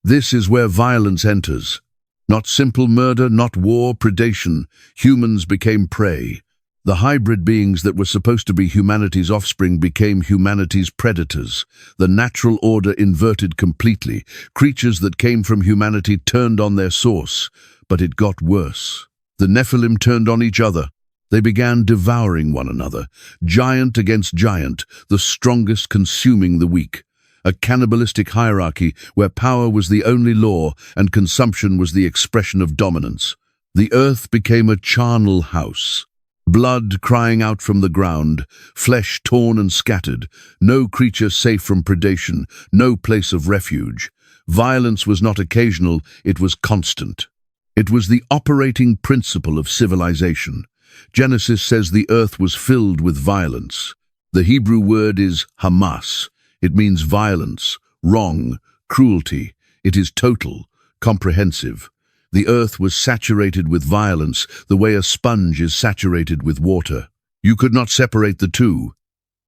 This is where violence enters. Not simple murder, not war, predation. Humans became prey. The hybrid beings that were supposed to be humanity's offspring became humanity's predators. The natural order inverted completely. Creatures that came from humanity turned on their source. But it got worse. The Nephilim turned on each other. They began devouring one another, giant against giant, the strongest consuming the weak. A cannibalistic hierarchy where power was the only law and consumption was the expression of dominance. The earth became a charnel house. Blood crying out from the ground, flesh torn and scattered, no creature safe from predation, no place of refuge. Violence was not occasional, it was constant. It was the operating principle of civilization. Genesis says the earth was filled with violence. The Hebrew word is Hamas. It means violence, wrong, cruelty. It is total, comprehensive. The earth was saturated with violence the way a sponge is saturated with water. You could not separate the two.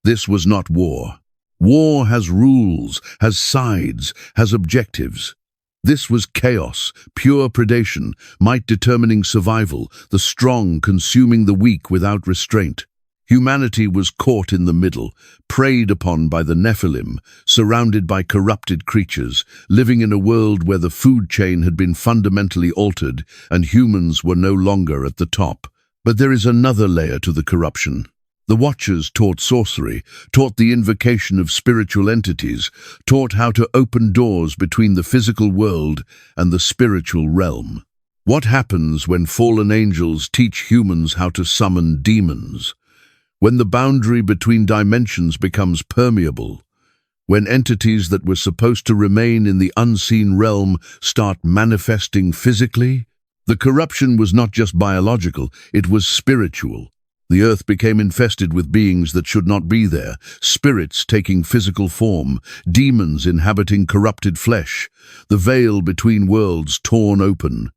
This was not war. War has rules, has sides, has objectives. This was chaos, pure predation, might determining survival, the strong consuming the weak without restraint. Humanity was caught in the middle, preyed upon by the Nephilim, surrounded by corrupted creatures, living in a world where the food chain had been fundamentally altered and humans were no longer at the top. But there is another layer to the corruption. The Watchers taught sorcery, taught the invocation of spiritual entities, taught how to open doors between the physical world and the spiritual realm. What happens when fallen angels teach humans how to summon demons? When the boundary between dimensions becomes permeable? When entities that were supposed to remain in the unseen realm start manifesting physically? The corruption was not just biological, it was spiritual. The earth became infested with beings that should not be there, spirits taking physical form, demons inhabiting corrupted flesh, the veil between worlds torn open.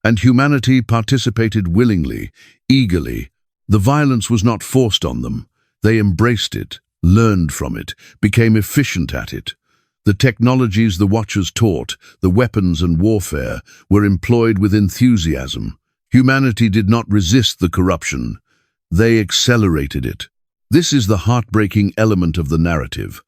And humanity participated willingly, eagerly. The violence was not forced on them. They embraced it, learned from it, became efficient at it. The technologies the Watchers taught, the weapons and warfare, were employed with enthusiasm. Humanity did not resist the corruption. They accelerated it. This is the heartbreaking element of the narrative.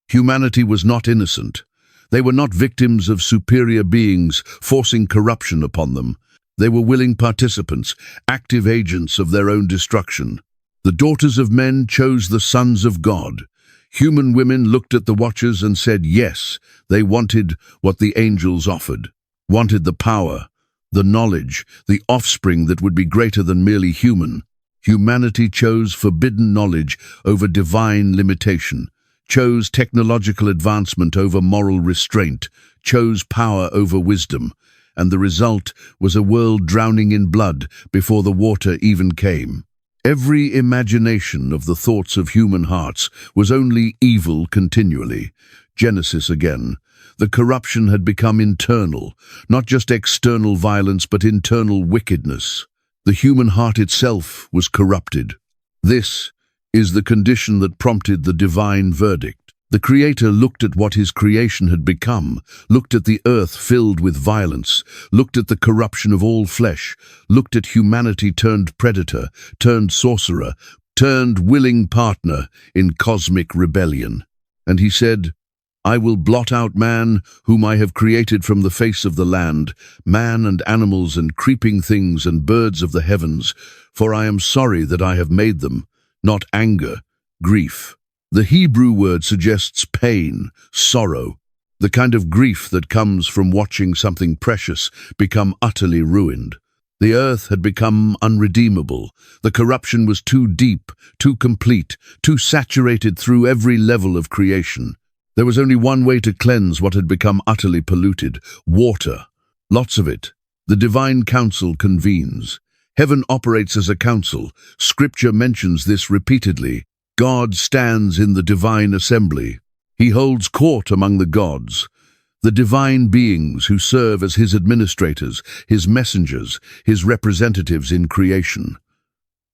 Humanity was not innocent. They were not victims of superior beings forcing corruption upon them. They were willing participants, active agents of their own destruction. The daughters of men chose the sons of God. Human women looked at the Watchers and said yes, they wanted what the angels offered, wanted the power, the knowledge, the offspring that would be greater than merely human. Humanity chose forbidden knowledge over divine limitation, chose technological advancement over moral restraint, chose power over wisdom, and the result was a world drowning in blood before the water even came. Every imagination of the thoughts of human hearts was only evil continually. Genesis again. The corruption had become internal, not just external violence but internal wickedness. The human heart itself was corrupted. This is the condition that prompted the divine verdict. The Creator looked at what his creation had become, looked at the earth filled with violence, looked at the corruption of all flesh, looked at humanity turned predator, turned sorcerer, turned willing partner in cosmic rebellion. And he said, I will blot out man, whom I have created from the face of the land, man and animals and creeping things and birds of the heavens, for I am sorry that I have made them, not anger, grief. The Hebrew word suggests pain, sorrow, the kind of grief that comes from watching something precious become utterly ruined. The earth had become unredeemable. The corruption was too deep, too complete, too saturated through every level of creation. There was only one way to cleanse what had become utterly polluted: water. Lots of it. The divine council convenes. Heaven operates as a council. Scripture mentions this repeatedly. God stands in the divine assembly. He holds court among the gods. The divine beings who serve as his administrators, his messengers, his representatives in creation.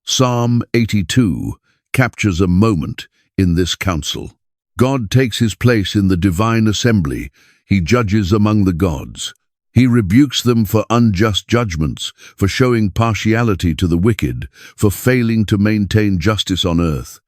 Psalm 82 captures a moment in this council. God takes his place in the divine assembly. He judges among the gods. He rebukes them for unjust judgments, for showing partiality to the wicked, for failing to maintain justice on earth.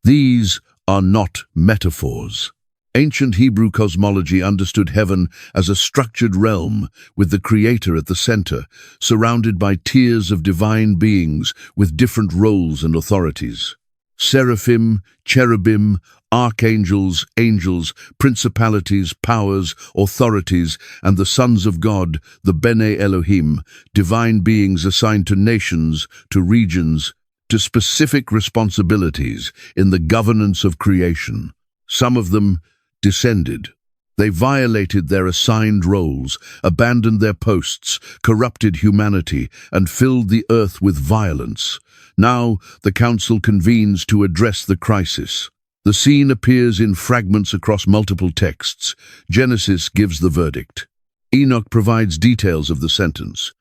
These are not metaphors. Ancient Hebrew cosmology understood heaven as a structured realm with the Creator at the center, surrounded by tiers of divine beings with different roles and authorities. Seraphim, cherubim, archangels, angels, principalities, powers, authorities, and the sons of God, the Bene Elohim, divine beings assigned to nations, to regions, to specific responsibilities in the governance of creation. Some of them descended. They violated their assigned roles, abandoned their posts, corrupted humanity, and filled the earth with violence. Now the council convenes to address the crisis. The scene appears in fragments across multiple texts. Genesis gives the verdict. Enoch provides details of the sentence.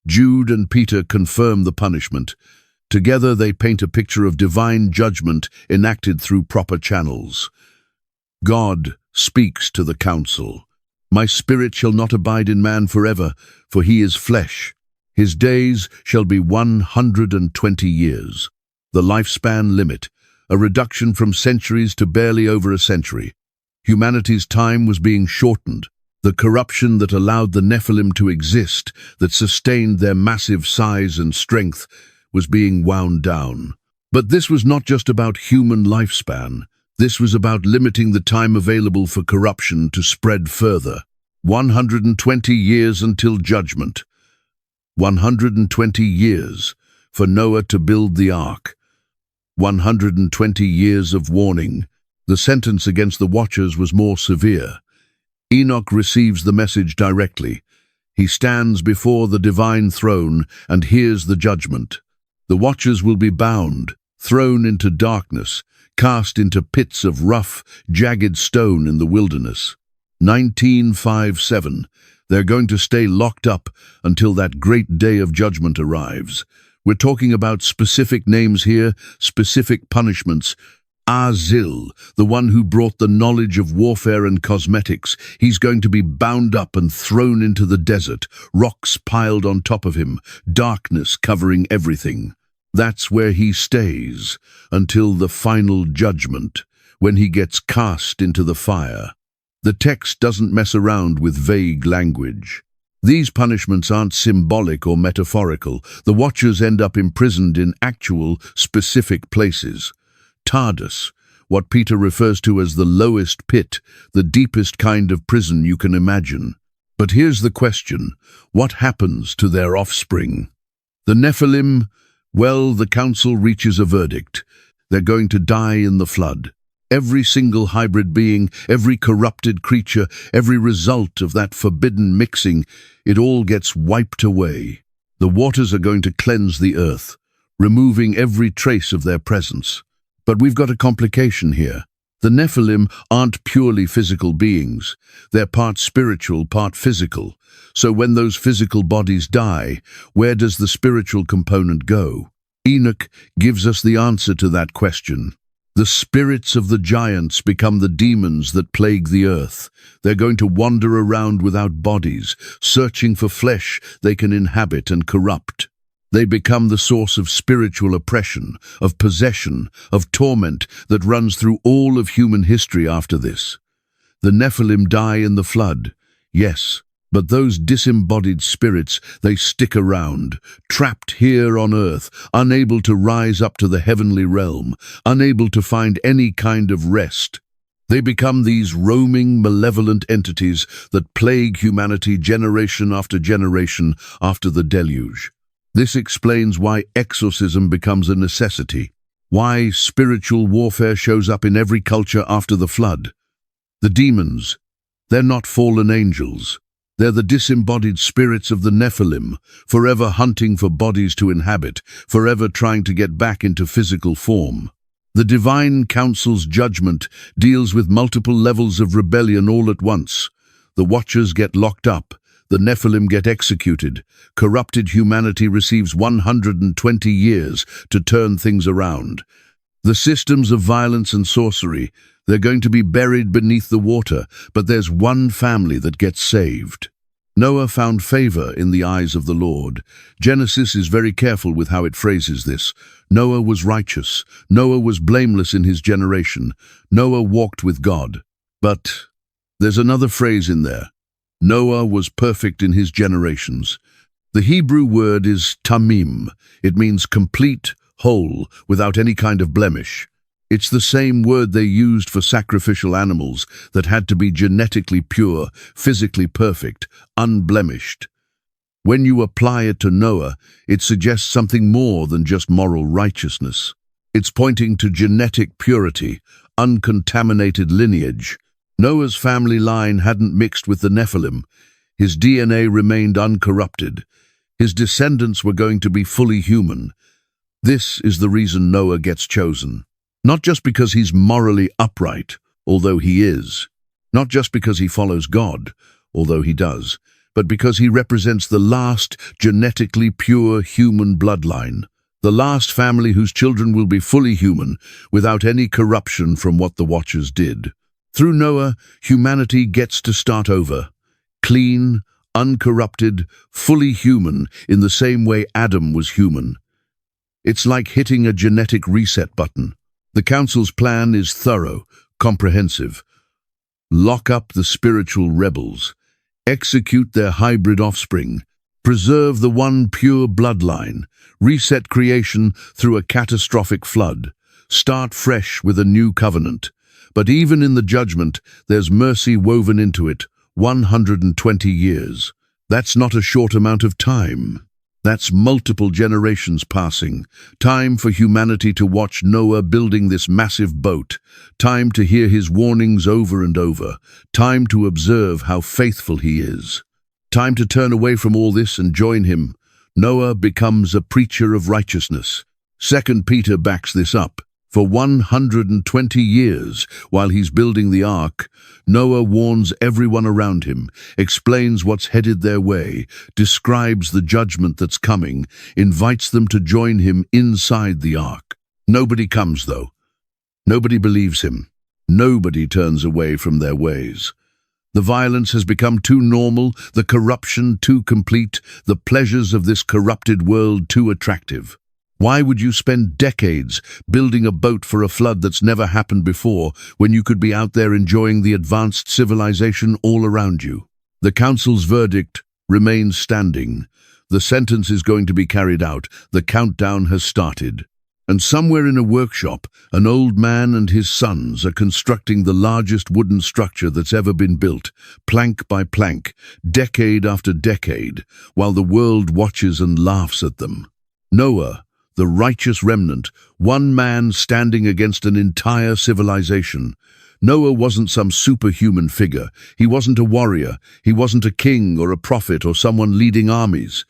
Jude and Peter confirm the punishment. Together they paint a picture of divine judgment enacted through proper channels. God speaks to the council. My spirit shall not abide in man forever, for he is flesh. His days shall be 120 years. The lifespan limit, a reduction from centuries to barely over a century. Humanity's time was being shortened. The corruption that allowed the Nephilim to exist, that sustained their massive size and strength, was being wound down. But this was not just about human lifespan. This was about limiting the time available for corruption to spread further. 120 years until judgment. 120 years for Noah to build the ark. 120 years of warning. The sentence against the watchers was more severe. Enoch receives the message directly. He stands before the divine throne and hears the judgment. The watchers will be bound, thrown into darkness, cast into pits of rough, jagged stone in the wilderness. 19:5-7. They're going to stay locked up until that great day of judgment arrives. We're talking about specific names here, specific punishments. Azil, the one who brought the knowledge of warfare and cosmetics, he's going to be bound up and thrown into the desert, rocks piled on top of him, darkness covering everything. That's where he stays, until the final judgment, when he gets cast into the fire. The text doesn't mess around with vague language. These punishments aren't symbolic or metaphorical. The watchers end up imprisoned in actual, specific places. Tardes, what Peter refers to as the lowest pit, the deepest kind of prison you can imagine. But here's the question: what happens to their offspring? The Nephilim, well, the council reaches a verdict. They're going to die in the flood. Every single hybrid being, every corrupted creature, every result of that forbidden mixing, it all gets wiped away. The waters are going to cleanse the earth, removing every trace of their presence. But we've got a complication here. The Nephilim aren't purely physical beings. They're part spiritual, part physical. So when those physical bodies die, where does the spiritual component go? Enoch gives us the answer to that question. The spirits of the giants become the demons that plague the earth. They're going to wander around without bodies, searching for flesh they can inhabit and corrupt. They become the source of spiritual oppression, of possession, of torment that runs through all of human history after this. The Nephilim die in the flood, yes, but those disembodied spirits, they stick around, trapped here on earth, unable to rise up to the heavenly realm, unable to find any kind of rest. They become these roaming, malevolent entities that plague humanity generation after generation after the deluge. This explains why exorcism becomes a necessity, why spiritual warfare shows up in every culture after the flood. The demons, they're not fallen angels. They're the disembodied spirits of the Nephilim, forever hunting for bodies to inhabit, forever trying to get back into physical form. The divine council's judgment deals with multiple levels of rebellion all at once. The watchers get locked up. The Nephilim get executed. Corrupted humanity receives 120 years to turn things around. The systems of violence and sorcery, they're going to be buried beneath the water, but there's one family that gets saved. Noah found favor in the eyes of the Lord. Genesis is very careful with how it phrases this. Noah was righteous. Noah was blameless in his generation. Noah walked with God. But there's another phrase in there. Noah was perfect in his generations. The Hebrew word is tamim. It means complete, whole, without any kind of blemish. It's the same word they used for sacrificial animals that had to be genetically pure, physically perfect, unblemished. When you apply it to Noah, it suggests something more than just moral righteousness. It's pointing to genetic purity, uncontaminated lineage. Noah's family line hadn't mixed with the Nephilim. His DNA remained uncorrupted. His descendants were going to be fully human. This is the reason Noah gets chosen. Not just because he's morally upright, although he is. Not just because he follows God, although he does. But because he represents the last genetically pure human bloodline. The last family whose children will be fully human, without any corruption from what the Watchers did. Through Noah, humanity gets to start over. Clean, uncorrupted, fully human, in the same way Adam was human. It's like hitting a genetic reset button. The Council's plan is thorough, comprehensive. Lock up the spiritual rebels. Execute their hybrid offspring. preserve the one pure bloodline, reset creation through a catastrophic flood, start fresh with a new covenant. But even in the judgment, there's mercy woven into it, 120 years. That's not a short amount of time. That's multiple generations passing. Time for humanity to watch Noah building this massive boat. Time to hear his warnings over and over. Time to observe how faithful he is. Time to turn away from all this and join him. Noah becomes a preacher of righteousness. 2 Peter backs this up. For 120 years, while he's building the ark, Noah warns everyone around him, explains what's headed their way, describes the judgment that's coming, invites them to join him inside the ark. Nobody comes, though. Nobody believes him. Nobody turns away from their ways. The violence has become too normal, the corruption too complete, the pleasures of this corrupted world too attractive. Why would you spend decades building a boat for a flood that's never happened before when you could be out there enjoying the advanced civilization all around you? The council's verdict remains standing. The sentence is going to be carried out. The countdown has started. And somewhere in a workshop, an old man and his sons are constructing the largest wooden structure that's ever been built, plank by plank, decade after decade, while the world watches and laughs at them. Noah, the righteous remnant, one man standing against an entire civilization. Noah wasn't some superhuman figure. He wasn't a warrior. He wasn't a king or a prophet or someone leading armies.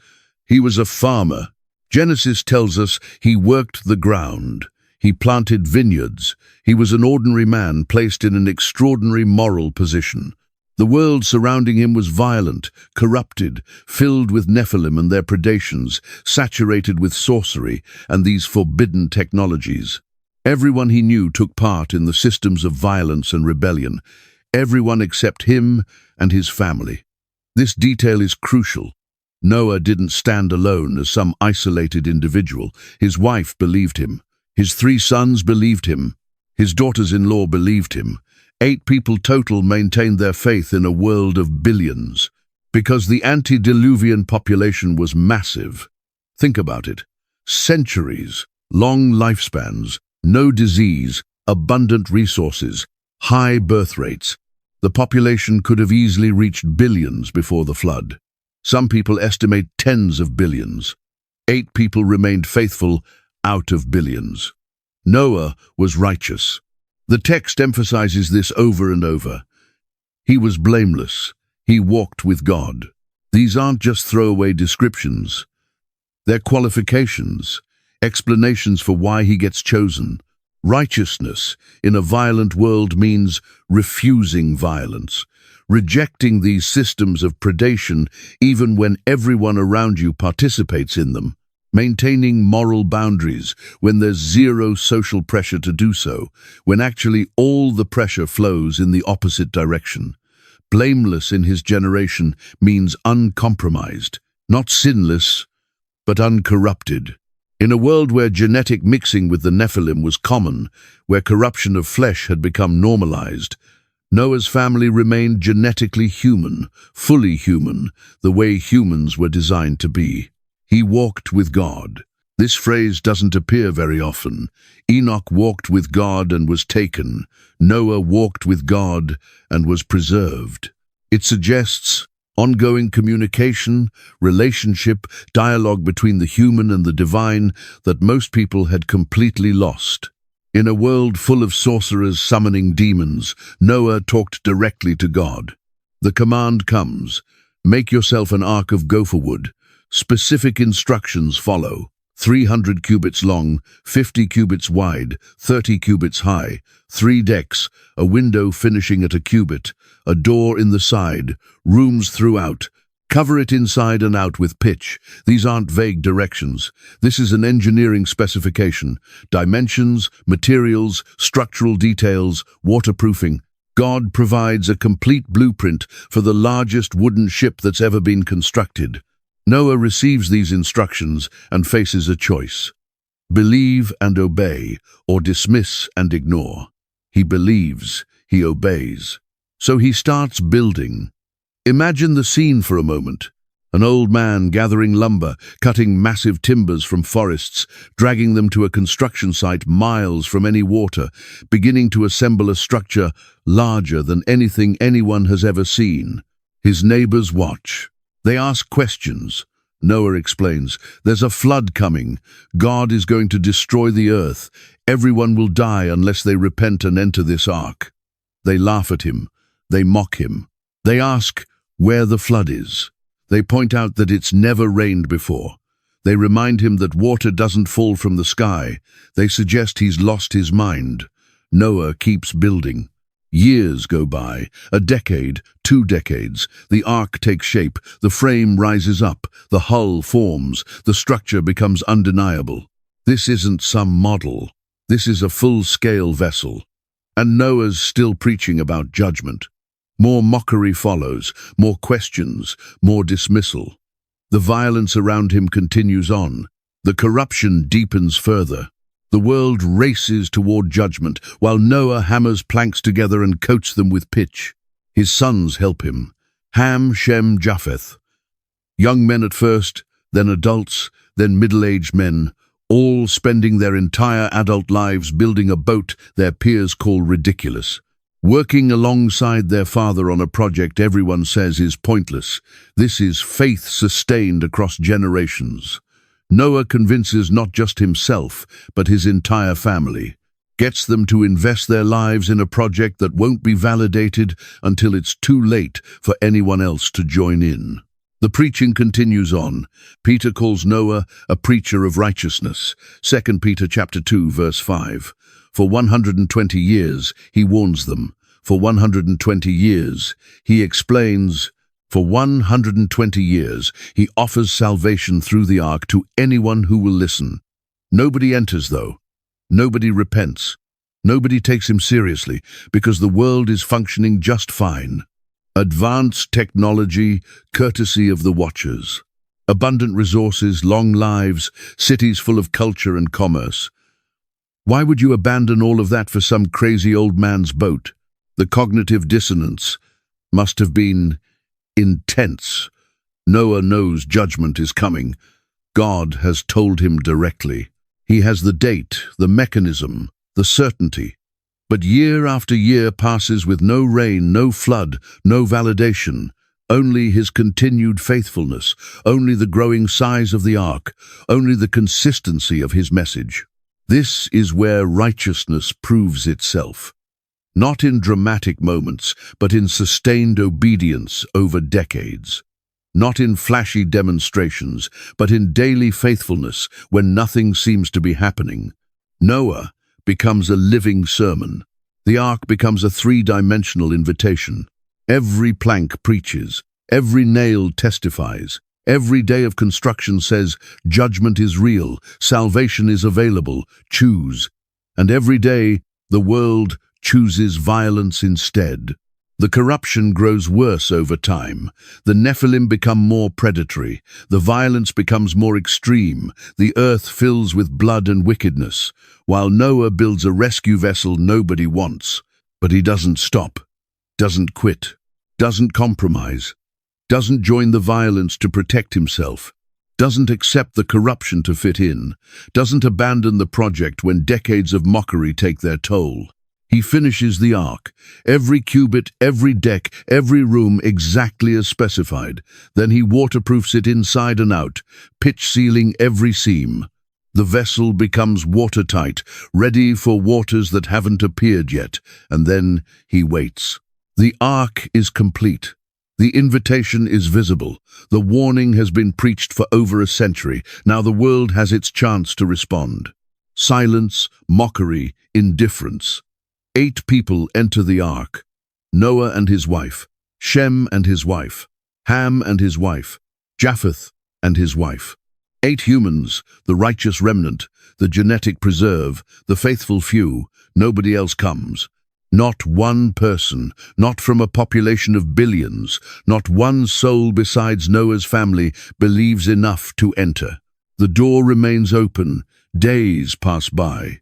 He was a farmer. Genesis tells us he worked the ground. He planted vineyards. He was an ordinary man placed in an extraordinary moral position. The world surrounding him was violent, corrupted, filled with Nephilim and their predations, saturated with sorcery and these forbidden technologies. Everyone he knew took part in the systems of violence and rebellion, everyone except him and his family. This detail is crucial. Noah didn't stand alone as some isolated individual. His wife believed him. His 3 sons believed him. His daughters-in-law believed him. 8 people total maintained their faith in a world of billions. Because the antediluvian population was massive. Think about it. Centuries, long lifespans, no disease, abundant resources, high birth rates. The population could have easily reached billions before the flood. Some people estimate tens of billions. 8 people remained faithful out of billions. Noah was righteous. The text emphasizes this over and over. He was blameless. He walked with God. These aren't just throwaway descriptions. They're qualifications, explanations for why he gets chosen. Righteousness in a violent world means refusing violence, rejecting these systems of predation even when everyone around you participates in them, maintaining moral boundaries when there's zero social pressure to do so, when actually all the pressure flows in the opposite direction. Blameless in his generation means uncompromised, not sinless, but uncorrupted. In a world where genetic mixing with the Nephilim was common, where corruption of flesh had become normalized, Noah's family remained genetically human, fully human, the way humans were designed to be. He walked with God. This phrase doesn't appear very often. Enoch walked with God and was taken. Noah walked with God and was preserved. It suggests ongoing communication, relationship, dialogue between the human and the divine that most people had completely lost. In a world full of sorcerers summoning demons, Noah talked directly to God. The command comes, make yourself an ark of gopher wood. Specific instructions follow. 300 cubits long, 50 cubits wide, 30 cubits high, 3 decks, a window finishing at a cubit, a door in the side, rooms throughout. Cover it inside and out with pitch. These aren't vague directions. This is an engineering specification. Dimensions, materials, structural details, waterproofing. God provides a complete blueprint for the largest wooden ship that's ever been constructed. Noah receives these instructions and faces a choice. Believe and obey, or dismiss and ignore. He believes, he obeys. So he starts building. Imagine the scene for a moment. An old man gathering lumber, cutting massive timbers from forests, dragging them to a construction site miles from any water, beginning to assemble a structure larger than anything anyone has ever seen. His neighbors watch. They ask questions. Noah explains, "There's a flood coming. God is going to destroy the earth. Everyone will die unless they repent and enter this ark." They laugh at him. They mock him. They ask where the flood is. They point out that it's never rained before. They remind him that water doesn't fall from the sky. They suggest he's lost his mind. Noah keeps building. Years go by, a decade, 2 decades. The ark takes shape, the frame rises up, the hull forms, the structure becomes undeniable. This isn't some model. This is a full-scale vessel. And Noah's still preaching about judgment. More mockery follows, more questions, more dismissal. The violence around him continues on. The corruption deepens further. The world races toward judgment, while Noah hammers planks together and coats them with pitch. His sons help him. Ham, Shem, Japheth. Young men at first, then adults, then middle-aged men, all spending their entire adult lives building a boat their peers call ridiculous. Working alongside their father on a project everyone says is pointless. This is faith sustained across generations. Noah convinces not just himself, but his entire family. Gets them to invest their lives in a project that won't be validated until it's too late for anyone else to join in. The preaching continues on. Peter calls Noah a preacher of righteousness. 2 Peter chapter 2, verse 5. For 120 years, he warns them. For 120 years, he explains. For 120 years, he offers salvation through the ark to anyone who will listen. Nobody enters, though. Nobody repents. Nobody takes him seriously, because the world is functioning just fine. Advanced technology, courtesy of the watchers. Abundant resources, long lives, cities full of culture and commerce. Why would you abandon all of that for some crazy old man's boat? The cognitive dissonance must have been intense. Noah knows judgment is coming. God has told him directly. He has the date, the mechanism, the certainty. But year after year passes with no rain, no flood, no validation. Only his continued faithfulness, only the growing size of the ark, only the consistency of his message. This is where righteousness proves itself. Not in dramatic moments, but in sustained obedience over decades. Not in flashy demonstrations, but in daily faithfulness when nothing seems to be happening. Noah becomes a living sermon. The ark becomes a 3-dimensional invitation. Every plank preaches. Every nail testifies. Every day of construction says, judgment is real, salvation is available, choose. And every day, the world chooses violence instead. The corruption grows worse over time. The Nephilim become more predatory. The violence becomes more extreme. The earth fills with blood and wickedness, while Noah builds a rescue vessel nobody wants. But he doesn't stop, doesn't quit, doesn't compromise, doesn't join the violence to protect himself, doesn't accept the corruption to fit in, doesn't abandon the project when decades of mockery take their toll. He finishes the ark, every cubit, every deck, every room exactly as specified. Then he waterproofs it inside and out, pitch sealing every seam. The vessel becomes watertight, ready for waters that haven't appeared yet, and then he waits. The ark is complete. The invitation is visible. The warning has been preached for over a century. Now the world has its chance to respond. Silence, mockery, indifference. 8 people enter the ark. Noah and his wife, Shem and his wife, Ham and his wife, Japheth and his wife. 8 humans, the righteous remnant, the genetic preserve, the faithful few. Nobody else comes. Not one person, not from a population of billions, not one soul besides Noah's family believes enough to enter. The door remains open. Days pass by.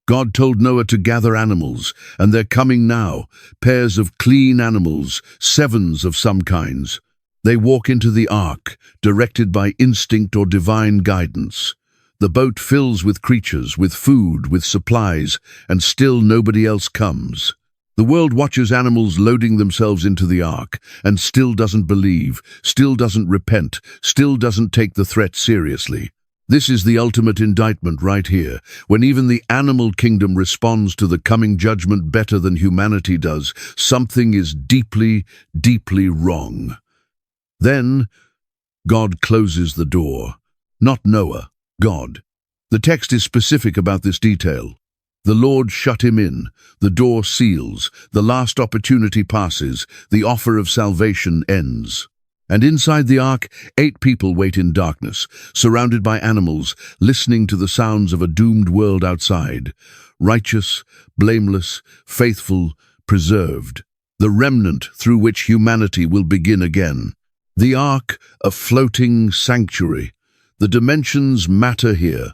God told Noah to gather animals, and they're coming now, pairs of clean animals, 7s of some kinds. They walk into the ark, directed by instinct or divine guidance. The boat fills with creatures, with food, with supplies, and still nobody else comes. The world watches animals loading themselves into the ark, and still doesn't believe, still doesn't repent, still doesn't take the threat seriously. This is the ultimate indictment right here, when even the animal kingdom responds to the coming judgment better than humanity does. Something is deeply, deeply wrong. Then, God closes the door. Not Noah, God. The text is specific about this detail. The Lord shut him in, the door seals, the last opportunity passes, the offer of salvation ends. And inside the ark, 8 people wait in darkness, surrounded by animals, listening to the sounds of a doomed world outside. Righteous, blameless, faithful, preserved. The remnant through which humanity will begin again. The ark, a floating sanctuary. The dimensions matter here.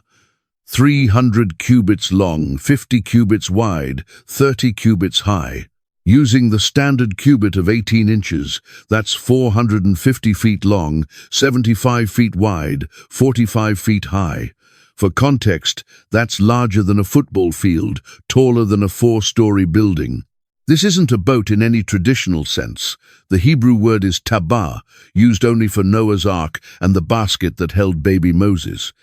300 cubits long, 50 cubits wide, 30 cubits high. Using the standard cubit of 18 inches, that's 450 feet long, 75 feet wide, 45 feet high. For context, that's larger than a football field, taller than a 4-story building. This isn't a boat in any traditional sense. The Hebrew word is tabah, used only for Noah's Ark and the basket that held baby Moses.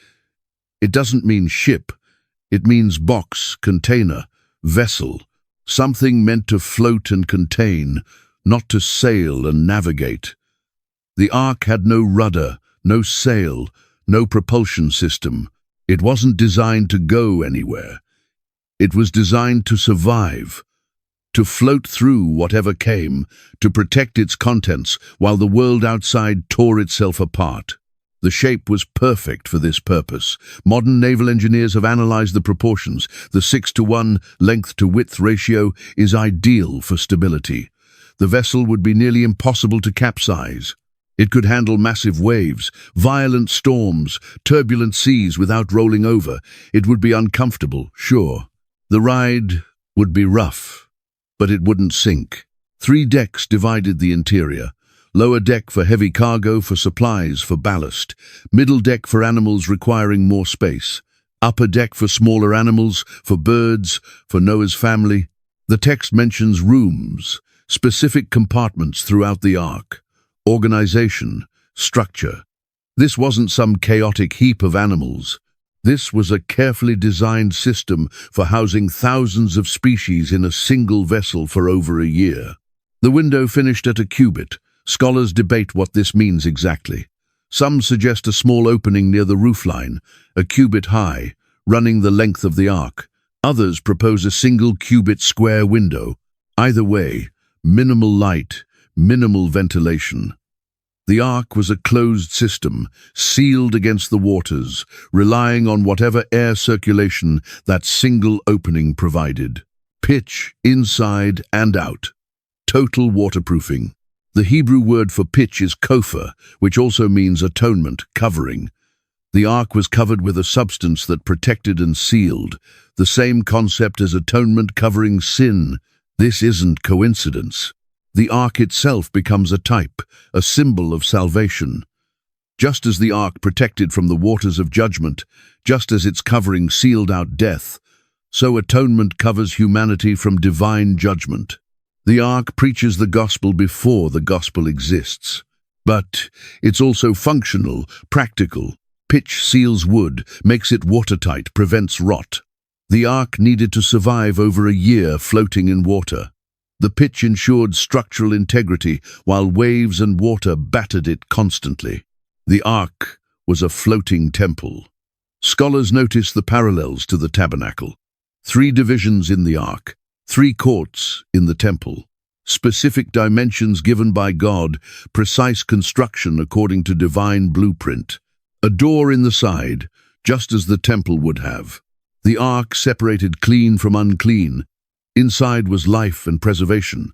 It doesn't mean ship. It means box, container, vessel. Something meant to float and contain, not to sail and navigate. The ark had no rudder, no sail, no propulsion system. It wasn't designed to go anywhere. It was designed to survive, to float through whatever came, to protect its contents while the world outside tore itself apart. The shape was perfect for this purpose. Modern naval engineers have analyzed the proportions. The 6-to-1 length-to-width ratio is ideal for stability. The vessel would be nearly impossible to capsize. It could handle massive waves, violent storms, turbulent seas without rolling over. It would be uncomfortable, sure. The ride would be rough, but it wouldn't sink. 3 decks divided the interior. Lower deck for heavy cargo, for supplies, for ballast. Middle deck for animals requiring more space. Upper deck for smaller animals, for birds, for Noah's family. The text mentions rooms, specific compartments throughout the ark. Organization, structure. This wasn't some chaotic heap of animals. This was a carefully designed system for housing thousands of species in a single vessel for over a year. The window finished at a cubit. Scholars debate what this means exactly. Some suggest a small opening near the roofline, a cubit high, running the length of the ark. Others propose a single cubit square window. Either way, minimal light, minimal ventilation. The ark was a closed system, sealed against the waters, relying on whatever air circulation that single opening provided. Pitch, inside and out. Total waterproofing. The Hebrew word for pitch is kofar, which also means atonement, covering. The ark was covered with a substance that protected and sealed, the same concept as atonement covering sin. This isn't coincidence. The ark itself becomes a type, a symbol of salvation. Just as the ark protected from the waters of judgment, just as its covering sealed out death, so atonement covers humanity from divine judgment. The ark preaches the gospel before the gospel exists. But it's also functional, practical. Pitch seals wood, makes it watertight, prevents rot. The ark needed to survive over a year floating in water. The pitch ensured structural integrity while waves and water battered it constantly. The ark was a floating temple. Scholars notice the parallels to the tabernacle. 3 divisions in the ark. 3 courts in the temple, specific dimensions given by God, precise construction according to divine blueprint. A door in the side, just as the temple would have. The ark separated clean from unclean. Inside was life and preservation.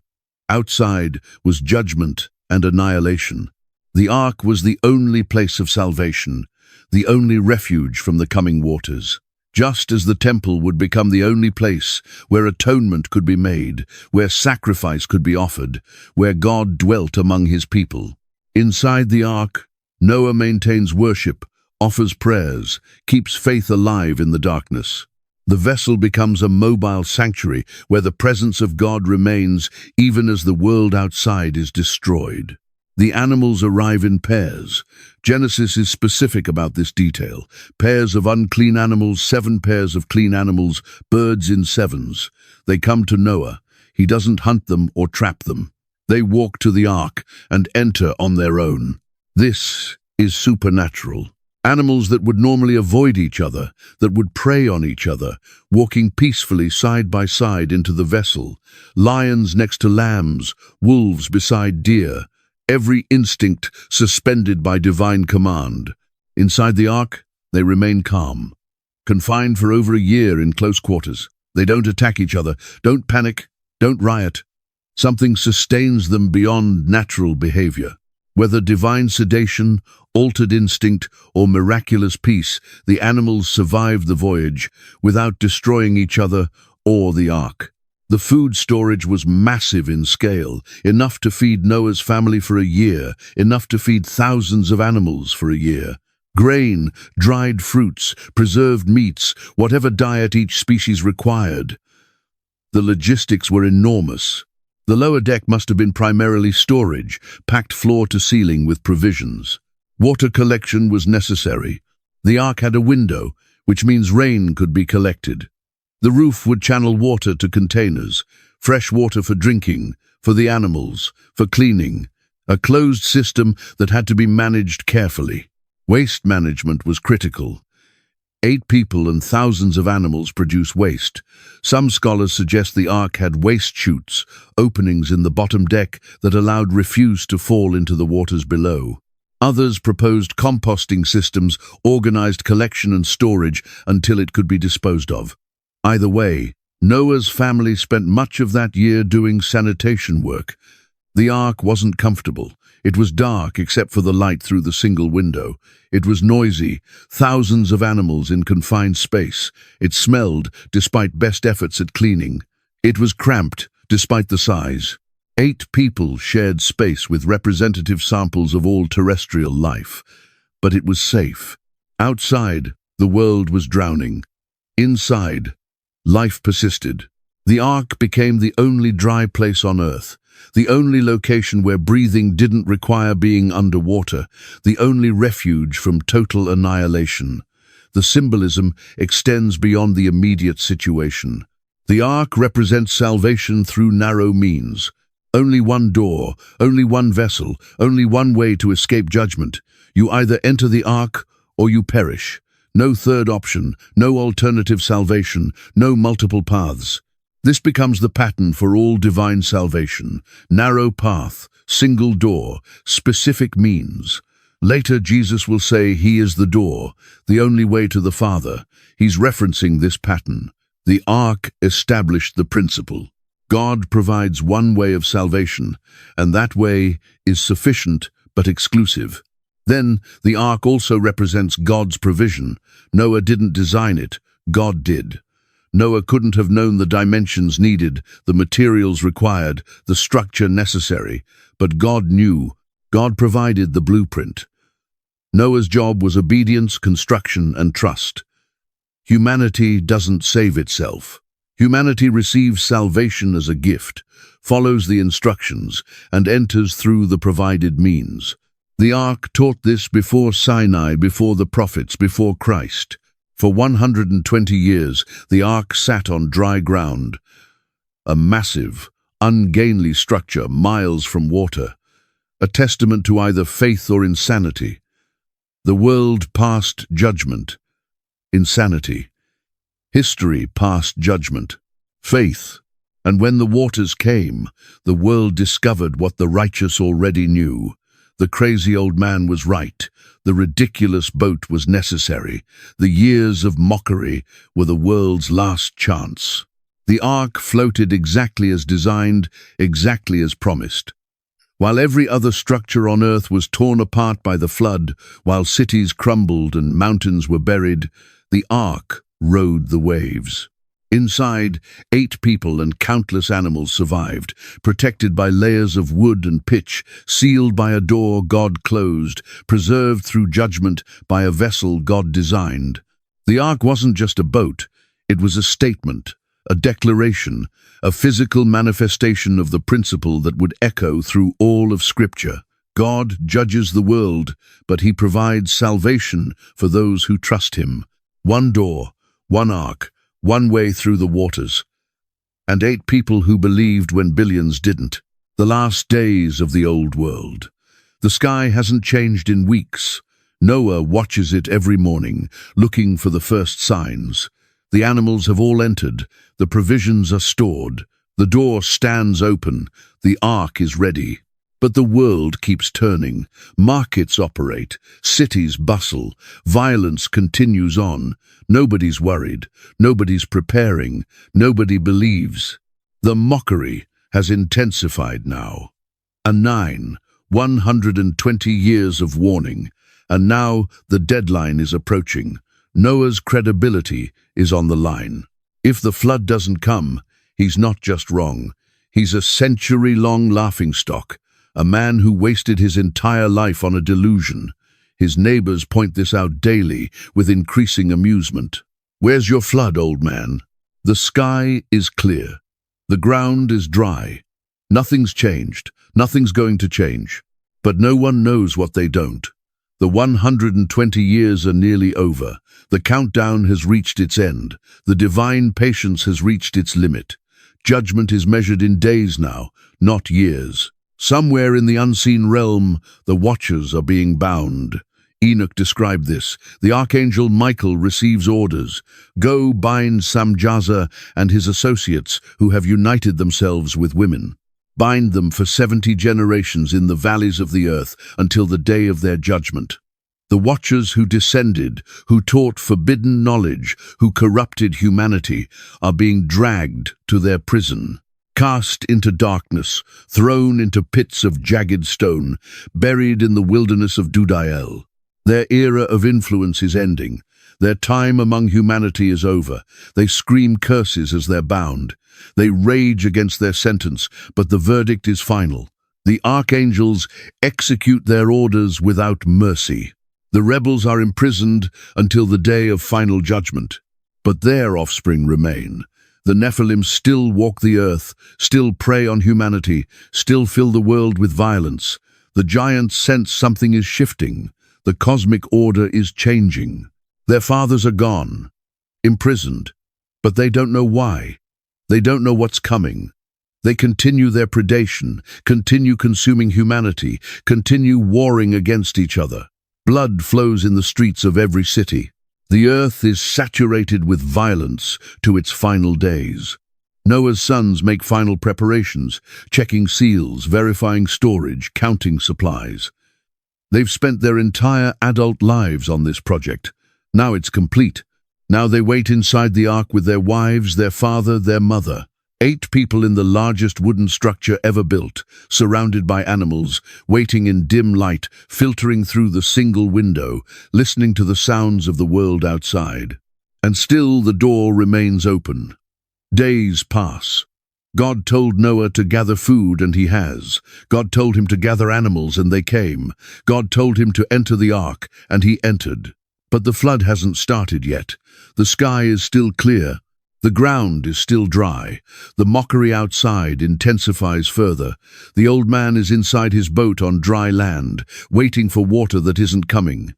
Outside was judgment and annihilation. The ark was the only place of salvation, the only refuge from the coming waters. Just as the temple would become the only place where atonement could be made, where sacrifice could be offered, where God dwelt among his people. Inside the ark, Noah maintains worship, offers prayers, keeps faith alive in the darkness. The vessel becomes a mobile sanctuary where the presence of God remains even as the world outside is destroyed. The animals arrive in pairs. Genesis is specific about this detail. Pairs of unclean animals, 7 pairs of clean animals, birds in sevens. They come to Noah. He doesn't hunt them or trap them. They walk to the ark and enter on their own. This is supernatural. Animals that would normally avoid each other, that would prey on each other, walking peacefully side by side into the vessel. Lions next to lambs, wolves beside deer. Every instinct suspended by divine command. Inside the ark, they remain calm. Confined for over a year in close quarters. They don't attack each other, don't panic, don't riot. Something sustains them beyond natural behavior. Whether divine sedation, altered instinct, or miraculous peace, the animals survived the voyage without destroying each other or the ark. The food storage was massive in scale, enough to feed Noah's family for a year, enough to feed thousands of animals for a year. Grain, dried fruits, preserved meats, whatever diet each species required. The logistics were enormous. The lower deck must have been primarily storage, packed floor to ceiling with provisions. Water collection was necessary. The ark had a window, which means rain could be collected. The roof would channel water to containers, fresh water for drinking, for the animals, for cleaning, a closed system that had to be managed carefully. Waste management was critical. 8 people and thousands of animals produce waste. Some scholars suggest the ark had waste chutes, openings in the bottom deck that allowed refuse to fall into the waters below. Others proposed composting systems, organized collection and storage until it could be disposed of. Either way, Noah's family spent much of that year doing sanitation work. The ark wasn't comfortable. It was dark except for the light through the single window. It was noisy, thousands of animals in confined space. It smelled, despite best efforts at cleaning. It was cramped, despite the size. 8 people shared space with representative samples of all terrestrial life. But it was safe. Outside, the world was drowning. Inside, life persisted. The ark became the only dry place on Earth, the only location where breathing didn't require being underwater, the only refuge from total annihilation. The symbolism extends beyond the immediate situation. The ark represents salvation through narrow means. Only one door, only one vessel, only one way to escape judgment. You either enter the ark or you perish. No third option, no alternative salvation, no multiple paths. This becomes the pattern for all divine salvation. Narrow path, single door, specific means. Later, Jesus will say he is the door, the only way to the Father. He's referencing this pattern. The ark established the principle. God provides one way of salvation, and that way is sufficient but exclusive. Then, the ark also represents God's provision. Noah didn't design it, God did. Noah couldn't have known the dimensions needed, the materials required, the structure necessary, but God knew. God provided the blueprint. Noah's job was obedience, construction, and trust. Humanity doesn't save itself. Humanity receives salvation as a gift, follows the instructions, and enters through the provided means. The ark taught this before Sinai, before the prophets, before Christ. For 120 years, the ark sat on dry ground, a massive, ungainly structure miles from water, a testament to either faith or insanity. The world passed judgment, insanity. History passed judgment, faith. And when the waters came, the world discovered what the righteous already knew. The crazy old man was right. The ridiculous boat was necessary. The years of mockery were the world's last chance. The ark floated exactly as designed, exactly as promised. While every other structure on earth was torn apart by the flood, while cities crumbled and mountains were buried, the ark rode the waves. Inside, 8 people and countless animals survived, protected by layers of wood and pitch, sealed by a door God closed, preserved through judgment by a vessel God designed. The ark wasn't just a boat, it was a statement, a declaration, a physical manifestation of the principle that would echo through all of Scripture. God judges the world, but he provides salvation for those who trust him. One door, one ark, one way through the waters. And 8 people who believed when billions didn't. The last days of the old world. The sky hasn't changed in weeks. Noah watches it every morning, looking for the first signs. The animals have all entered. The provisions are stored. The door stands open. The ark is ready. But the world keeps turning. Markets operate. Cities bustle. Violence continues on. Nobody's worried. Nobody's preparing. Nobody believes. The mockery has intensified now. 120 years of warning. And now the deadline is approaching. Noah's credibility is on the line. If the flood doesn't come, he's not just wrong. He's a century-long laughingstock. A man who wasted his entire life on a delusion. His neighbors point this out daily with increasing amusement. Where's your flood, old man? The sky is clear. The ground is dry. Nothing's changed. Nothing's going to change. But no one knows what they don't. The 120 years are nearly over. The countdown has reached its end. The divine patience has reached its limit. Judgment is measured in days now, not years. Somewhere in the unseen realm, the watchers are being bound. Enoch described this. The archangel Michael receives orders. Go bind Samjaza and his associates who have united themselves with women. Bind them for 70 generations in the valleys of the earth until the day of their judgment. The watchers who descended, who taught forbidden knowledge, who corrupted humanity, are being dragged to their prison. Cast into darkness, thrown into pits of jagged stone, buried in the wilderness of Dudael. Their era of influence is ending. Their time among humanity is over. They scream curses as they're bound. They rage against their sentence, but the verdict is final. The archangels execute their orders without mercy. The rebels are imprisoned until the day of final judgment. But their offspring remain. The Nephilim still walk the earth, still prey on humanity, still fill the world with violence. The giants sense something is shifting. The cosmic order is changing. Their fathers are gone, imprisoned, but they don't know why. They don't know what's coming. They continue their predation, continue consuming humanity, continue warring against each other. Blood flows in the streets of every city. The earth is saturated with violence to its final days. Noah's sons make final preparations, checking seals, verifying storage, counting supplies. They've spent their entire adult lives on this project. Now it's complete. Now they wait inside the ark with their wives, their father, their mother. 8 people in the largest wooden structure ever built, surrounded by animals, waiting in dim light, filtering through the single window, listening to the sounds of the world outside. And still the door remains open. Days pass. God told Noah to gather food, and he has. God told him to gather animals, and they came. God told him to enter the ark, and he entered. But the flood hasn't started yet. The sky is still clear. The ground is still dry. The mockery outside intensifies further. The old man is inside his boat on dry land, waiting for water that isn't coming.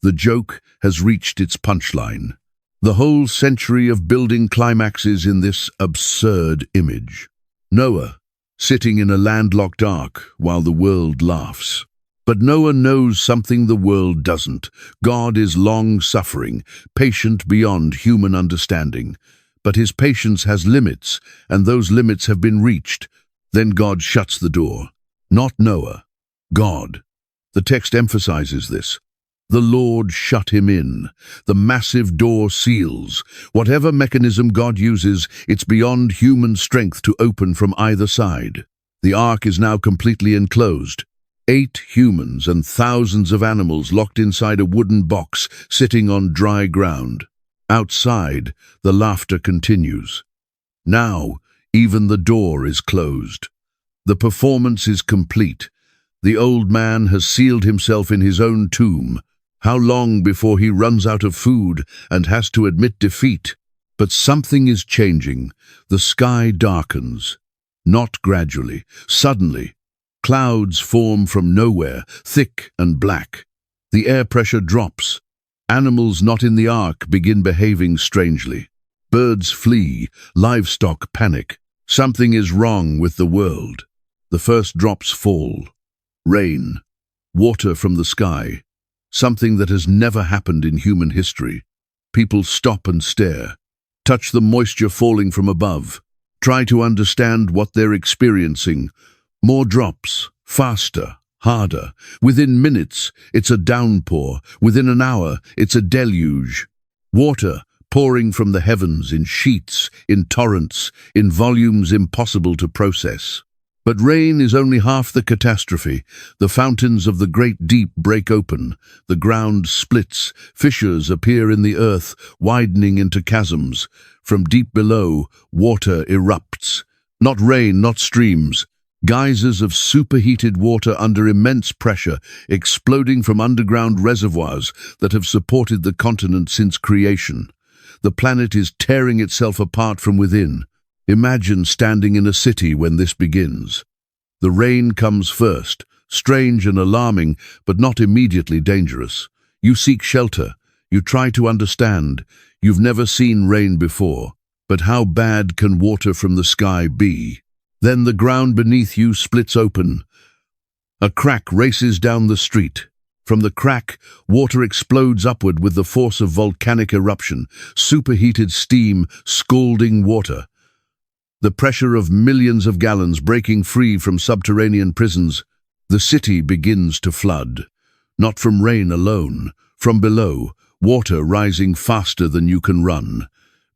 The joke has reached its punchline. The whole century of building climaxes in this absurd image. Noah, sitting in a landlocked ark while the world laughs. But Noah knows something the world doesn't. God is long-suffering, patient beyond human understanding. But his patience has limits, and those limits have been reached. Then God shuts the door. Not Noah, God. The text emphasizes this. The Lord shut him in. The massive door seals. Whatever mechanism God uses, it's beyond human strength to open from either side. The ark is now completely enclosed. 8 humans and thousands of animals locked inside a wooden box, sitting on dry ground. Outside, the laughter continues. Now, even the door is closed. The performance is complete. The old man has sealed himself in his own tomb. How long before he runs out of food and has to admit defeat? But something is changing. The sky darkens. Not gradually, suddenly. Clouds form from nowhere, thick and black. The air pressure drops. Animals not in the ark begin behaving strangely. Birds flee, livestock panic. Something is wrong with the world. The first drops fall. Rain, water from the sky, something that has never happened in human history. People stop and stare, touch the moisture falling from above, try to understand what they're experiencing. More drops, faster, harder. Within minutes, it's a downpour. Within an hour, it's a deluge. Water pouring from the heavens in sheets, in torrents, in volumes impossible to process. But rain is only half the catastrophe. The fountains of the great deep break open. The ground splits. Fissures appear in the earth, widening into chasms. From deep below, water erupts. Not rain, not streams. Geysers of superheated water under immense pressure, exploding from underground reservoirs that have supported the continent since creation. The planet is tearing itself apart from within. Imagine standing in a city when this begins. The rain comes first, strange and alarming, but not immediately dangerous. You seek shelter. You try to understand. You've never seen rain before. But how bad can water from the sky be? Then the ground beneath you splits open. A crack races down the street. From the crack, water explodes upward with the force of volcanic eruption, superheated steam, scalding water. The pressure of millions of gallons breaking free from subterranean prisons. The city begins to flood. Not from rain alone. From below, water rising faster than you can run.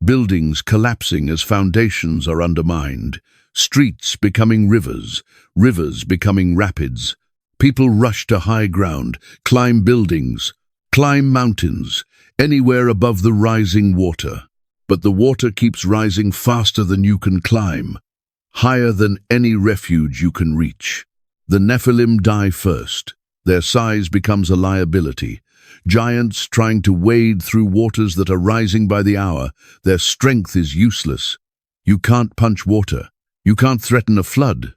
Buildings collapsing as foundations are undermined. Streets becoming rivers, rivers becoming rapids. People rush to high ground, climb buildings, climb mountains, anywhere above the rising water. But the water keeps rising faster than you can climb, higher than any refuge you can reach. The Nephilim die first. Their size becomes a liability. Giants trying to wade through waters that are rising by the hour. Their strength is useless. You can't punch water. You can't threaten a flood.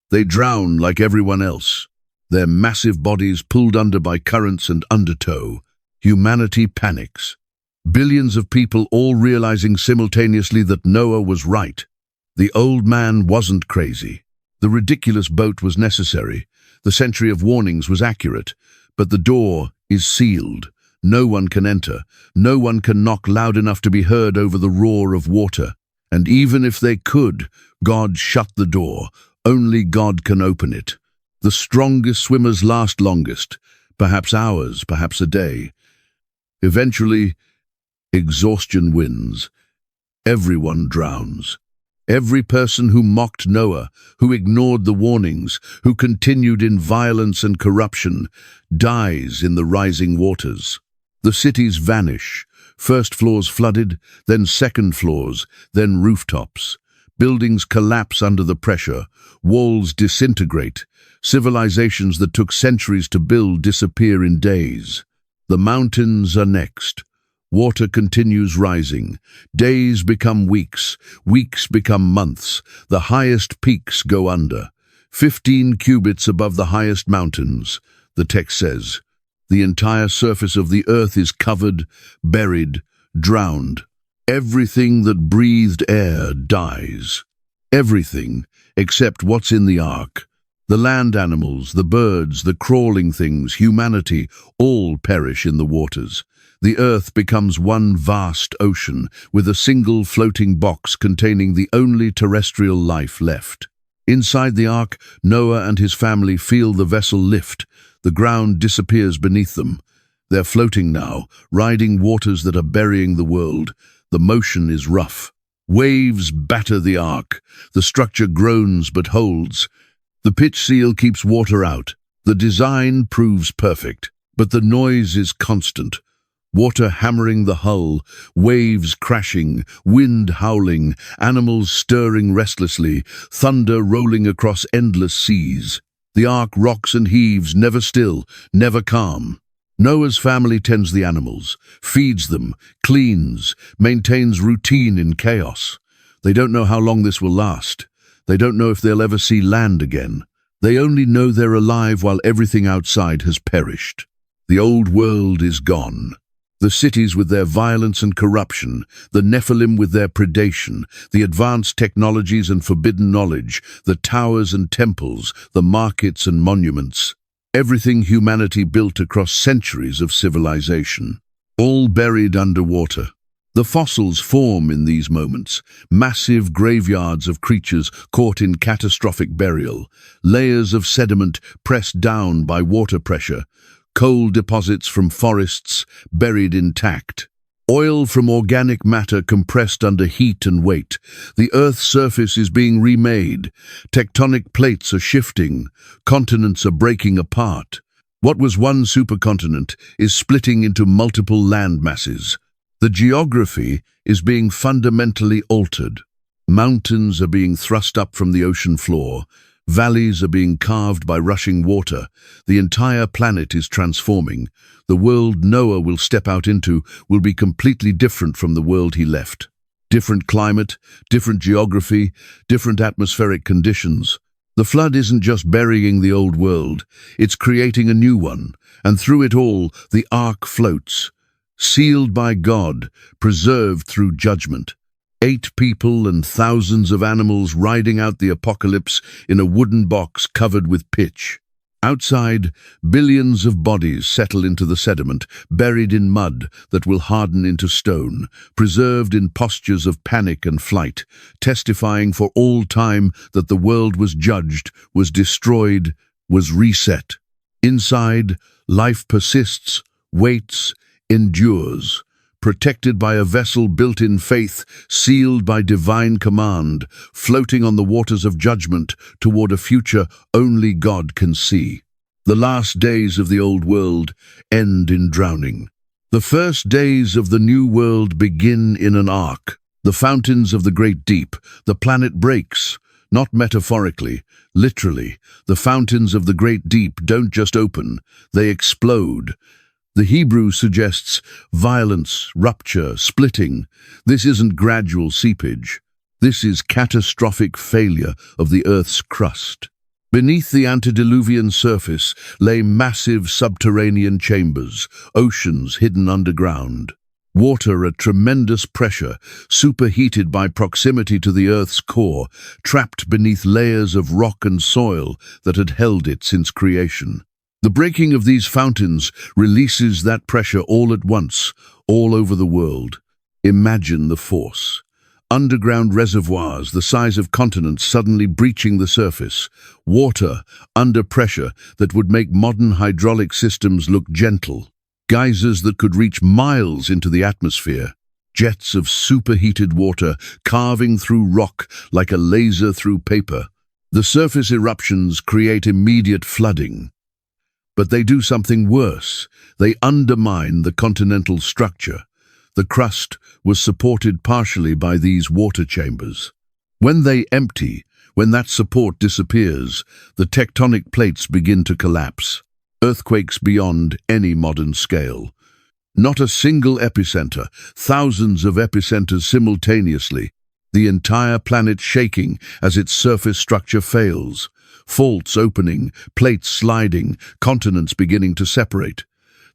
They drown like everyone else. Their massive bodies pulled under by currents and undertow. Humanity panics. Billions of people all realizing simultaneously that Noah was right. The old man wasn't crazy. The ridiculous boat was necessary. The century of warnings was accurate. But the door is sealed. No one can enter. No one can knock loud enough to be heard over the roar of water. And even if they could, God shut the door. Only God can open it. The strongest swimmers last longest, perhaps hours, perhaps a day. Eventually, exhaustion wins. Everyone drowns. Every person who mocked Noah, who ignored the warnings, who continued in violence and corruption, dies in the rising waters. The cities vanish. First floors flooded, then second floors, then rooftops. Buildings collapse under the pressure. Walls disintegrate. Civilizations that took centuries to build disappear in days. The mountains are next. Water continues rising. Days become weeks. Weeks become months. The highest peaks go under. 15 cubits above the highest mountains, the text says. The entire surface of the earth is covered, buried, drowned. Everything that breathed air dies. Everything except what's in the ark. The land animals, the birds, the crawling things, humanity, all perish in the waters. The earth becomes one vast ocean, with a single floating box containing the only terrestrial life left. Inside the ark, Noah and his family feel the vessel lift. The ground disappears beneath them. They're floating now, riding waters that are burying the world. The motion is rough. Waves batter the ark. The structure groans but holds. The pitch seal keeps water out. The design proves perfect, but the noise is constant. Water hammering the hull, waves crashing, wind howling, animals stirring restlessly, thunder rolling across endless seas. The ark rocks and heaves, never still, never calm. Noah's family tends the animals, feeds them, cleans, maintains routine in chaos. They don't know how long this will last. They don't know if they'll ever see land again. They only know they're alive while everything outside has perished. The old world is gone. The cities with their violence and corruption, the Nephilim with their predation, the advanced technologies and forbidden knowledge, the towers and temples, the markets and monuments. Everything humanity built across centuries of civilization, all buried underwater. The fossils form in these moments, massive graveyards of creatures caught in catastrophic burial, layers of sediment pressed down by water pressure, coal deposits from forests buried intact, oil from organic matter compressed under heat and weight. The Earth's surface is being remade. Tectonic plates are shifting. Continents are breaking apart. What was one supercontinent is splitting into multiple land masses. The geography is being fundamentally altered. Mountains are being thrust up from the ocean floor. Valleys are being carved by rushing water. The entire planet is transforming. The world Noah will step out into will be completely different from the world he left. Different climate, different geography, different atmospheric conditions. The flood isn't just burying the old world, it's creating a new one. And through it all, the ark floats, sealed by God, preserved through judgment. 8 people and thousands of animals riding out the apocalypse in a wooden box covered with pitch. Outside, billions of bodies settle into the sediment, buried in mud that will harden into stone, preserved in postures of panic and flight, testifying for all time that the world was judged, was destroyed, was reset. Inside, life persists, waits, endures, protected by a vessel built in faith, sealed by divine command, floating on the waters of judgment toward a future only God can see. The last days of the old world end in drowning. The first days of the new world begin in an ark. The fountains of the great deep. The planet breaks, not metaphorically, literally. The fountains of the great deep don't just open, they explode. The Hebrew suggests violence, rupture, splitting. This isn't gradual seepage. This is catastrophic failure of the Earth's crust. Beneath the antediluvian surface lay massive subterranean chambers, oceans hidden underground. Water at tremendous pressure, superheated by proximity to the Earth's core, trapped beneath layers of rock and soil that had held it since creation. The breaking of these fountains releases that pressure all at once, all over the world. Imagine the force. Underground reservoirs the size of continents suddenly breaching the surface. Water under pressure that would make modern hydraulic systems look gentle. Geysers that could reach miles into the atmosphere. Jets of superheated water carving through rock like a laser through paper. The surface eruptions create immediate flooding. But they do something worse. They undermine the continental structure. The crust was supported partially by these water chambers. When they empty, when that support disappears, the tectonic plates begin to collapse. Earthquakes beyond any modern scale. Not a single epicenter, thousands of epicenters simultaneously. The entire planet shaking as its surface structure fails. Faults opening, plates sliding, continents beginning to separate.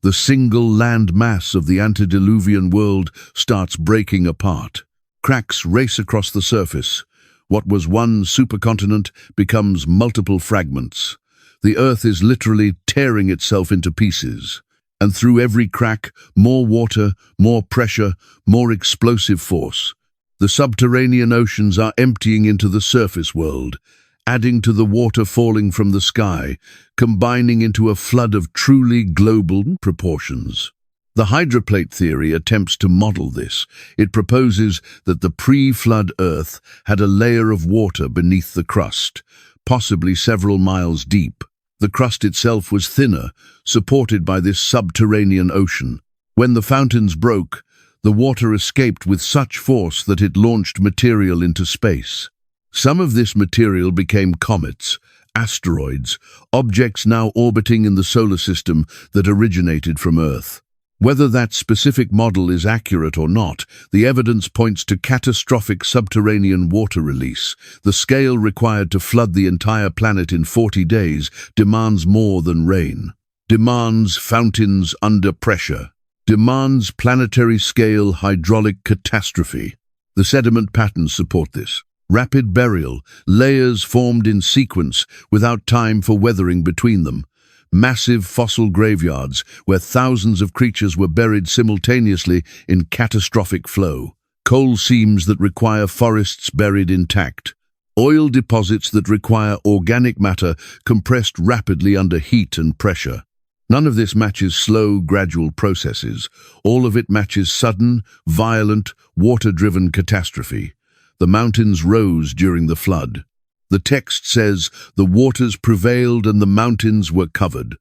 The single land mass of the antediluvian world starts breaking apart. Cracks race across the surface. What was one supercontinent becomes multiple fragments. The Earth is literally tearing itself into pieces. And through every crack, more water, more pressure, more explosive force. The subterranean oceans are emptying into the surface world, adding to the water falling from the sky, combining into a flood of truly global proportions. The hydroplate theory attempts to model this. It proposes that the pre-flood Earth had a layer of water beneath the crust, possibly several miles deep. The crust itself was thinner, supported by this subterranean ocean. When the fountains broke, the water escaped with such force that it launched material into space. Some of this material became comets, asteroids, objects now orbiting in the solar system that originated from Earth. Whether that specific model is accurate or not, the evidence points to catastrophic subterranean water release. The scale required to flood the entire planet in 40 days demands more than rain. Demands fountains under pressure. Demands planetary-scale hydraulic catastrophe. The sediment patterns support this. Rapid burial, layers formed in sequence without time for weathering between them. Massive fossil graveyards where thousands of creatures were buried simultaneously in catastrophic flow. Coal seams that require forests buried intact. Oil deposits that require organic matter compressed rapidly under heat and pressure. None of this matches slow, gradual processes. All of it matches sudden, violent, water-driven catastrophe. The mountains rose during the flood. The text says the waters prevailed and the mountains were covered.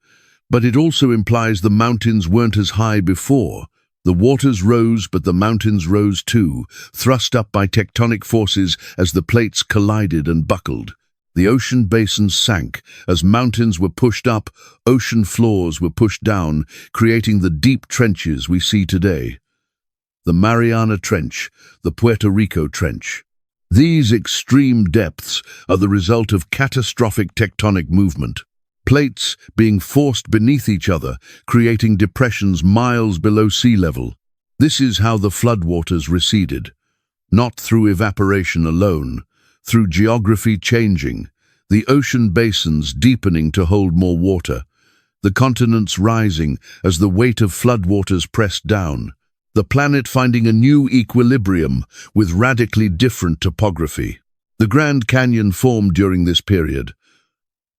But it also implies the mountains weren't as high before. The waters rose, but the mountains rose too, thrust up by tectonic forces as the plates collided and buckled. The ocean basins sank. As mountains were pushed up, ocean floors were pushed down, creating the deep trenches we see today. The Mariana Trench, the Puerto Rico Trench. These extreme depths are the result of catastrophic tectonic movement. Plates being forced beneath each other, creating depressions miles below sea level. This is how the floodwaters receded. Not through evaporation alone, through geography changing, the ocean basins deepening to hold more water, the continents rising as the weight of floodwaters pressed down, the planet finding a new equilibrium with radically different topography. The Grand Canyon formed during this period,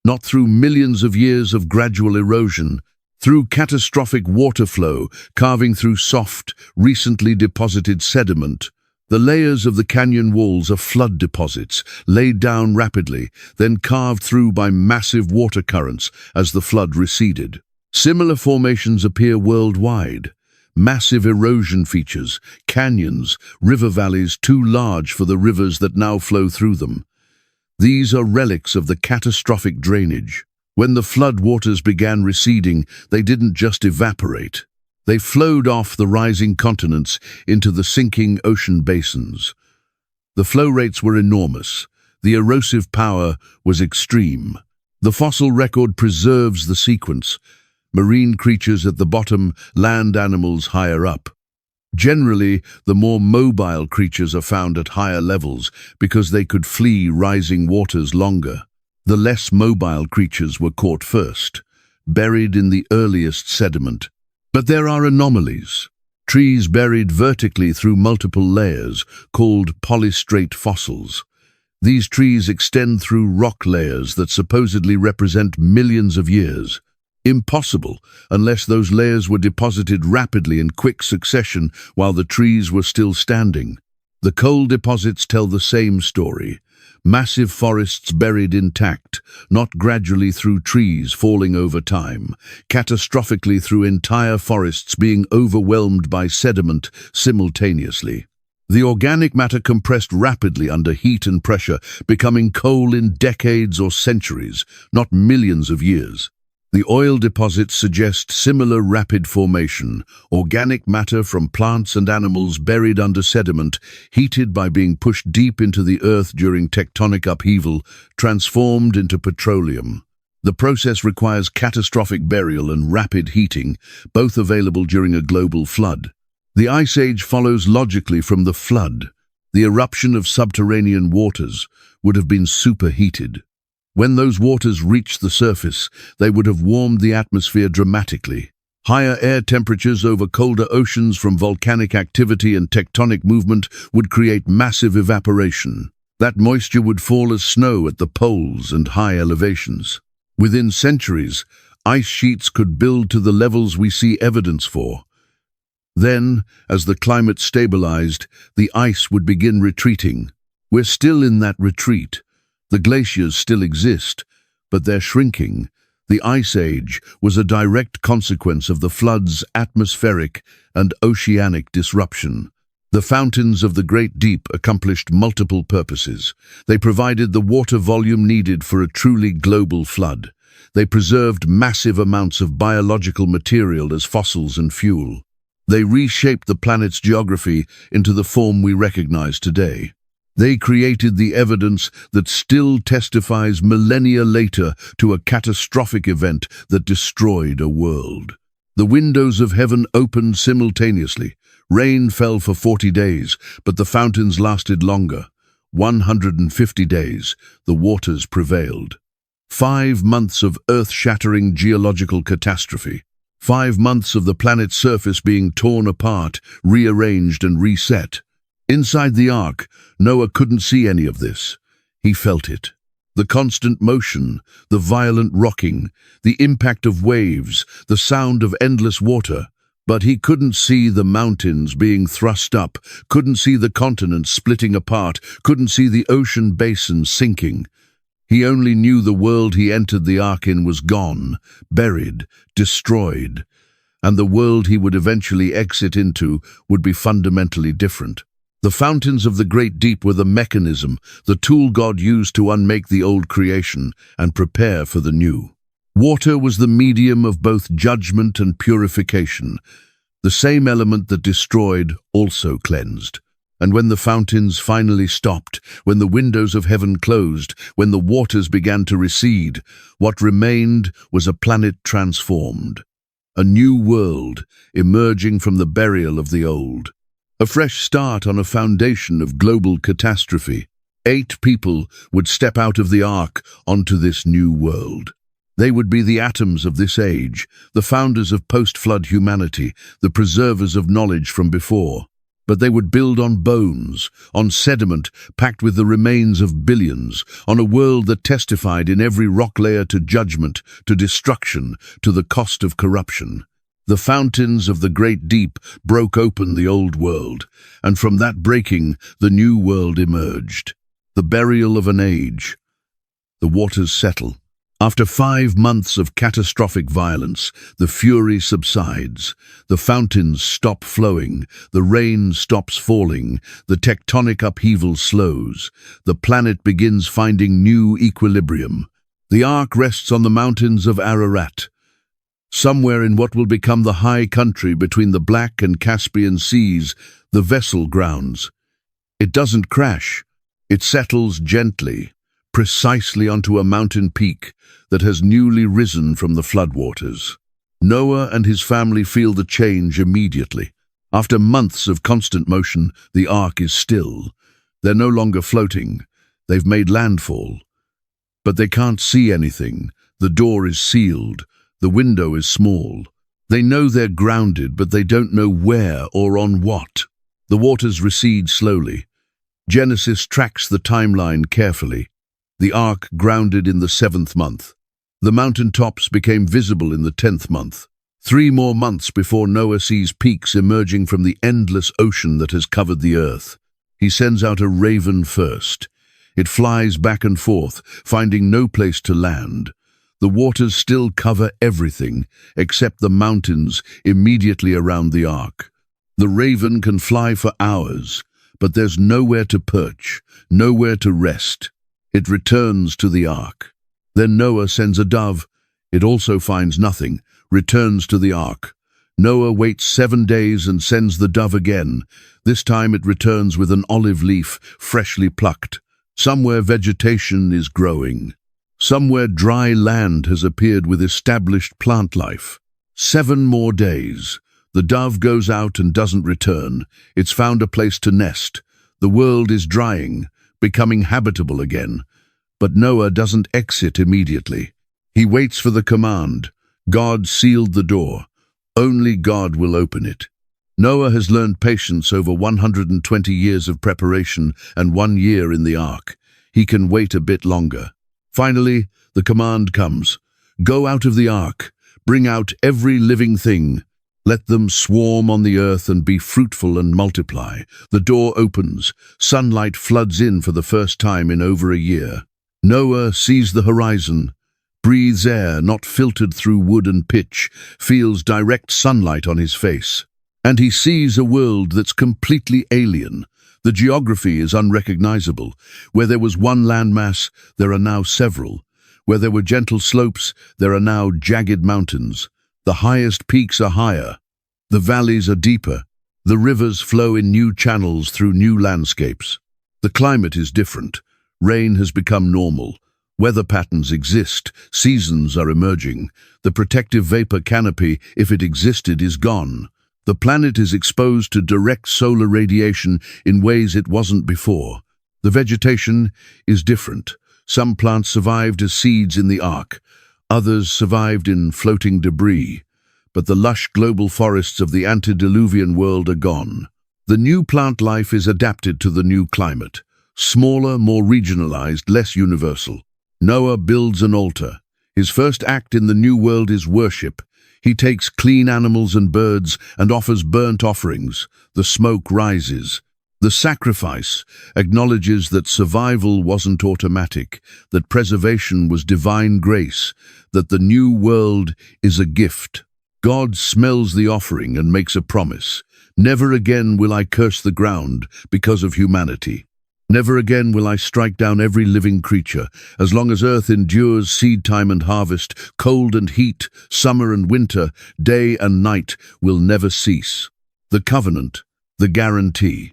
not through millions of years of gradual erosion, through catastrophic water flow carving through soft, recently deposited sediment. The layers of the canyon walls are flood deposits, laid down rapidly, then carved through by massive water currents as the flood receded. Similar formations appear worldwide. Massive erosion features, canyons, river valleys too large for the rivers that now flow through them. These are relics of the catastrophic drainage. When the flood waters began receding, they didn't just evaporate. They flowed off the rising continents into the sinking ocean basins. The flow rates were enormous. The erosive power was extreme. The fossil record preserves the sequence. Marine creatures at the bottom, land animals higher up. Generally, the more mobile creatures are found at higher levels because they could flee rising waters longer. The less mobile creatures were caught first, buried in the earliest sediment. But there are anomalies. Trees buried vertically through multiple layers, called polystrate fossils. These trees extend through rock layers that supposedly represent millions of years. Impossible, unless those layers were deposited rapidly in quick succession while the trees were still standing. The coal deposits tell the same story. Massive forests buried intact, not gradually through trees falling over time, catastrophically through entire forests being overwhelmed by sediment simultaneously. The organic matter compressed rapidly under heat and pressure, becoming coal in decades or centuries, not millions of years. The oil deposits suggest similar rapid formation, organic matter from plants and animals buried under sediment, heated by being pushed deep into the earth during tectonic upheaval, transformed into petroleum. The process requires catastrophic burial and rapid heating, both available during a global flood. The Ice Age follows logically from the flood. The eruption of subterranean waters would have been superheated. When those waters reached the surface, they would have warmed the atmosphere dramatically. Higher air temperatures over colder oceans from volcanic activity and tectonic movement would create massive evaporation. That moisture would fall as snow at the poles and high elevations. Within centuries, ice sheets could build to the levels we see evidence for. Then, as the climate stabilized, the ice would begin retreating. We're still in that retreat. The glaciers still exist, but they're shrinking. The Ice Age was a direct consequence of the flood's atmospheric and oceanic disruption. The fountains of the Great Deep accomplished multiple purposes. They provided the water volume needed for a truly global flood. They preserved massive amounts of biological material as fossils and fuel. They reshaped the planet's geography into the form we recognize today. They created the evidence that still testifies millennia later to a catastrophic event that destroyed a world. The windows of heaven opened simultaneously. Rain fell for 40 days, but the fountains lasted longer. 150 days, the waters prevailed. 5 months of earth-shattering geological catastrophe. 5 months of the planet's surface being torn apart, rearranged and reset. Inside the ark, Noah couldn't see any of this. He felt it. The constant motion, the violent rocking, the impact of waves, the sound of endless water. But he couldn't see the mountains being thrust up, couldn't see the continents splitting apart, couldn't see the ocean basin sinking. He only knew the world he entered the ark in was gone, buried, destroyed, and the world he would eventually exit into would be fundamentally different. The fountains of the Great Deep were the mechanism, the tool God used to unmake the old creation and prepare for the new. Water was the medium of both judgment and purification. The same element that destroyed also cleansed. And when the fountains finally stopped, when the windows of heaven closed, when the waters began to recede, what remained was a planet transformed. A new world emerging from the burial of the old. A fresh start on a foundation of global catastrophe. 8 people would step out of the ark onto this new world. They would be the atoms of this age, the founders of post-flood humanity, the preservers of knowledge from before. But they would build on bones, on sediment packed with the remains of billions, on a world that testified in every rock layer to judgment, to destruction, to the cost of corruption. The fountains of the Great Deep broke open the old world, and from that breaking, the new world emerged. The burial of an age. The waters settle. After 5 months of catastrophic violence, the fury subsides. The fountains stop flowing, the rain stops falling, the tectonic upheaval slows. The planet begins finding new equilibrium. The ark rests on the mountains of Ararat, somewhere in what will become the high country between the Black and Caspian seas, the vessel grounds. It doesn't crash. It settles gently, precisely onto a mountain peak that has newly risen from the floodwaters. Noah and his family feel the change immediately. After months of constant motion, the ark is still. They're no longer floating. They've made landfall. But they can't see anything. The door is sealed. The window is small. They know they're grounded, but they don't know where or on what. The waters recede slowly. Genesis tracks the timeline carefully. The ark grounded in the 7th month. The mountain tops became visible in the 10th month. 3 more months before Noah sees peaks emerging from the endless ocean that has covered the earth. He sends out a raven first. It flies back and forth, finding no place to land. The waters still cover everything except the mountains immediately around the ark. The raven can fly for hours, but there's nowhere to perch, nowhere to rest. It returns to the ark. Then Noah sends a dove. It also finds nothing, returns to the ark. Noah waits 7 days and sends the dove again. This time it returns with an olive leaf, freshly plucked. Somewhere vegetation is growing. Somewhere dry land has appeared with established plant life. 7 more days. The dove goes out and doesn't return. It's found a place to nest. The world is drying, becoming habitable again. But Noah doesn't exit immediately. He waits for the command. God sealed the door. Only God will open it. Noah has learned patience over 120 years of preparation and 1 year in the ark. He can wait a bit longer. Finally, the command comes. Go out of the ark. Bring out every living thing. Let them swarm on the earth and be fruitful and multiply. The door opens. Sunlight floods in for the first time in over a year. Noah sees the horizon. breathes air not filtered through wood and pitch, feels direct sunlight on his face. And he sees a world that's completely alien. The geography is unrecognizable. Where there was one landmass, there are now several. Where there were gentle slopes, there are now jagged mountains. The highest peaks are higher. The valleys are deeper. The rivers flow in new channels through new landscapes. The climate is different. Rain has become normal. Weather patterns exist. Seasons are emerging. The protective vapor canopy, if it existed, is gone. The planet is exposed to direct solar radiation in ways it wasn't before. The vegetation is different. Some plants survived as seeds in the ark. Others survived in floating debris. But the lush global forests of the antediluvian world are gone. The new plant life is adapted to the new climate. Smaller, more regionalized, less universal. Noah builds an altar. His first act in the new world is worship. He takes clean animals and birds and offers burnt offerings. The smoke rises. The sacrifice acknowledges that survival wasn't automatic, that preservation was divine grace, that the new world is a gift. God smells the offering and makes a promise. Never again will I curse the ground because of humanity. Never again will I strike down every living creature. As long as earth endures seed time and harvest, cold and heat, summer and winter, day and night will never cease. The covenant, the guarantee.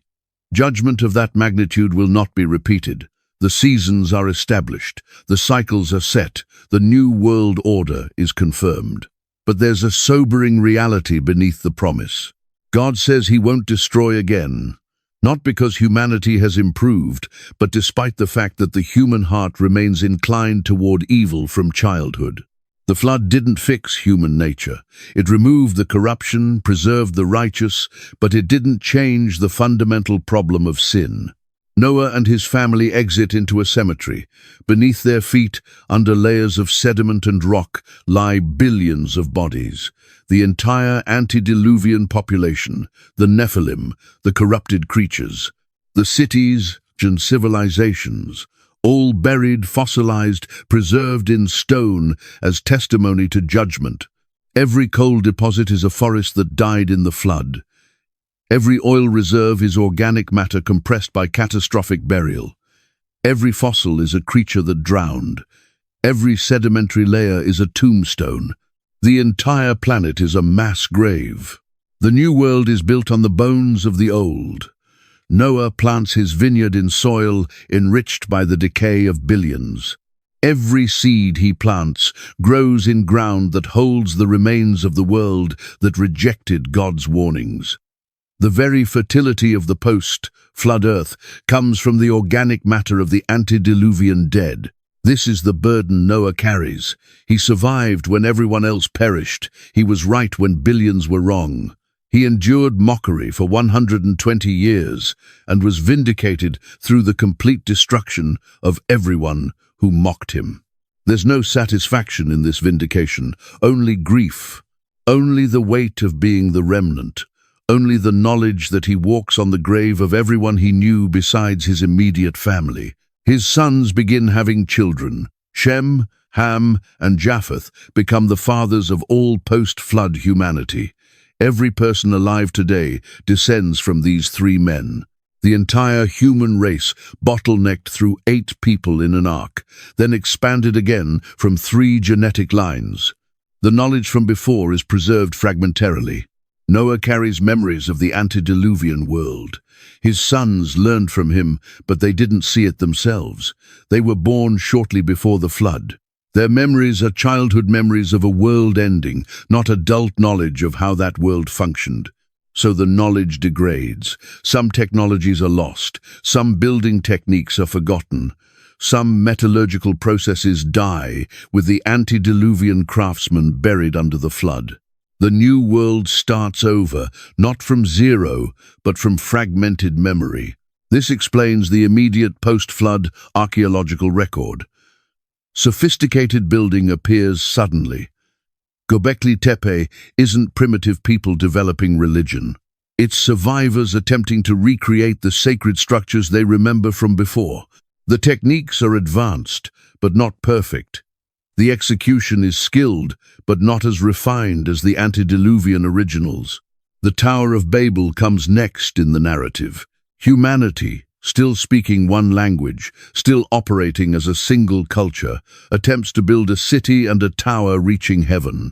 Judgment of that magnitude will not be repeated. The seasons are established. The cycles are set. The new world order is confirmed. But there's a sobering reality beneath the promise. God says he won't destroy again. Not because humanity has improved, but despite the fact that the human heart remains inclined toward evil from childhood. The flood didn't fix human nature. It removed the corruption, preserved the righteous, but it didn't change the fundamental problem of sin. Noah and his family exit into a cemetery. Beneath their feet, under layers of sediment and rock, lie billions of bodies. The entire antediluvian population, the Nephilim, the corrupted creatures, the cities and civilizations, all buried, fossilized, preserved in stone as testimony to judgment. Every coal deposit is a forest that died in the flood. Every oil reserve is organic matter compressed by catastrophic burial. Every fossil is a creature that drowned. Every sedimentary layer is a tombstone. The entire planet is a mass grave. The new world is built on the bones of the old. Noah plants his vineyard in soil enriched by the decay of billions. Every seed he plants grows in ground that holds the remains of the world that rejected God's warnings. The very fertility of the post-flood earth comes from the organic matter of the antediluvian dead. This is the burden Noah carries. He survived when everyone else perished. He was right when billions were wrong. He endured mockery for 120 years and was vindicated through the complete destruction of everyone who mocked him. There's no satisfaction in this vindication, only grief, only the weight of being the remnant, only the knowledge that he walks on the grave of everyone he knew besides his immediate family. His sons begin having children. Shem, Ham, and Japheth become the fathers of all post-flood humanity. Every person alive today descends from these three men. The entire human race bottlenecked through 8 people in an ark, then expanded again from 3 genetic lines. The knowledge from before is preserved fragmentarily. Noah carries memories of the antediluvian world. His sons learned from him, but they didn't see it themselves. They were born shortly before the flood. Their memories are childhood memories of a world ending, not adult knowledge of how that world functioned. So the knowledge degrades. Some technologies are lost. Some building techniques are forgotten. Some metallurgical processes die, with the antediluvian craftsman buried under the flood. The new world starts over, not from zero, but from fragmented memory. This explains the immediate post-flood archaeological record. Sophisticated building appears suddenly. Göbekli Tepe isn't primitive people developing religion. It's survivors attempting to recreate the sacred structures they remember from before. The techniques are advanced, but not perfect. The execution is skilled, but not as refined as the antediluvian originals. The Tower of Babel comes next in the narrative. Humanity, still speaking one language, still operating as a single culture, attempts to build a city and a tower reaching heaven.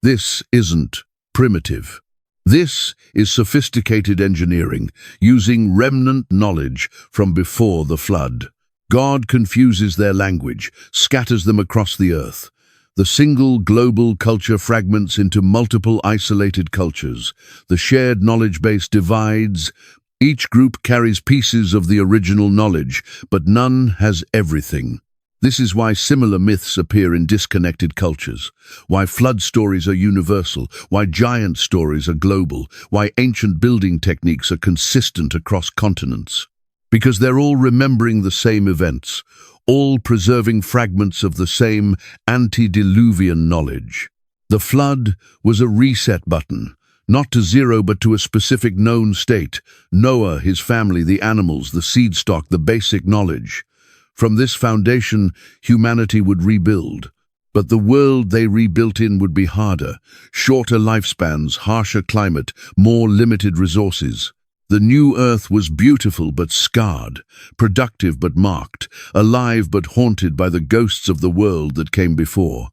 This isn't primitive. This is sophisticated engineering, using remnant knowledge from before the flood. God confuses their language, scatters them across the earth. The single global culture fragments into multiple isolated cultures. The shared knowledge base divides. Each group carries pieces of the original knowledge, but none has everything. This is why similar myths appear in disconnected cultures, why flood stories are universal, why giant stories are global, why ancient building techniques are consistent across continents. Because they're all remembering the same events, all preserving fragments of the same antediluvian knowledge. The flood was a reset button, not to zero but to a specific known state. Noah, his family, the animals, the seed stock, the basic knowledge. From this foundation, humanity would rebuild. But the world they rebuilt in would be harder, shorter lifespans, harsher climate, more limited resources. The new earth was beautiful but scarred, productive but marked, alive but haunted by the ghosts of the world that came before.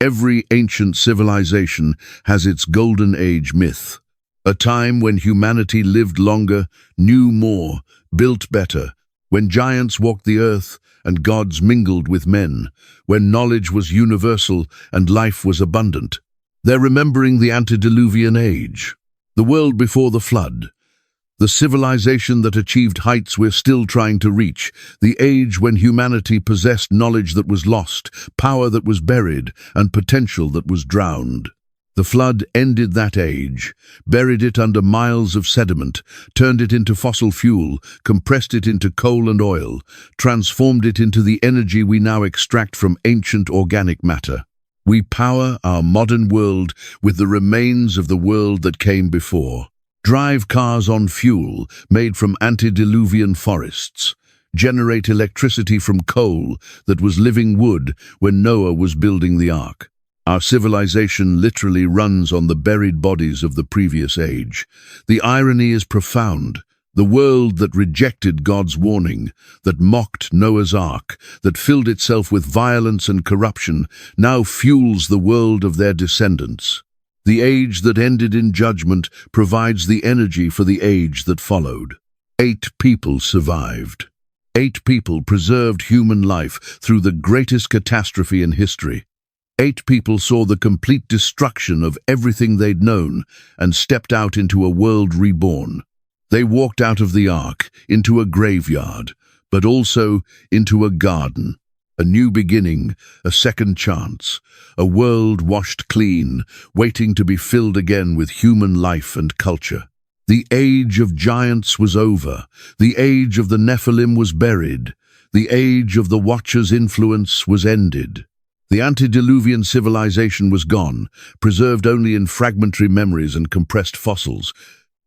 Every ancient civilization has its golden age myth, a time when humanity lived longer, knew more, built better, when giants walked the earth and gods mingled with men, when knowledge was universal and life was abundant. They're remembering the antediluvian age, the world before the flood, the civilization that achieved heights we're still trying to reach, the age when humanity possessed knowledge that was lost, power that was buried, and potential that was drowned. The flood ended that age, buried it under miles of sediment, turned it into fossil fuel, compressed it into coal and oil, transformed it into the energy we now extract from ancient organic matter. We power our modern world with the remains of the world that came before. Drive cars on fuel made from antediluvian forests. Generate electricity from coal that was living wood when Noah was building the ark. Our civilization literally runs on the buried bodies of the previous age. The irony is profound. The world that rejected God's warning, that mocked Noah's ark, that filled itself with violence and corruption, now fuels the world of their descendants. The age that ended in judgment provides the energy for the age that followed. 8 people survived. 8 people preserved human life through the greatest catastrophe in history. 8 people saw the complete destruction of everything they'd known and stepped out into a world reborn. They walked out of the ark, into a graveyard, but also into a garden. A new beginning, a second chance, a world washed clean, waiting to be filled again with human life and culture. The age of giants was over. The age of the Nephilim was buried. The age of the Watcher's influence was ended. The antediluvian civilization was gone, preserved only in fragmentary memories and compressed fossils.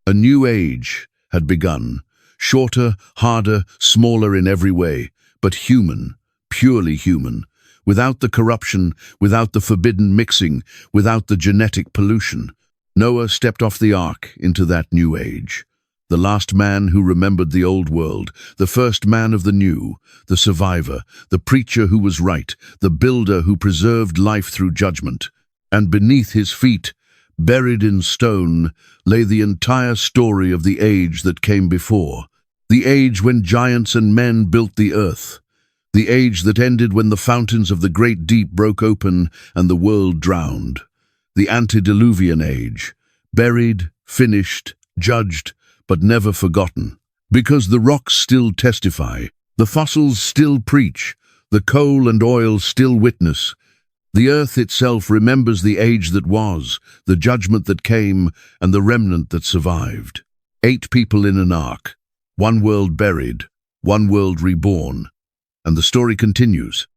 A new age had begun, shorter, harder, smaller in every way, but human. Purely human, without the corruption, without the forbidden mixing, without the genetic pollution. Noah stepped off the ark into that new age. The last man who remembered the old world, the first man of the new, the survivor, the preacher who was right, the builder who preserved life through judgment. And beneath his feet, buried in stone, lay the entire story of the age that came before, the age when giants and men built the earth. The age that ended when the fountains of the great deep broke open and the world drowned. The antediluvian age, buried, finished, judged, but never forgotten. Because the rocks still testify, the fossils still preach, the coal and oil still witness. The earth itself remembers the age that was, the judgment that came, and the remnant that survived. 8 people in an ark, one world buried, one world reborn. And the story continues.